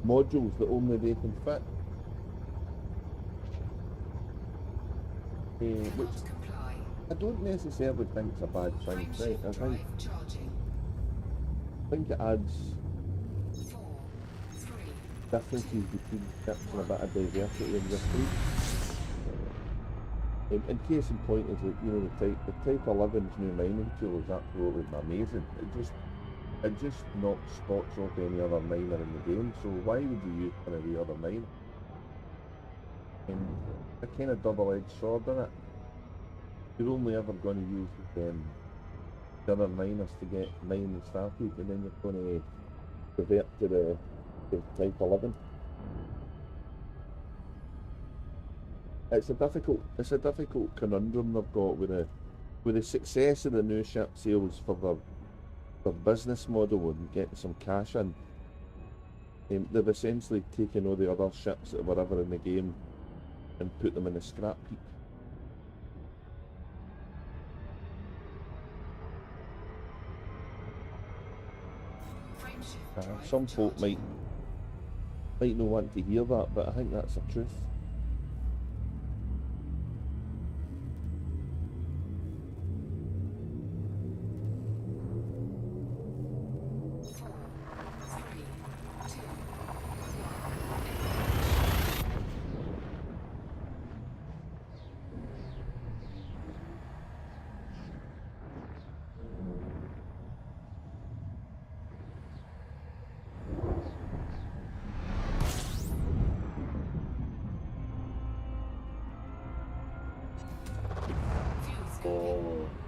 modules that only they can fit. Which Not comply. I don't necessarily think it's a bad thing, right? I think Drive charging. think it adds 4, 3, differences between ships and a bit of diversity in your fleet. In case in point is that, you know, the Type 11's new mining tool is absolutely amazing. It just knocks spots off any other miner in the game, so why would you use one of the other miners? A kind of double-edged sword in it. You're only ever going to use the other miners to get mining started, and then you're going to revert to the Type 11. It's a difficult conundrum they've got with the success of the new ship sales for their business model and getting some cash in. They've essentially taken all the other ships that were ever in the game and put them in the scrap heap. Some folk might not want to hear that, but I think that's the truth.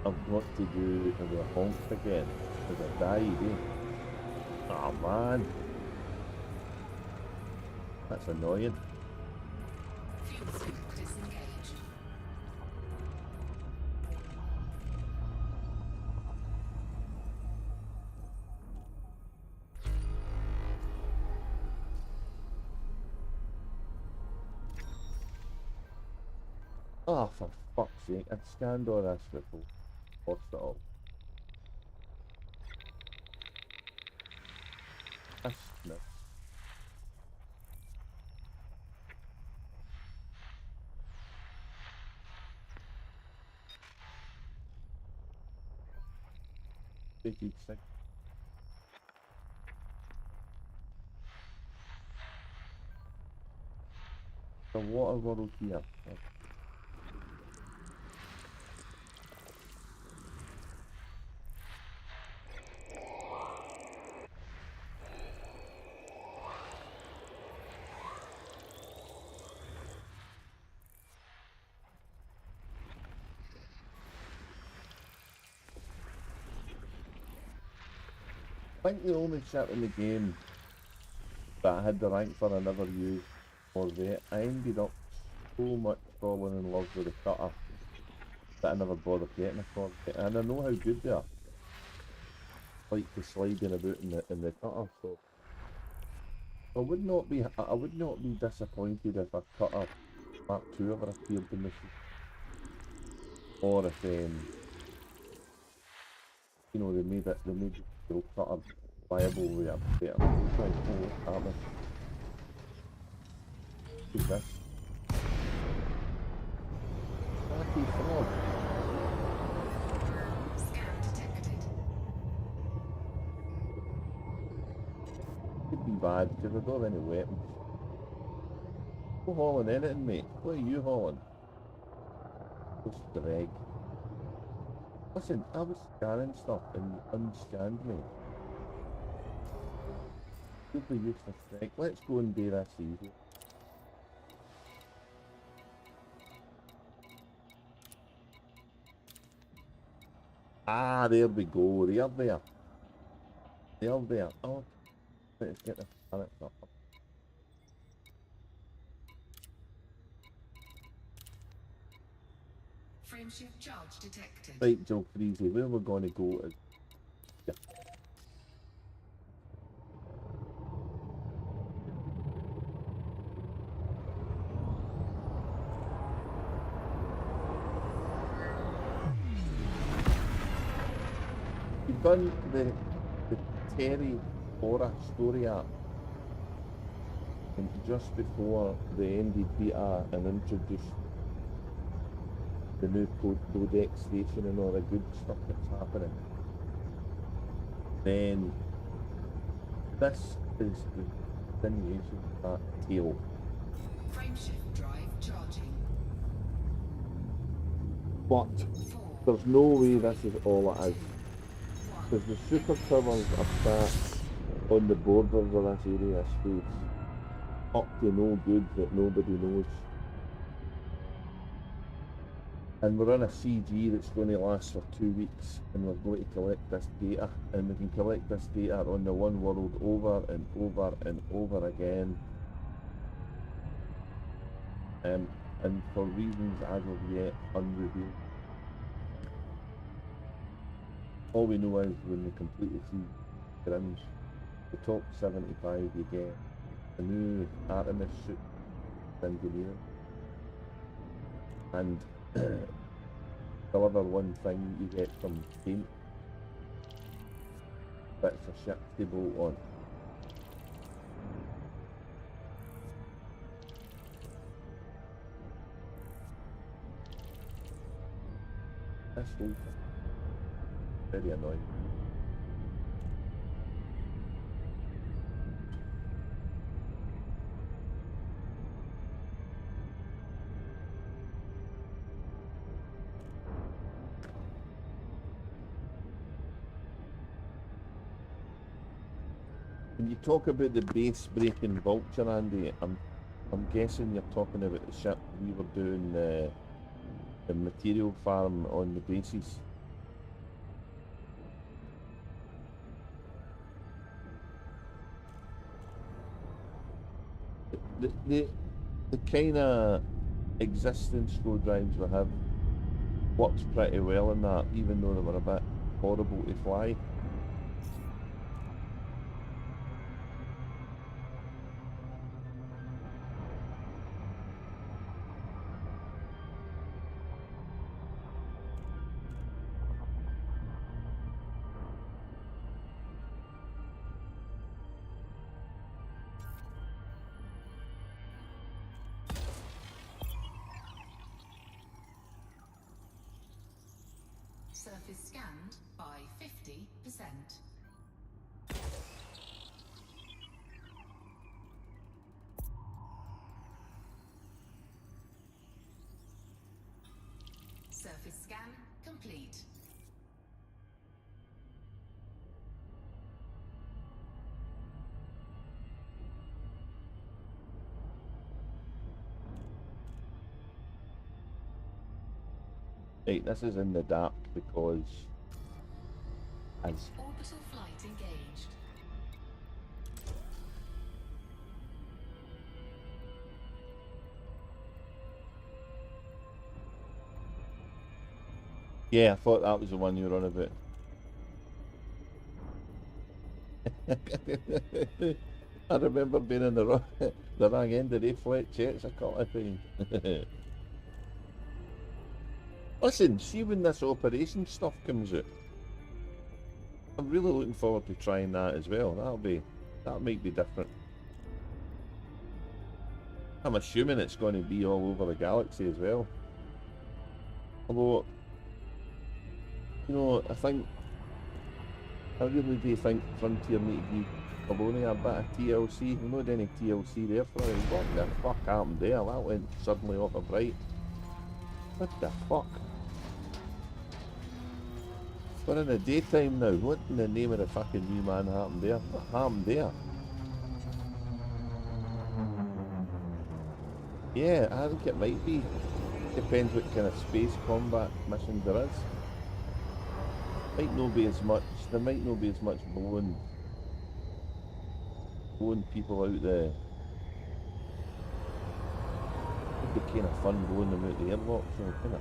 I've got to do the honk again because I died, eh? Oh man, that's annoying. Fuel sync disengaged. Oh, for fuck's sake, I'd scanned all this before. Lost it all. That's no. Sick. The water world here. Oh. I think the only ship in the game that I had the rank for I never used was it. I ended up so much falling in love with the cutter that I never bothered getting a Corvette, and I know how good they are. Like the sliding about in the cutter, so I would not be disappointed if a cutter Mark II ever appeared in the sea, or if you know they made the steel cutter viable with a better like, oh, armor. Who's this? Lucky frog. Scan detected. Could be bad because I don't have any weapons. No hauling anything, mate. What are you hauling? Just Greg. Listen, I was scanning stuff and you unscanned me. Super useless Greg. Let's go and do this easy. Ah, there we go. There. Oh, let's get the planets up. Frameshift charge detected. Right, Joe Freezy, where we're going to go is... Yeah. We've done the Terri-Tora story arc, and just before they ended beta and introduced the new codex station and all the good stuff that's happening. Then This is the continuation of that tail. Frameshift drive charging. But 4, there's no way this is all it is. 1. Because the super towers are sat on the borders of this area of space. Up to no good that nobody knows. And we're in a CG that's going to last for 2 weeks, and we're going to collect this data, and we can collect this data on the one world over and over and over again. And for reasons as of yet unrevealed. All we know is when we complete the CG grims, the top 75 you get a new Artemis suit engineer. And deliver one thing, you get some paint, bits of shit to bolt on. This whole thing, very annoying. When you talk about the base breaking vulture, Andy, I'm guessing you're talking about the ship we were doing the material farm on the bases. The kind of existing screw drives we have works pretty well in that, even though they were a bit horrible to fly. Surface scanned by 50%. Surface scan complete. Right, this is in the dark because as Orbital flight engaged. yeah, I thought that was the one you were on about. I remember being in the wrong end of the flight checks a couple of times. Listen, see when this operation stuff comes out, I'm really looking forward to trying that as well. That might be different. I'm assuming it's going to be all over the galaxy as well. Although, you know, I really do think Frontier need to give Colonia a bit of TLC. We not any TLC there for it. What the fuck happened there? That went suddenly off a bright. What the fuck? We're in the daytime now. What in the name of the fucking wee man happened there? What happened there? Yeah, I think it might be. Depends what kind of space combat mission there is. Might not be as much. There might not be as much blowing people out there. It'd be kind of fun blowing them out the airlock, so kind of.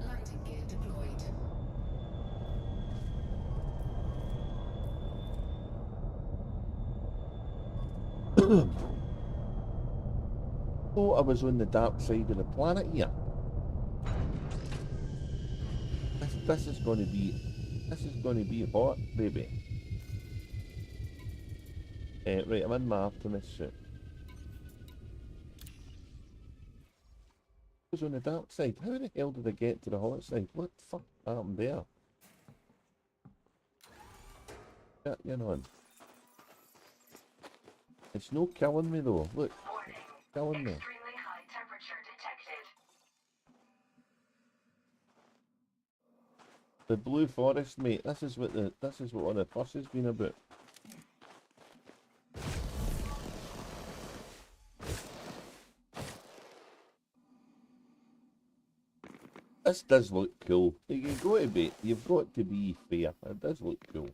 Landing gear deployed. Oh, I was on the dark side of the planet here. This is going to be hot, baby. Right, I'm in my Artemis suit. was on the dark side. How the hell did I get to the hot side? What the fuck happened there? Yeah, you know. It's no killing me though. Look, it's killing me. Extremely high temperature detected. The blue forest, mate. This is what all the fuss has been about. This does look cool. You've got to be fair. It does look cool.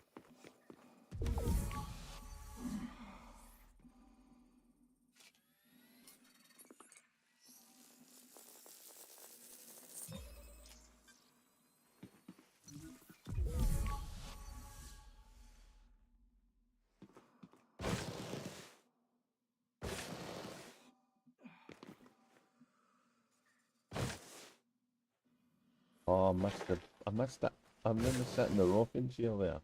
Oh, I missed it. I'm going to sit in the rocking chair there.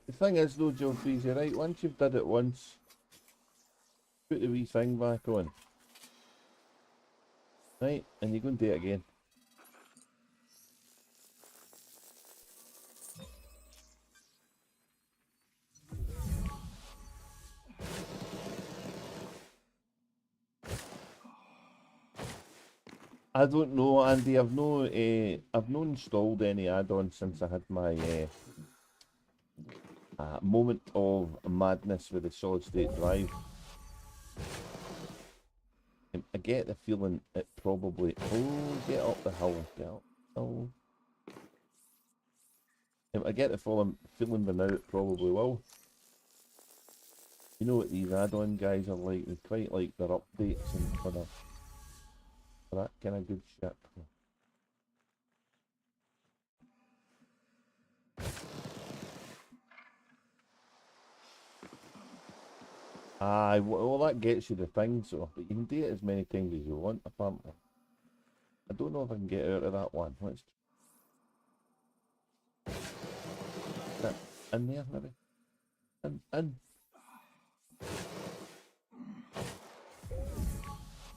The thing is though, Joe Freezy, right, once you've done it once, put the wee thing back on. Right, and you're going to do it again. I don't know, Andy. I've no installed any add-ons since I had my moment of madness with the solid state drive. I get the feeling it probably. Oh, get up the hill, get up the hill. I get the feeling by now it probably will. You know what these add-on guys are like? They quite like their updates and for that kind of good shit. Aye, well that gets you the thing, so but you can do it as many times as you want, apparently. I don't know if I can get out of that one. Let's that in there, maybe. In.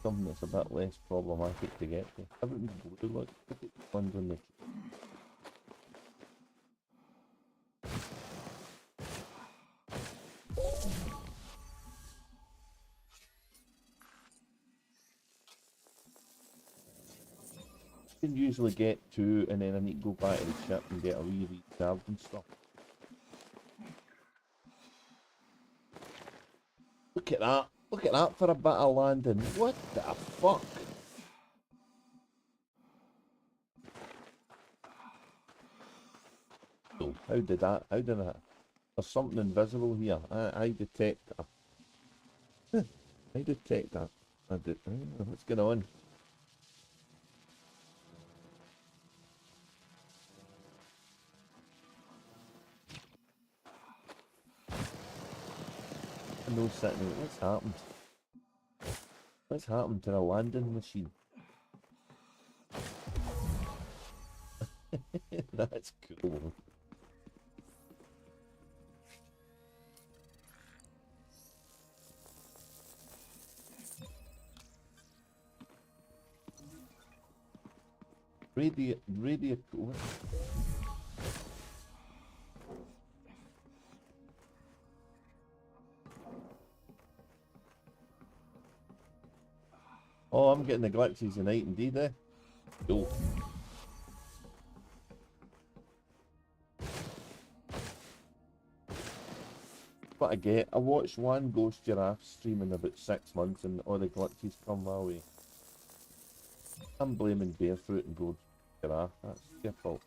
Something that's a bit less problematic to get to. Everything's blue, look at the ones on the you can usually get two and then I need to go back to the ship and get a wee recharge and stuff. Look at that. Look at that for a bit of landing. What the fuck? Oh, how did that? There's something invisible here. I detect a... I detect that. What's going on? No sitting. What's happened? What's happened to the landing machine? That's cool. Radio cool. Oh, I'm getting the glitches tonight indeed, eh? Cool. What I get, I watched one ghost giraffe stream in about 6 months and all the glitches come my way. I'm blaming barefoot and ghost giraffe, that's your fault.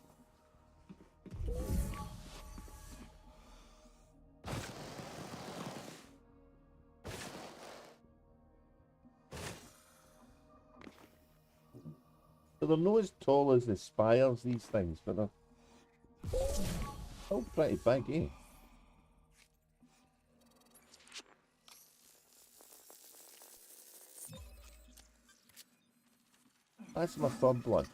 So they're not as tall as the spires, these things, but they're still pretty big, eh? That's my third one.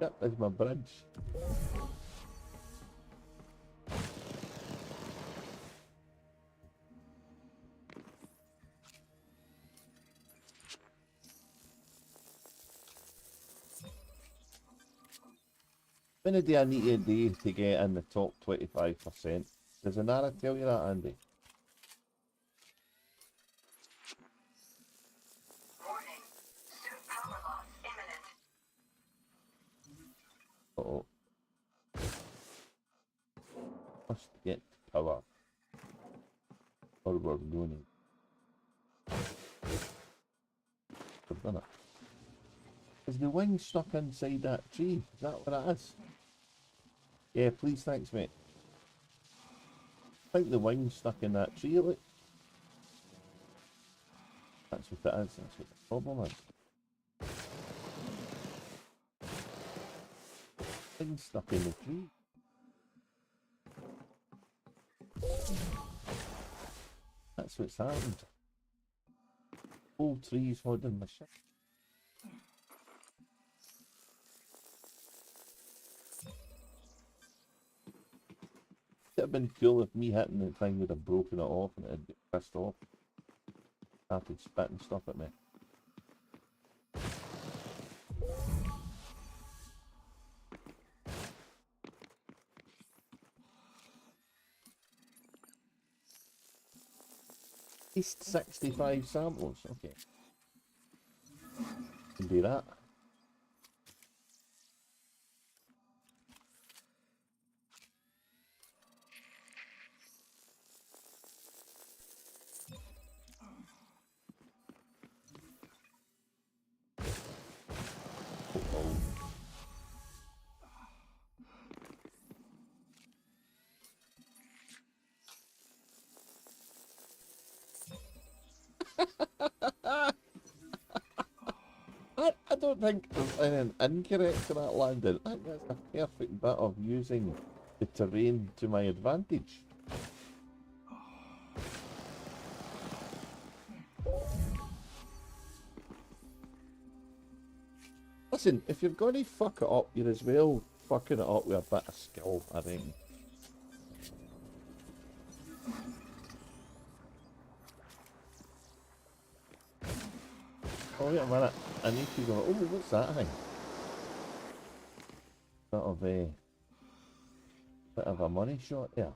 Yep, there's my bridge. How many do I need a day to get in the top 25%? Does Anara tell you that, Andy? Warning. Suit power loss imminent. Uh-oh. Must get power. Or we're going to... We've done it. Is the wing stuck inside that tree? Is that what it is? Yeah, please, thanks, mate. I think the wing's stuck in that tree, look. That's what it is, that's what the problem is. Wing's stuck in the tree. That's what's happened. Whole tree's holding my shit. It would have been cool if me hitting the thing would have broken it off and it'd get pissed off. Started spitting stuff at me. At least 65 samples, okay. Can do that. I don't think there's anything incorrect to that landing. I think that's a perfect bit of using the terrain to my advantage. Listen, if you're going to fuck it up, you're as well fucking it up with a bit of skill, I think. Oh, wait a minute. I need to go. Oh, what's that thing? Bit of a money shot there.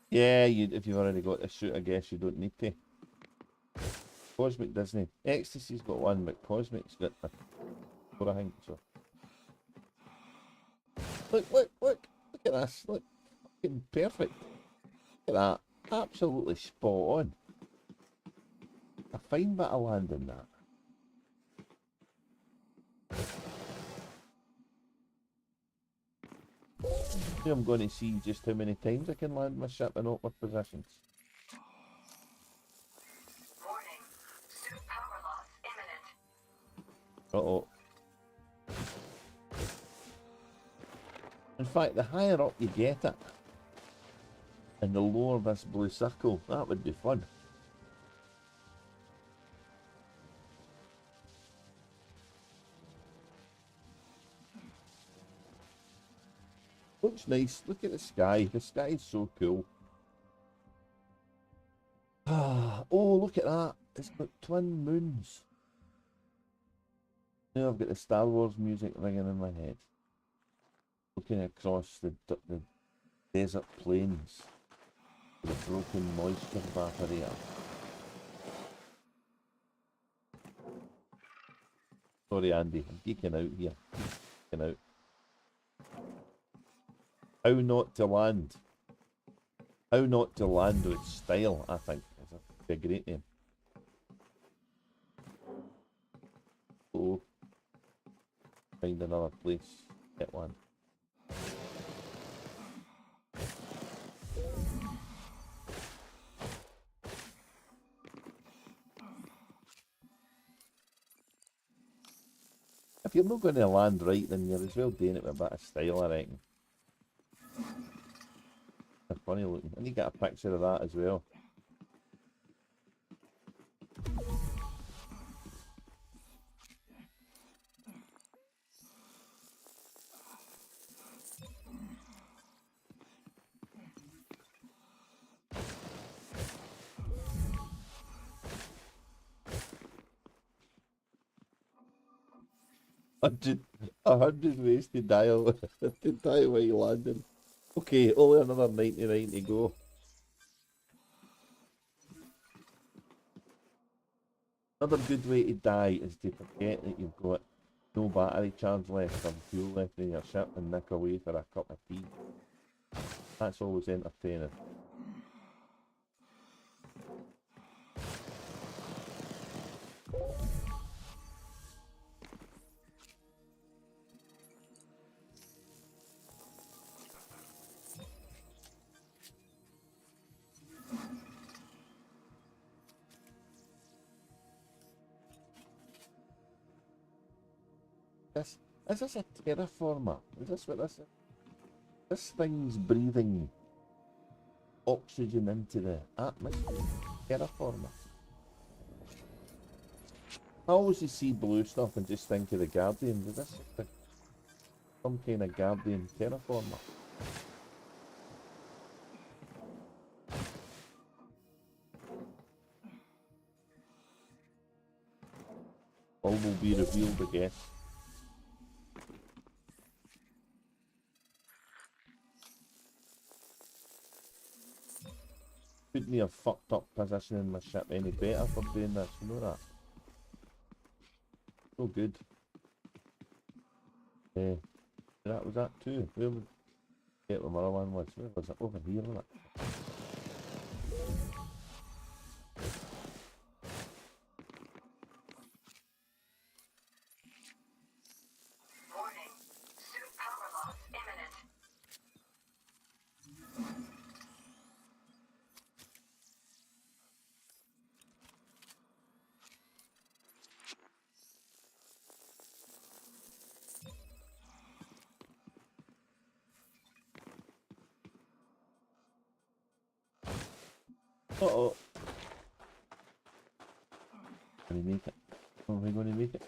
Yeah, if you've already got the suit, I guess you don't need to. Cosmic Disney. Ecstasy's got one, but Cosmic's got four, I think, so. Look at this. Look, fucking perfect. Look at that. Absolutely spot on. A fine bit of landing that. I'm going to see just how many times I can land my ship in awkward positions. Warning. Suit power loss imminent. Uh-oh. In fact, the higher up you get it, and the lower this blue circle, that would be fun. Looks nice. Look at the sky. The sky is so cool. Oh, look at that. It's got twin moons. Now I've got the Star Wars music ringing in my head. Looking across the desert plains, the broken moisture evaporator. Sorry, Andy, I'm geeking out here. Geeking out. How not to land. How not to land with style, I think. Is a great name. So, find another place. Get one. If you're not going to land right, then you're as well doing it with a bit of style, I reckon. They're funny looking. And you get a picture of that as well. A hundred ways to dial to die while you landing. Okay, only another 99 to go. Another good way to die is to forget that you've got no battery charge left or fuel left in your ship and nick away for a cup of tea. That's always entertaining. Is this a terraformer? Is this what this is? This thing's breathing oxygen into the atmosphere. Terraformer. I always see blue stuff and just think of the Guardian. Is this some kind of Guardian terraformer? All will be revealed, I guess. Couldn't have fucked up positioning my ship any better for doing this, you know that? So good. That was that too. Where was the other one was? Where was it? Over here, wasn't it? Warning. Suit power loss imminent. Uh-oh. Can we make it? Are we going to make it?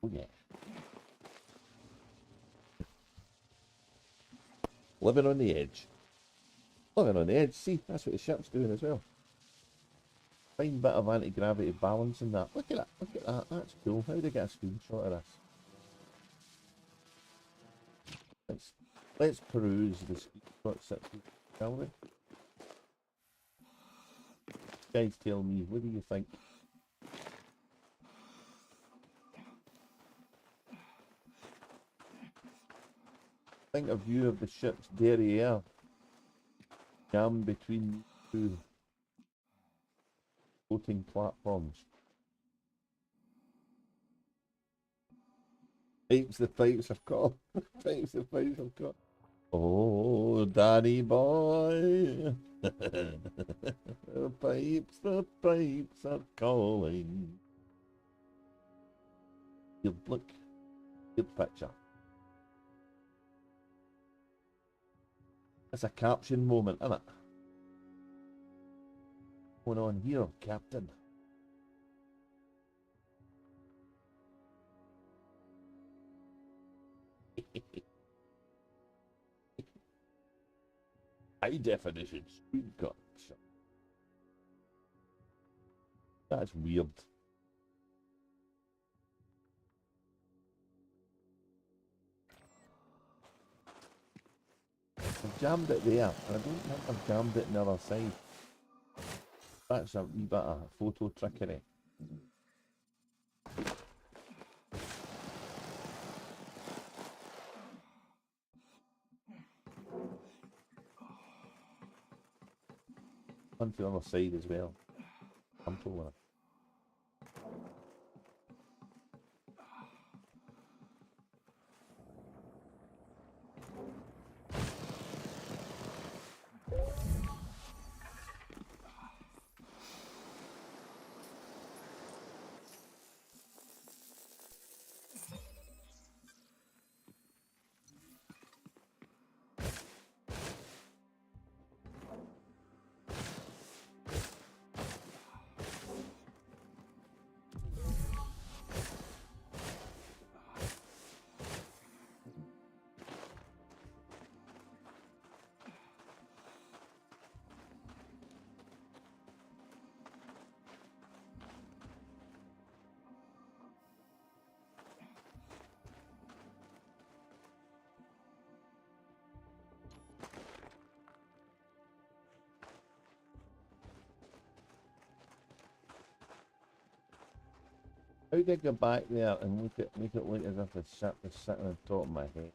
Oh yeah. Living on the edge. Living on the edge. See, that's what the ship's doing as well. Fine bit of anti-gravity balance in that. Look at that. Look at that. That's cool. How did I get a screenshot of this? Let's peruse the screenshots, shall we? Guys, tell me, what do you think? Think a view of the ship's derriere jammed between two floating platforms. The pipes are caught. The pipes are caught. Oh, Danny boy. The pipes are calling. You look, good picture. It's a caption moment, isn't it? What's going on here, Captain? High definition screen cut. That's weird. I've jammed it there, and I don't think I've jammed it on the other side. That's a wee bit of photo trickery. Onto the other side as well. I'm pulling it. How did I go back there and make it look as if the ship was sitting on top of my head?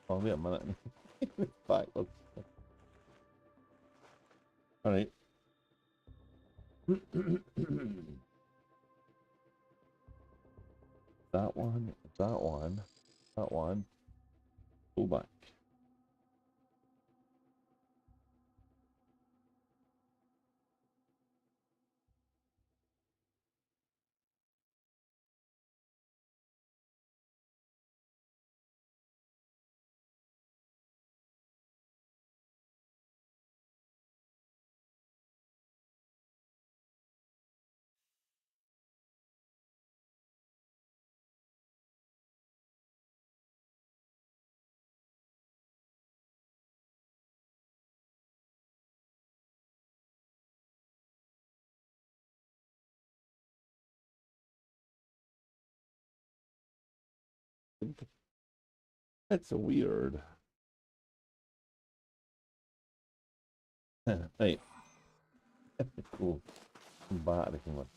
Oh, wait a minute. Backwards. Alright. That one, that one, that one. Go back. That's a weird. Right. Cool. Battery can work.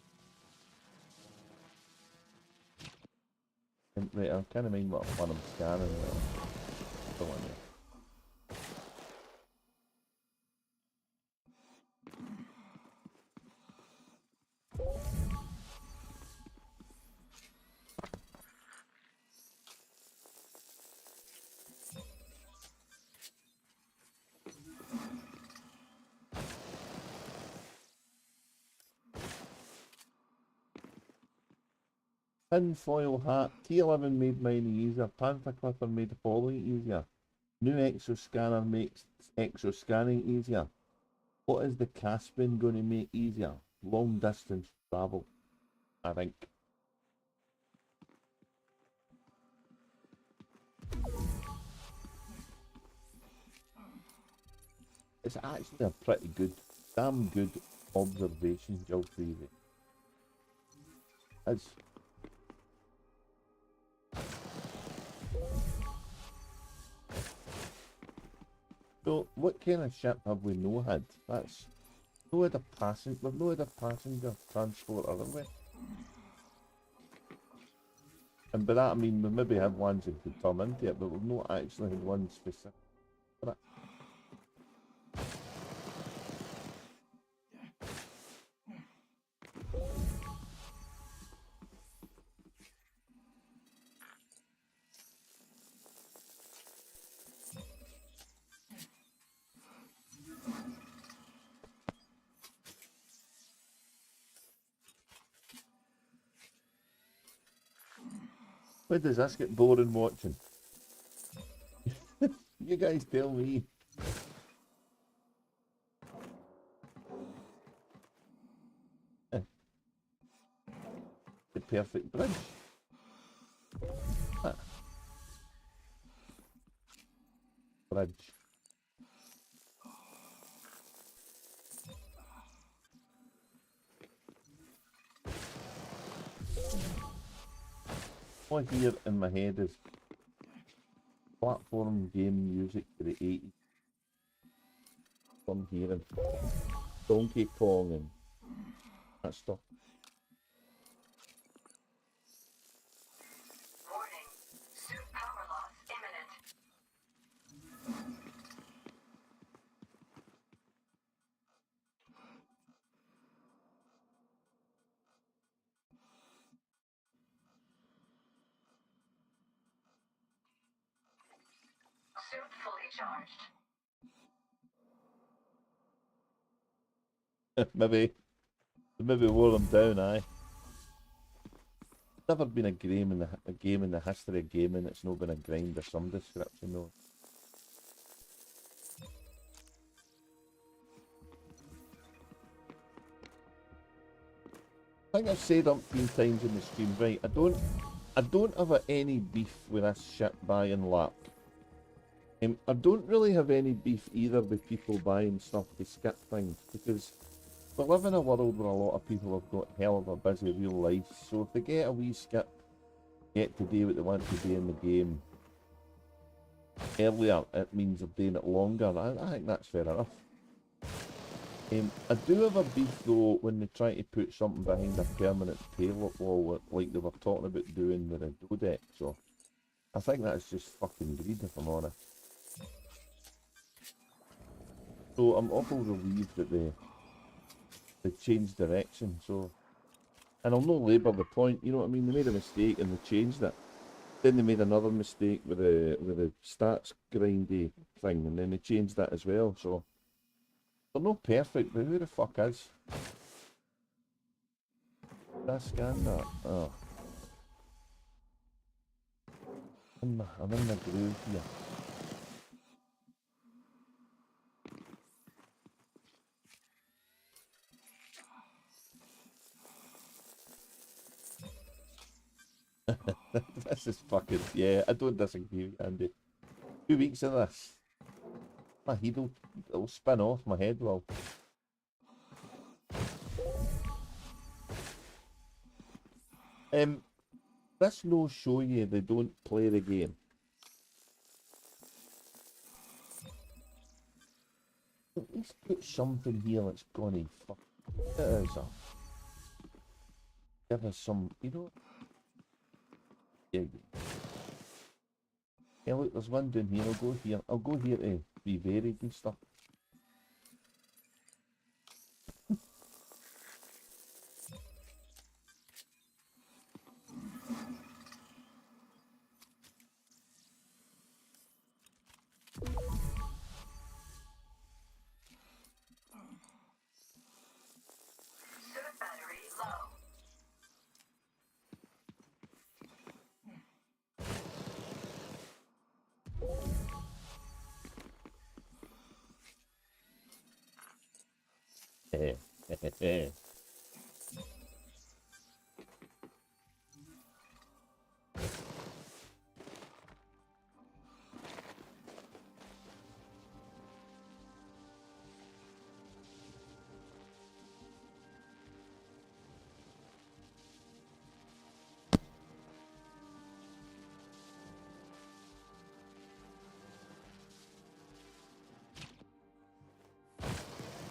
Right, I'm kind of mind what one I'm scanning. The one there. Tinfoil hat. T11 made mine easier. Panther Clipper made the following easier. New exoscanner makes exoscanning easier. What is the Caspian going to make easier? Long distance travel, I think. It's actually a pretty good, damn good observation, Jilfreezy. It's so what kind of ship have we no had? That's no other passenger. We've no other passenger transport, have we? And by that I mean we maybe have ones that could come into it, but we've not actually had one specific for it. Where does this get boring watching? You guys tell me. The perfect bridge. Ah. bridge. All I hear in my head is platform game music for the 80s. I'm hearing Donkey Kong and that stuff. Warning. Suit power loss imminent. Suit fully charged. maybe wore them down, aye. Never been a game in the history of gaming that's not been a grind of some description though. I think I've said umpteen times in the stream, right? I don't have any beef with this shit buy and lark. I don't really have any beef either with people buying stuff to skip things, because we live in a world where a lot of people have got hell of a busy real life, so if they get a wee skip, get to do what they want to do in the game earlier, it means they're doing it longer. I think that's fair enough. I do have a beef though when they try to put something behind a permanent payload wall, like they were talking about doing with a Dodec, so I think that's just fucking greed, if I'm honest. So I'm awful relieved that they changed direction, so, and I'll not labour the point, you know what I mean, they made a mistake and they changed it. Then they made another mistake with the stats grindy thing, and then they changed that as well, so they're not perfect, but who the fuck is? Did I scan that? Oh. I'm in the groove here. This is fucking, yeah, I don't disagree with you, Andy. 2 weeks of this. My head will spin off my head, well. This no show you they don't play the game. At least put something here that's gonna fuck. It is a. Give us some, you know. Yeah. Yeah, look, there's one down here. I'll go here. I'll go here to be varied and stuff. Suit battery low.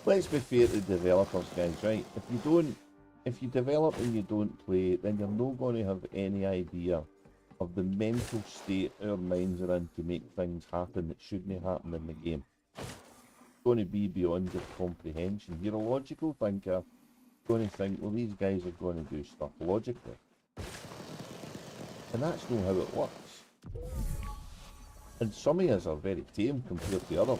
Let's be fair to developers, guys, right? If you develop and you don't play, then you're not going to have any idea of the mental state our minds are in to make things happen that shouldn't happen in the game. It's going to be beyond your comprehension. You're a logical thinker, going to think, well, these guys are going to do stuff logically. And that's not how it works. And some of us are very tame compared to others.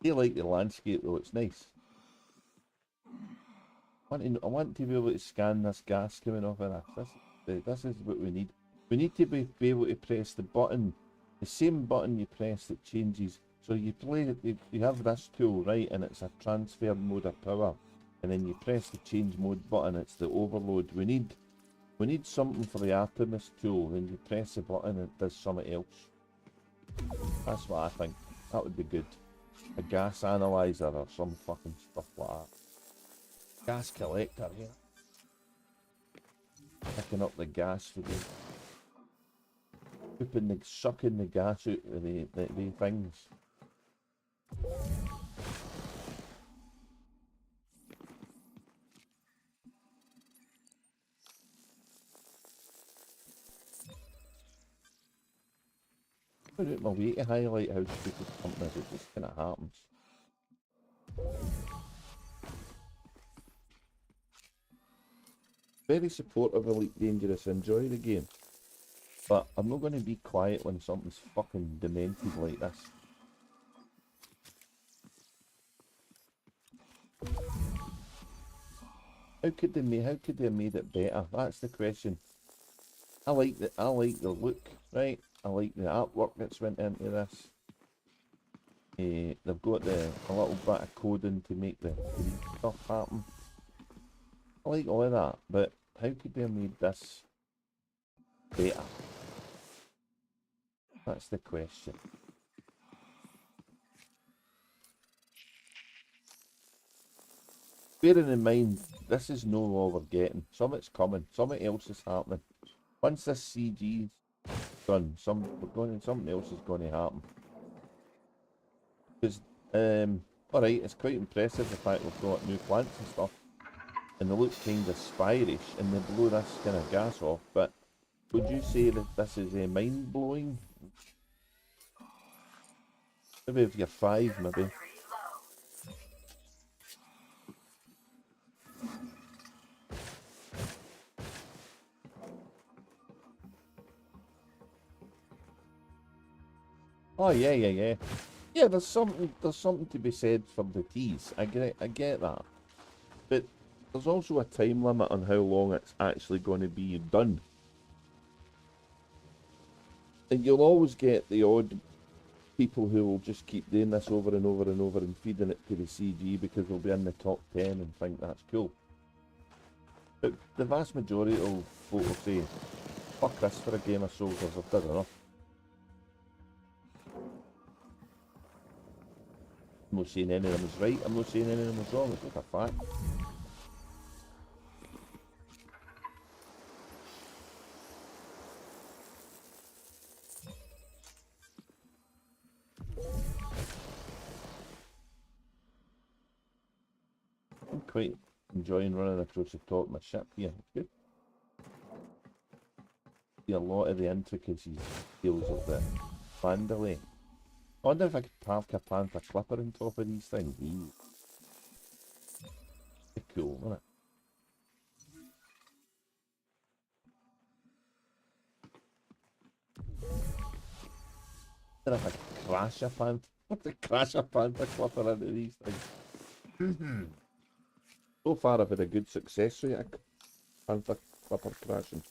I like the landscape though, it's nice. I want to be able to scan this gas coming off of this. This is what we need. We need to be able to press the button The same button you press that changes. So you you have this tool, right, and it's a transfer mode of power, and then you press the change mode button. It's the overload. We need something for the Artemis tool. Then you press the button and it does something else. That's what I think. That would be good. A gas analyzer or some fucking stuff like that. Gas collector, yeah. Picking up the gas for the sucking the gas out of the things. I put out my way to highlight how stupid something is. It just kind of happens. Very supportive of Elite Dangerous. Enjoy the game. But I'm not going to be quiet when something's fucking demented like this. How could they have made it better? That's the question. I like the look, right? I like the artwork that's went into this. They've got a little bit of coding to make the stuff happen. I like all of that, but how could they have made this better? That's the question. Bearing in mind, this is no all we're getting. Something's coming. Something else is happening. Once this CG's done, something else is going to happen. Because, alright, it's quite impressive the fact we've got new plants and stuff. And they look kind of spirish, and they blow this kind of gas off, but would you say that this is mind-blowing? Maybe if you're 5, maybe. Oh yeah. Yeah, there's something to be said for the tease. I get that. But there's also a time limit on how long it's actually going to be done. And you'll always get the odd people who will just keep doing this over and over and over and feeding it to the CG because they'll be in the top 10 and think that's cool. But the vast majority of folk will say, fuck this for a game of soldiers, I've done enough. I'm not saying any of them is right, I'm not saying any of them is wrong, it's just a fact. I'm quite enjoying running across the top of my ship here, it's good. See a lot of the intricacies, details of the fan delay. I wonder if I could park a Panther Clipper on top of these things. Ooh. Pretty cool, isn't it? I wonder if I could crash a Panther Clipper into these things. So far I've had a good success rate of Panther Clipper crashing.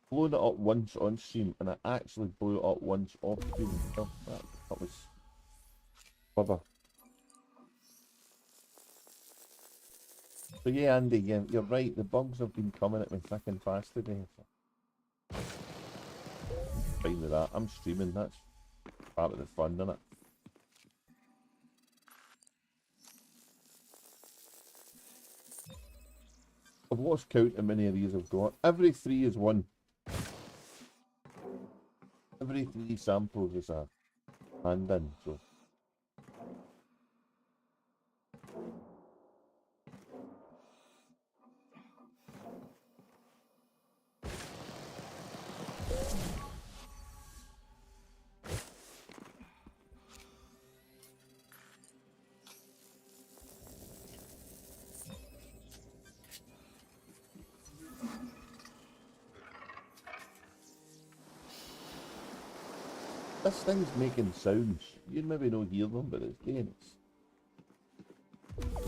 Blown it up once on stream, and I actually blew it up once off stream. Oh, that was clever. So yeah, Andy, yeah, you're right. The bugs have been coming at me thick and fast today. So. Fine with that. I'm streaming. That's part of the fun, isn't it? I've lost count how many of these I've got. Every 3 is one. Every 3 samples is a hand in, so. This thing's making sounds. You maybe don't hear them, but it's doing it.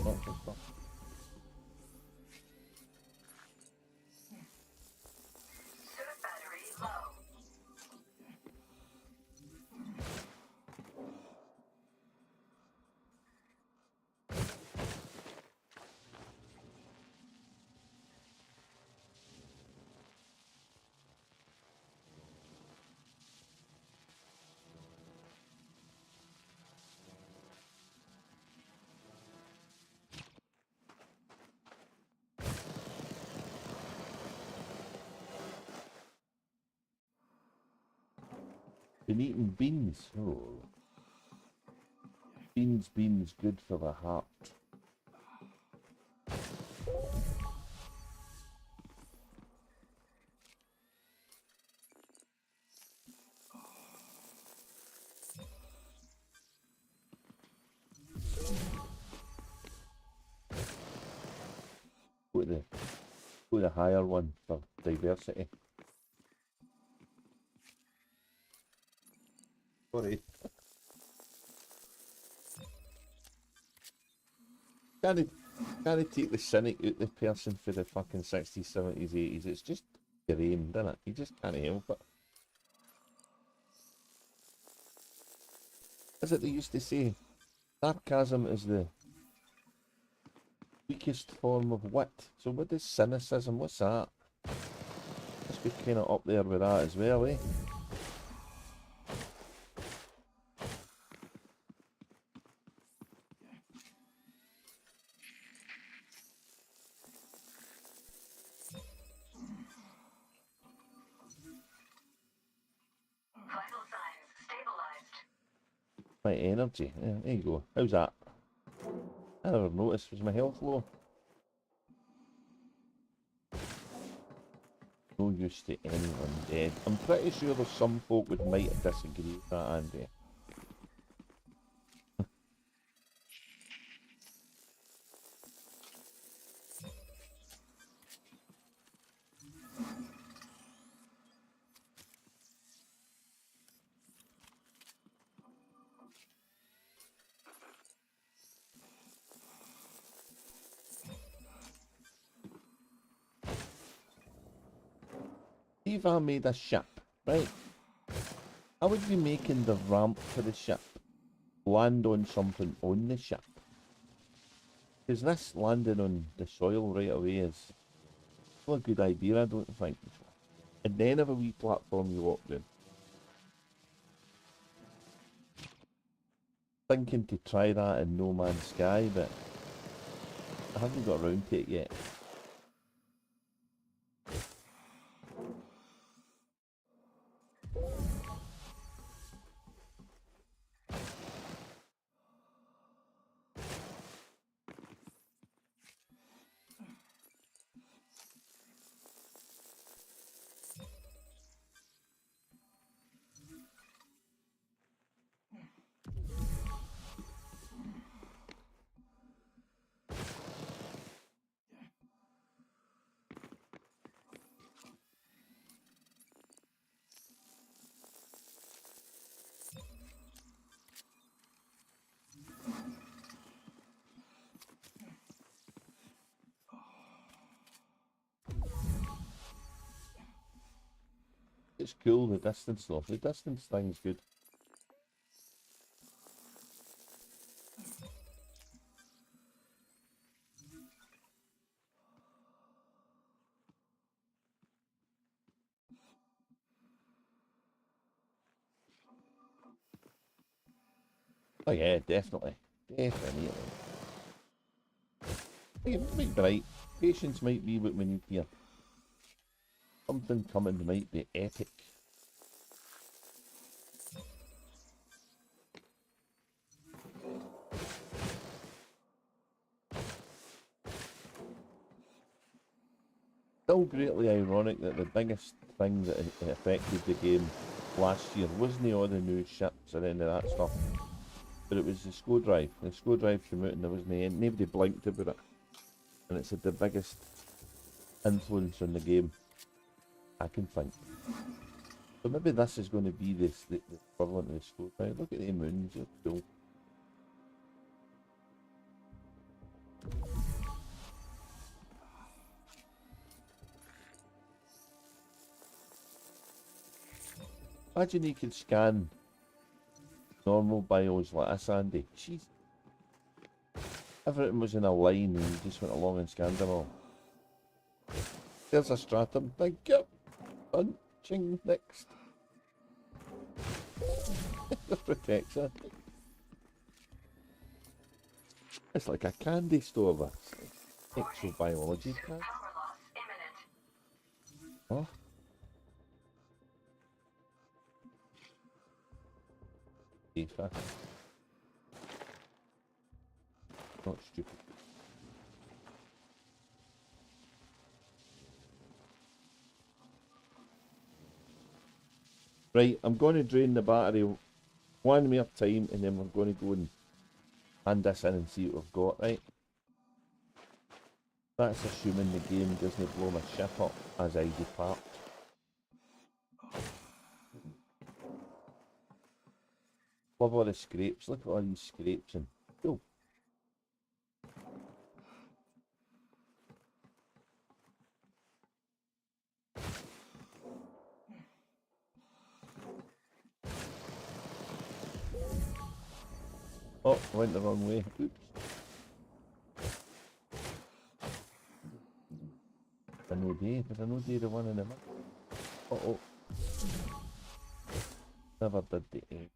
Lots of stuff. Been eating beans. Oh. Beans, good for the heart. Go the higher one for diversity. Sorry. Can't take the cynic out the person for the fucking 60s, 70s, 80s. It's just your aim, isn't it? You just can't help it. As it they used to say, sarcasm is the weakest form of wit. So what is cynicism? What's that? Must be kind of up there with that as well, eh? Vital signs stabilized. My energy. Yeah, there you go. How's that? I never noticed. Was my health low? No use to anyone dead. I'm pretty sure there's some folk would might disagree with that, Andy. If I made a ship, right? I would be making the ramp for the ship land on something on the ship. Because this landing on the soil right away is not a good idea, I don't think. And then have a wee platform you walk down. Thinking to try that in No Man's Sky, but I haven't got around to it yet. It's cool, the distance though. The distance thing's good. Oh yeah, definitely. Definitely. It might be right. Patience might be what we need here. Something coming might be epic. Still greatly ironic that the biggest thing that affected the game last year wasn't all the new ships or any of that stuff, but it was the SCO drive. The SCO drive came out and there wasn't any, nobody blinked about it, and it's had the biggest influence on the game I can think. So maybe this is going to be the equivalent of the SCO drive. Look at the moons, they're cool. Imagine you could scan normal bios like this, Andy. Jeez. Everything was in a line and you just went along and scanned them all. There's a stratum. Thank you. Punching next. The protector. It's like a candy store, this. Exobiology card. Power loss imminent. Oh. safer. Not stupid. Right, I'm going to drain the battery one more time and then we're going to go and hand this in and see what we've got, right? That's assuming the game doesn't blow my ship up as I depart. Love all the scrapes, look at all these scrapes and cool. Oh, I went the wrong way. Oops. Did I no do the one in the middle? Uh-oh. Never did the egg.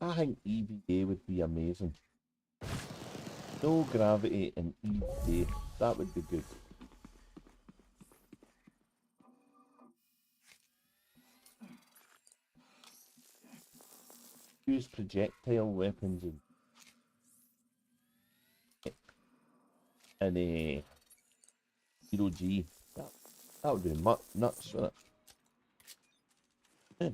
I think EVA would be amazing. No gravity in EVA. That would be good. Use projectile weapons in a 0G. That would be nuts, wouldn't it?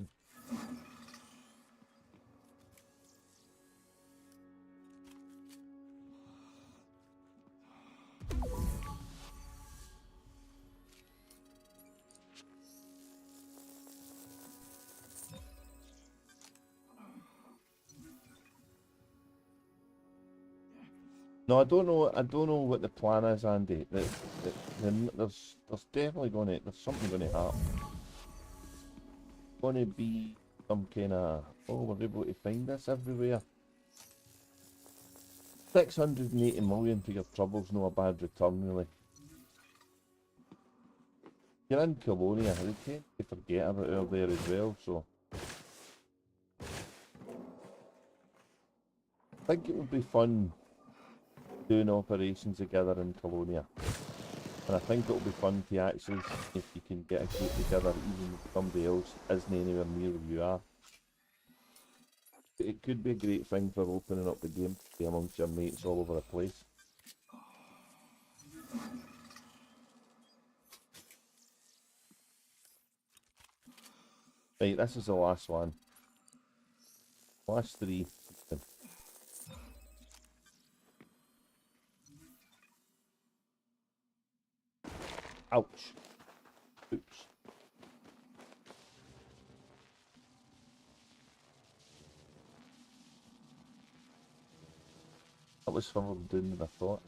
No, I don't know. I don't know what the plan is, Andy. There's definitely there's something going to happen. Going to be some kind of, oh, we're able to find this everywhere. 680 million for your troubles, no a bad return, really. You're in Colonia, they tend to forget about her there as well, so. I think it would be fun doing operations together in Colonia. And I think it'll be fun to actually, if you can get a group together, even if somebody else isn't anywhere near where you are. It could be a great thing for opening up the game amongst your mates all over the place. Right, this is the last one. Last three. Ouch. Oops. That was further down than I thought.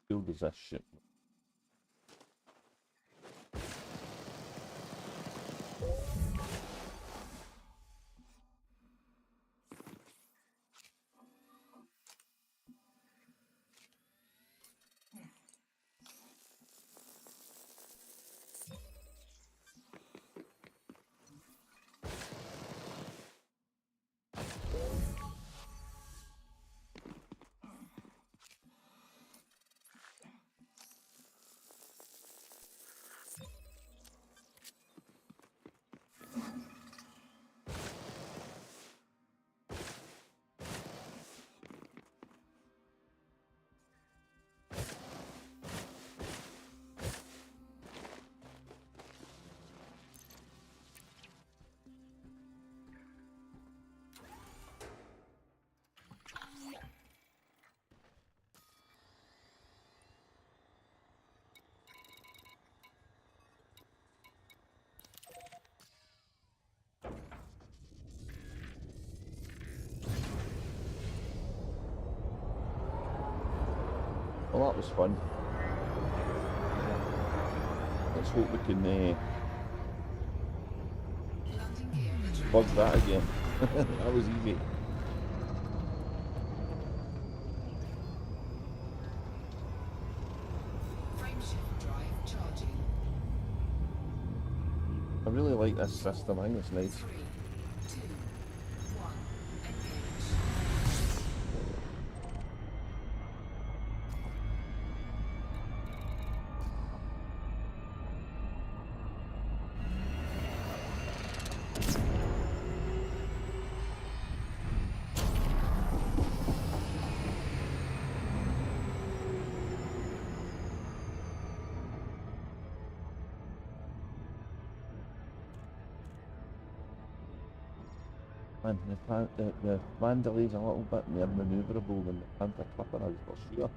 How does this shit? Well, that was fun. Let's hope we can bug that again. That was easy. I really like this system. I think it's nice. 3, 2, 1, engage. Man, the Mandalay's a little bit more manoeuvrable than the Panther Clipper is for sure.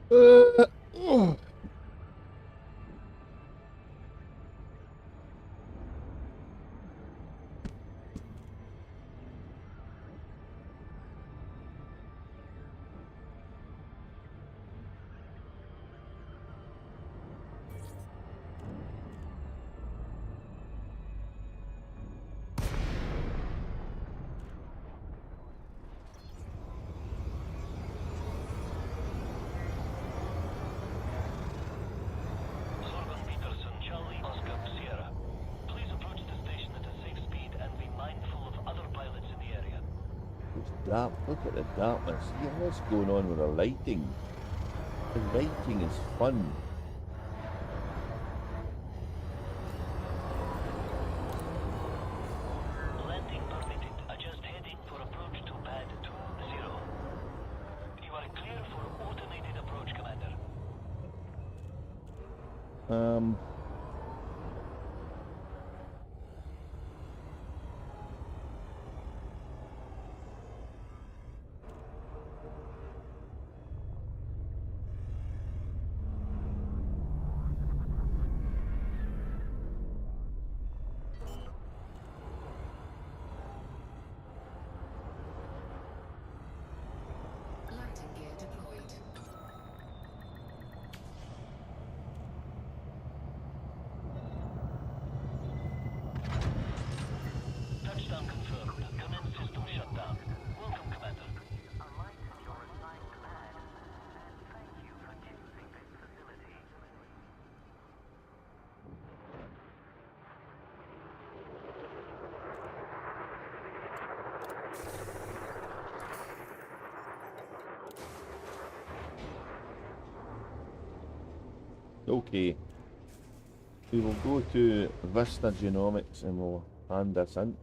Oh. Dark. Look at the darkness. See what's going on with the lighting. The lighting is fun. Landing permitted. Adjust heading for approach to pad 20. You are clear for automated approach, Commander. Landing gear deployed. Touchdown confirmed. Commence system shutdown. Welcome, Commander. Alighted your assigned pad, and thank you for choosing this facility. Okay. We will go to Vista Genomics and we'll hand this in.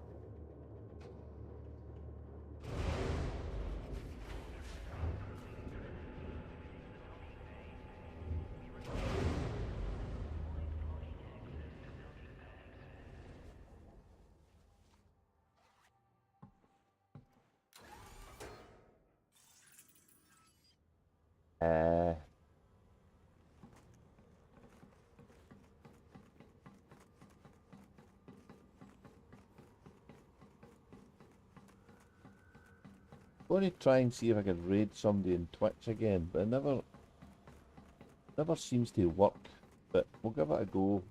I'm going to try and see if I can raid somebody in Twitch again, but it never seems to work. But we'll give it a go.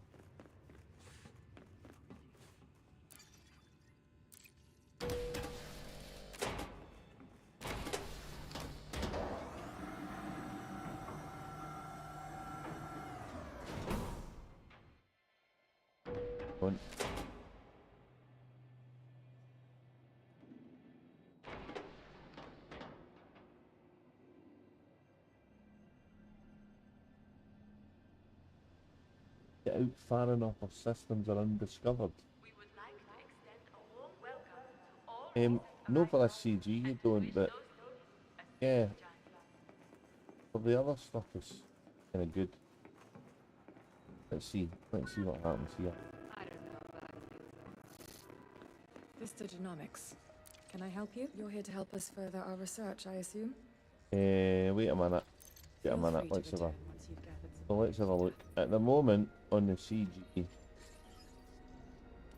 Don't. Get out far enough, our systems are undiscovered. We would like to extend a warm welcome to all No for this CG you don't, but yeah, for the other stuff is kind of good. Let's see what happens here. I don't know about Vista Genomics. Can I help you? You're here to help us further our research, I assume? Wait a minute. Get a Feel minute, free to let's have a return once you've gathered some so let's have a look. At the moment on the CG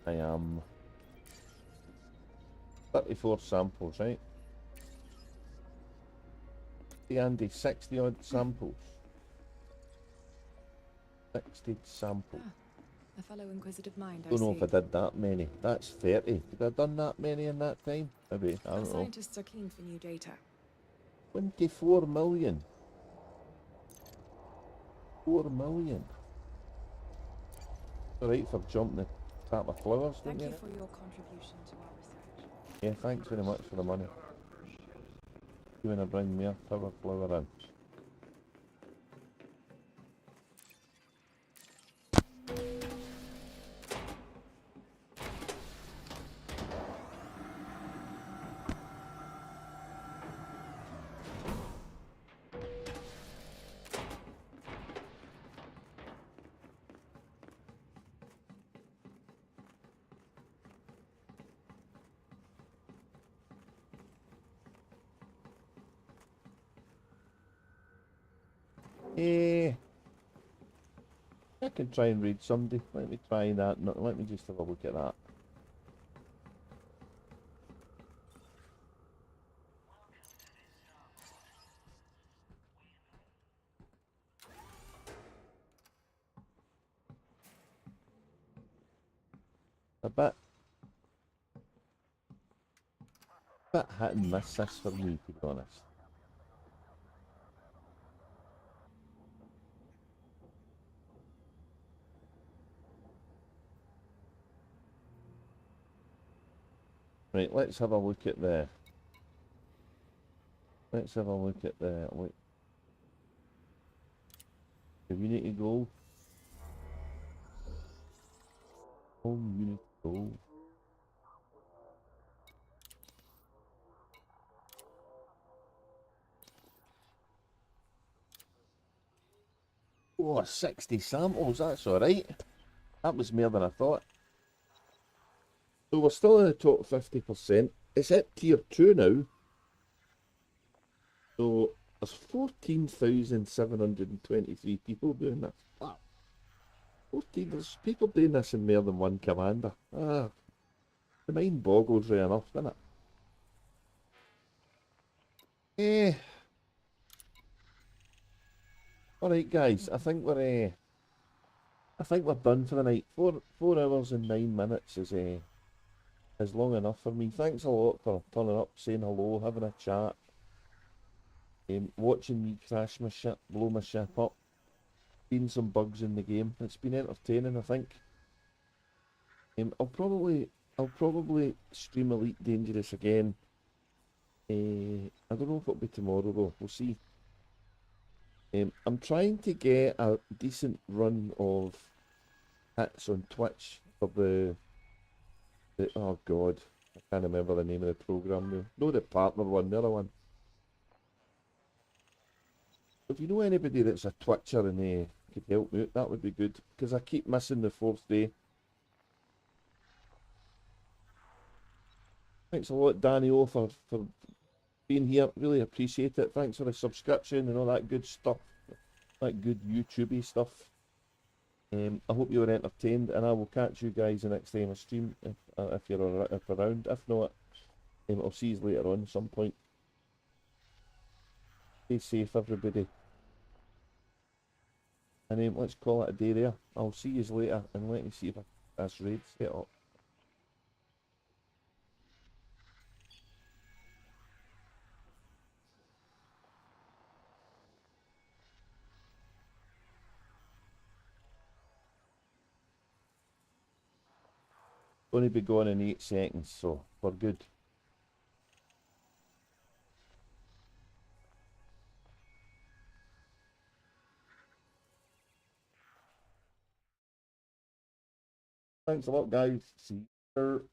I am 34 samples, right? The Andy, 60 odd samples. 60 samples. A fellow inquisitive mind, I Don't know see. if I did that many. That's 30. Did I done that many in that time? Maybe, I Our don't know. scientists are keen for new data. 24 million. 4 million. Alright for jumping the tap of flowers, don't Thank you? you for your contribution to our research. Yeah, thanks very much for the money. You wanna bring me a power flower in? Eh, I can try and read somebody. Let me try that. No, let me just have a look at that. A bit hit and miss this for me, to be honest. Right, let's have a look at the. Let's have a look at the. Wait. Community goal. Home unit goal. Oh, 60 samples, that's alright. That was more than I thought. So we're still in the top 50%. It's at tier 2 now. So there's 14,723 people doing this. Wow. 14, there's people doing this in more than one commander. Ah, the mind boggles right enough, doesn't it? Eh. Alright guys, I think we're done for the night. 4 hours and 9 minutes is long enough for me. Thanks a lot for turning up, saying hello, having a chat, watching me crash my ship, blow my ship up, seeing some bugs in the game. It's been entertaining, I think. I'll probably stream Elite Dangerous again. I don't know if it'll be tomorrow though. We'll see. I'm trying to get a decent run of hits on Twitch for the oh god, I can't remember the name of the program now. No, the partner one, the other one. If you know anybody that's a Twitcher and they could help me out, that would be good. Because I keep missing the 4th day. Thanks a lot, Danny O, for being here. Really appreciate it. Thanks for the subscription and all that good stuff. That good YouTubey stuff. I hope you were entertained, and I will catch you guys the next time I stream if you're around. If not, I'll see you later on some point. Stay safe, everybody. And let's call it a day there. I'll see you later, and let me see if this raid set up. Going to be going in 8 seconds, so we're good. Thanks a lot, guys. See you.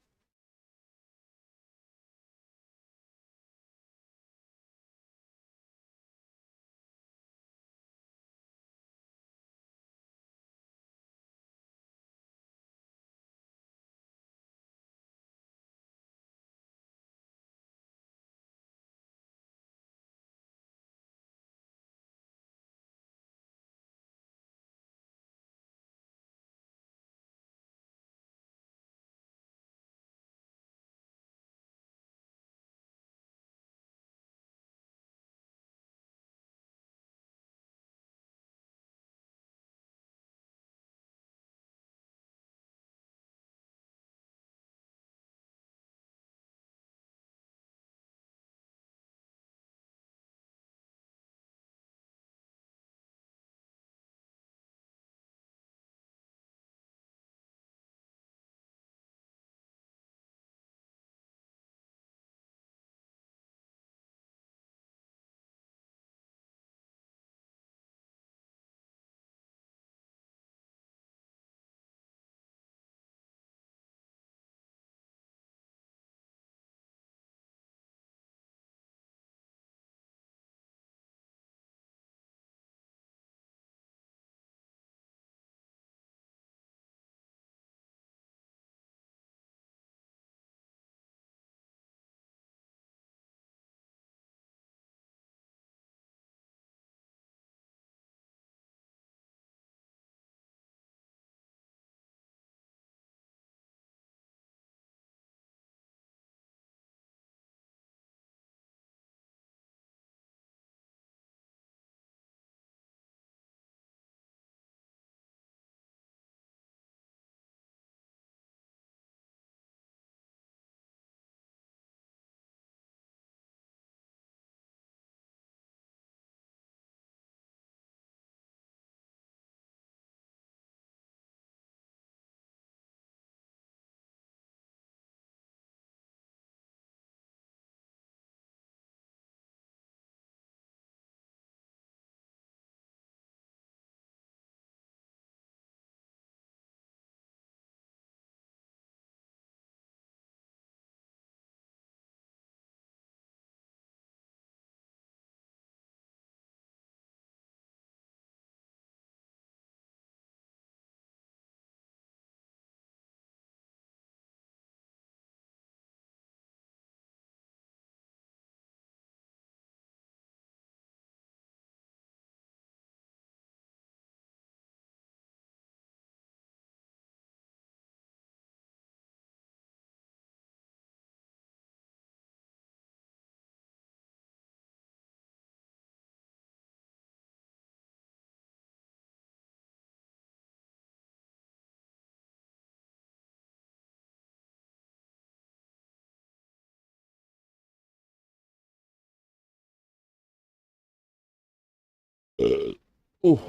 Oh,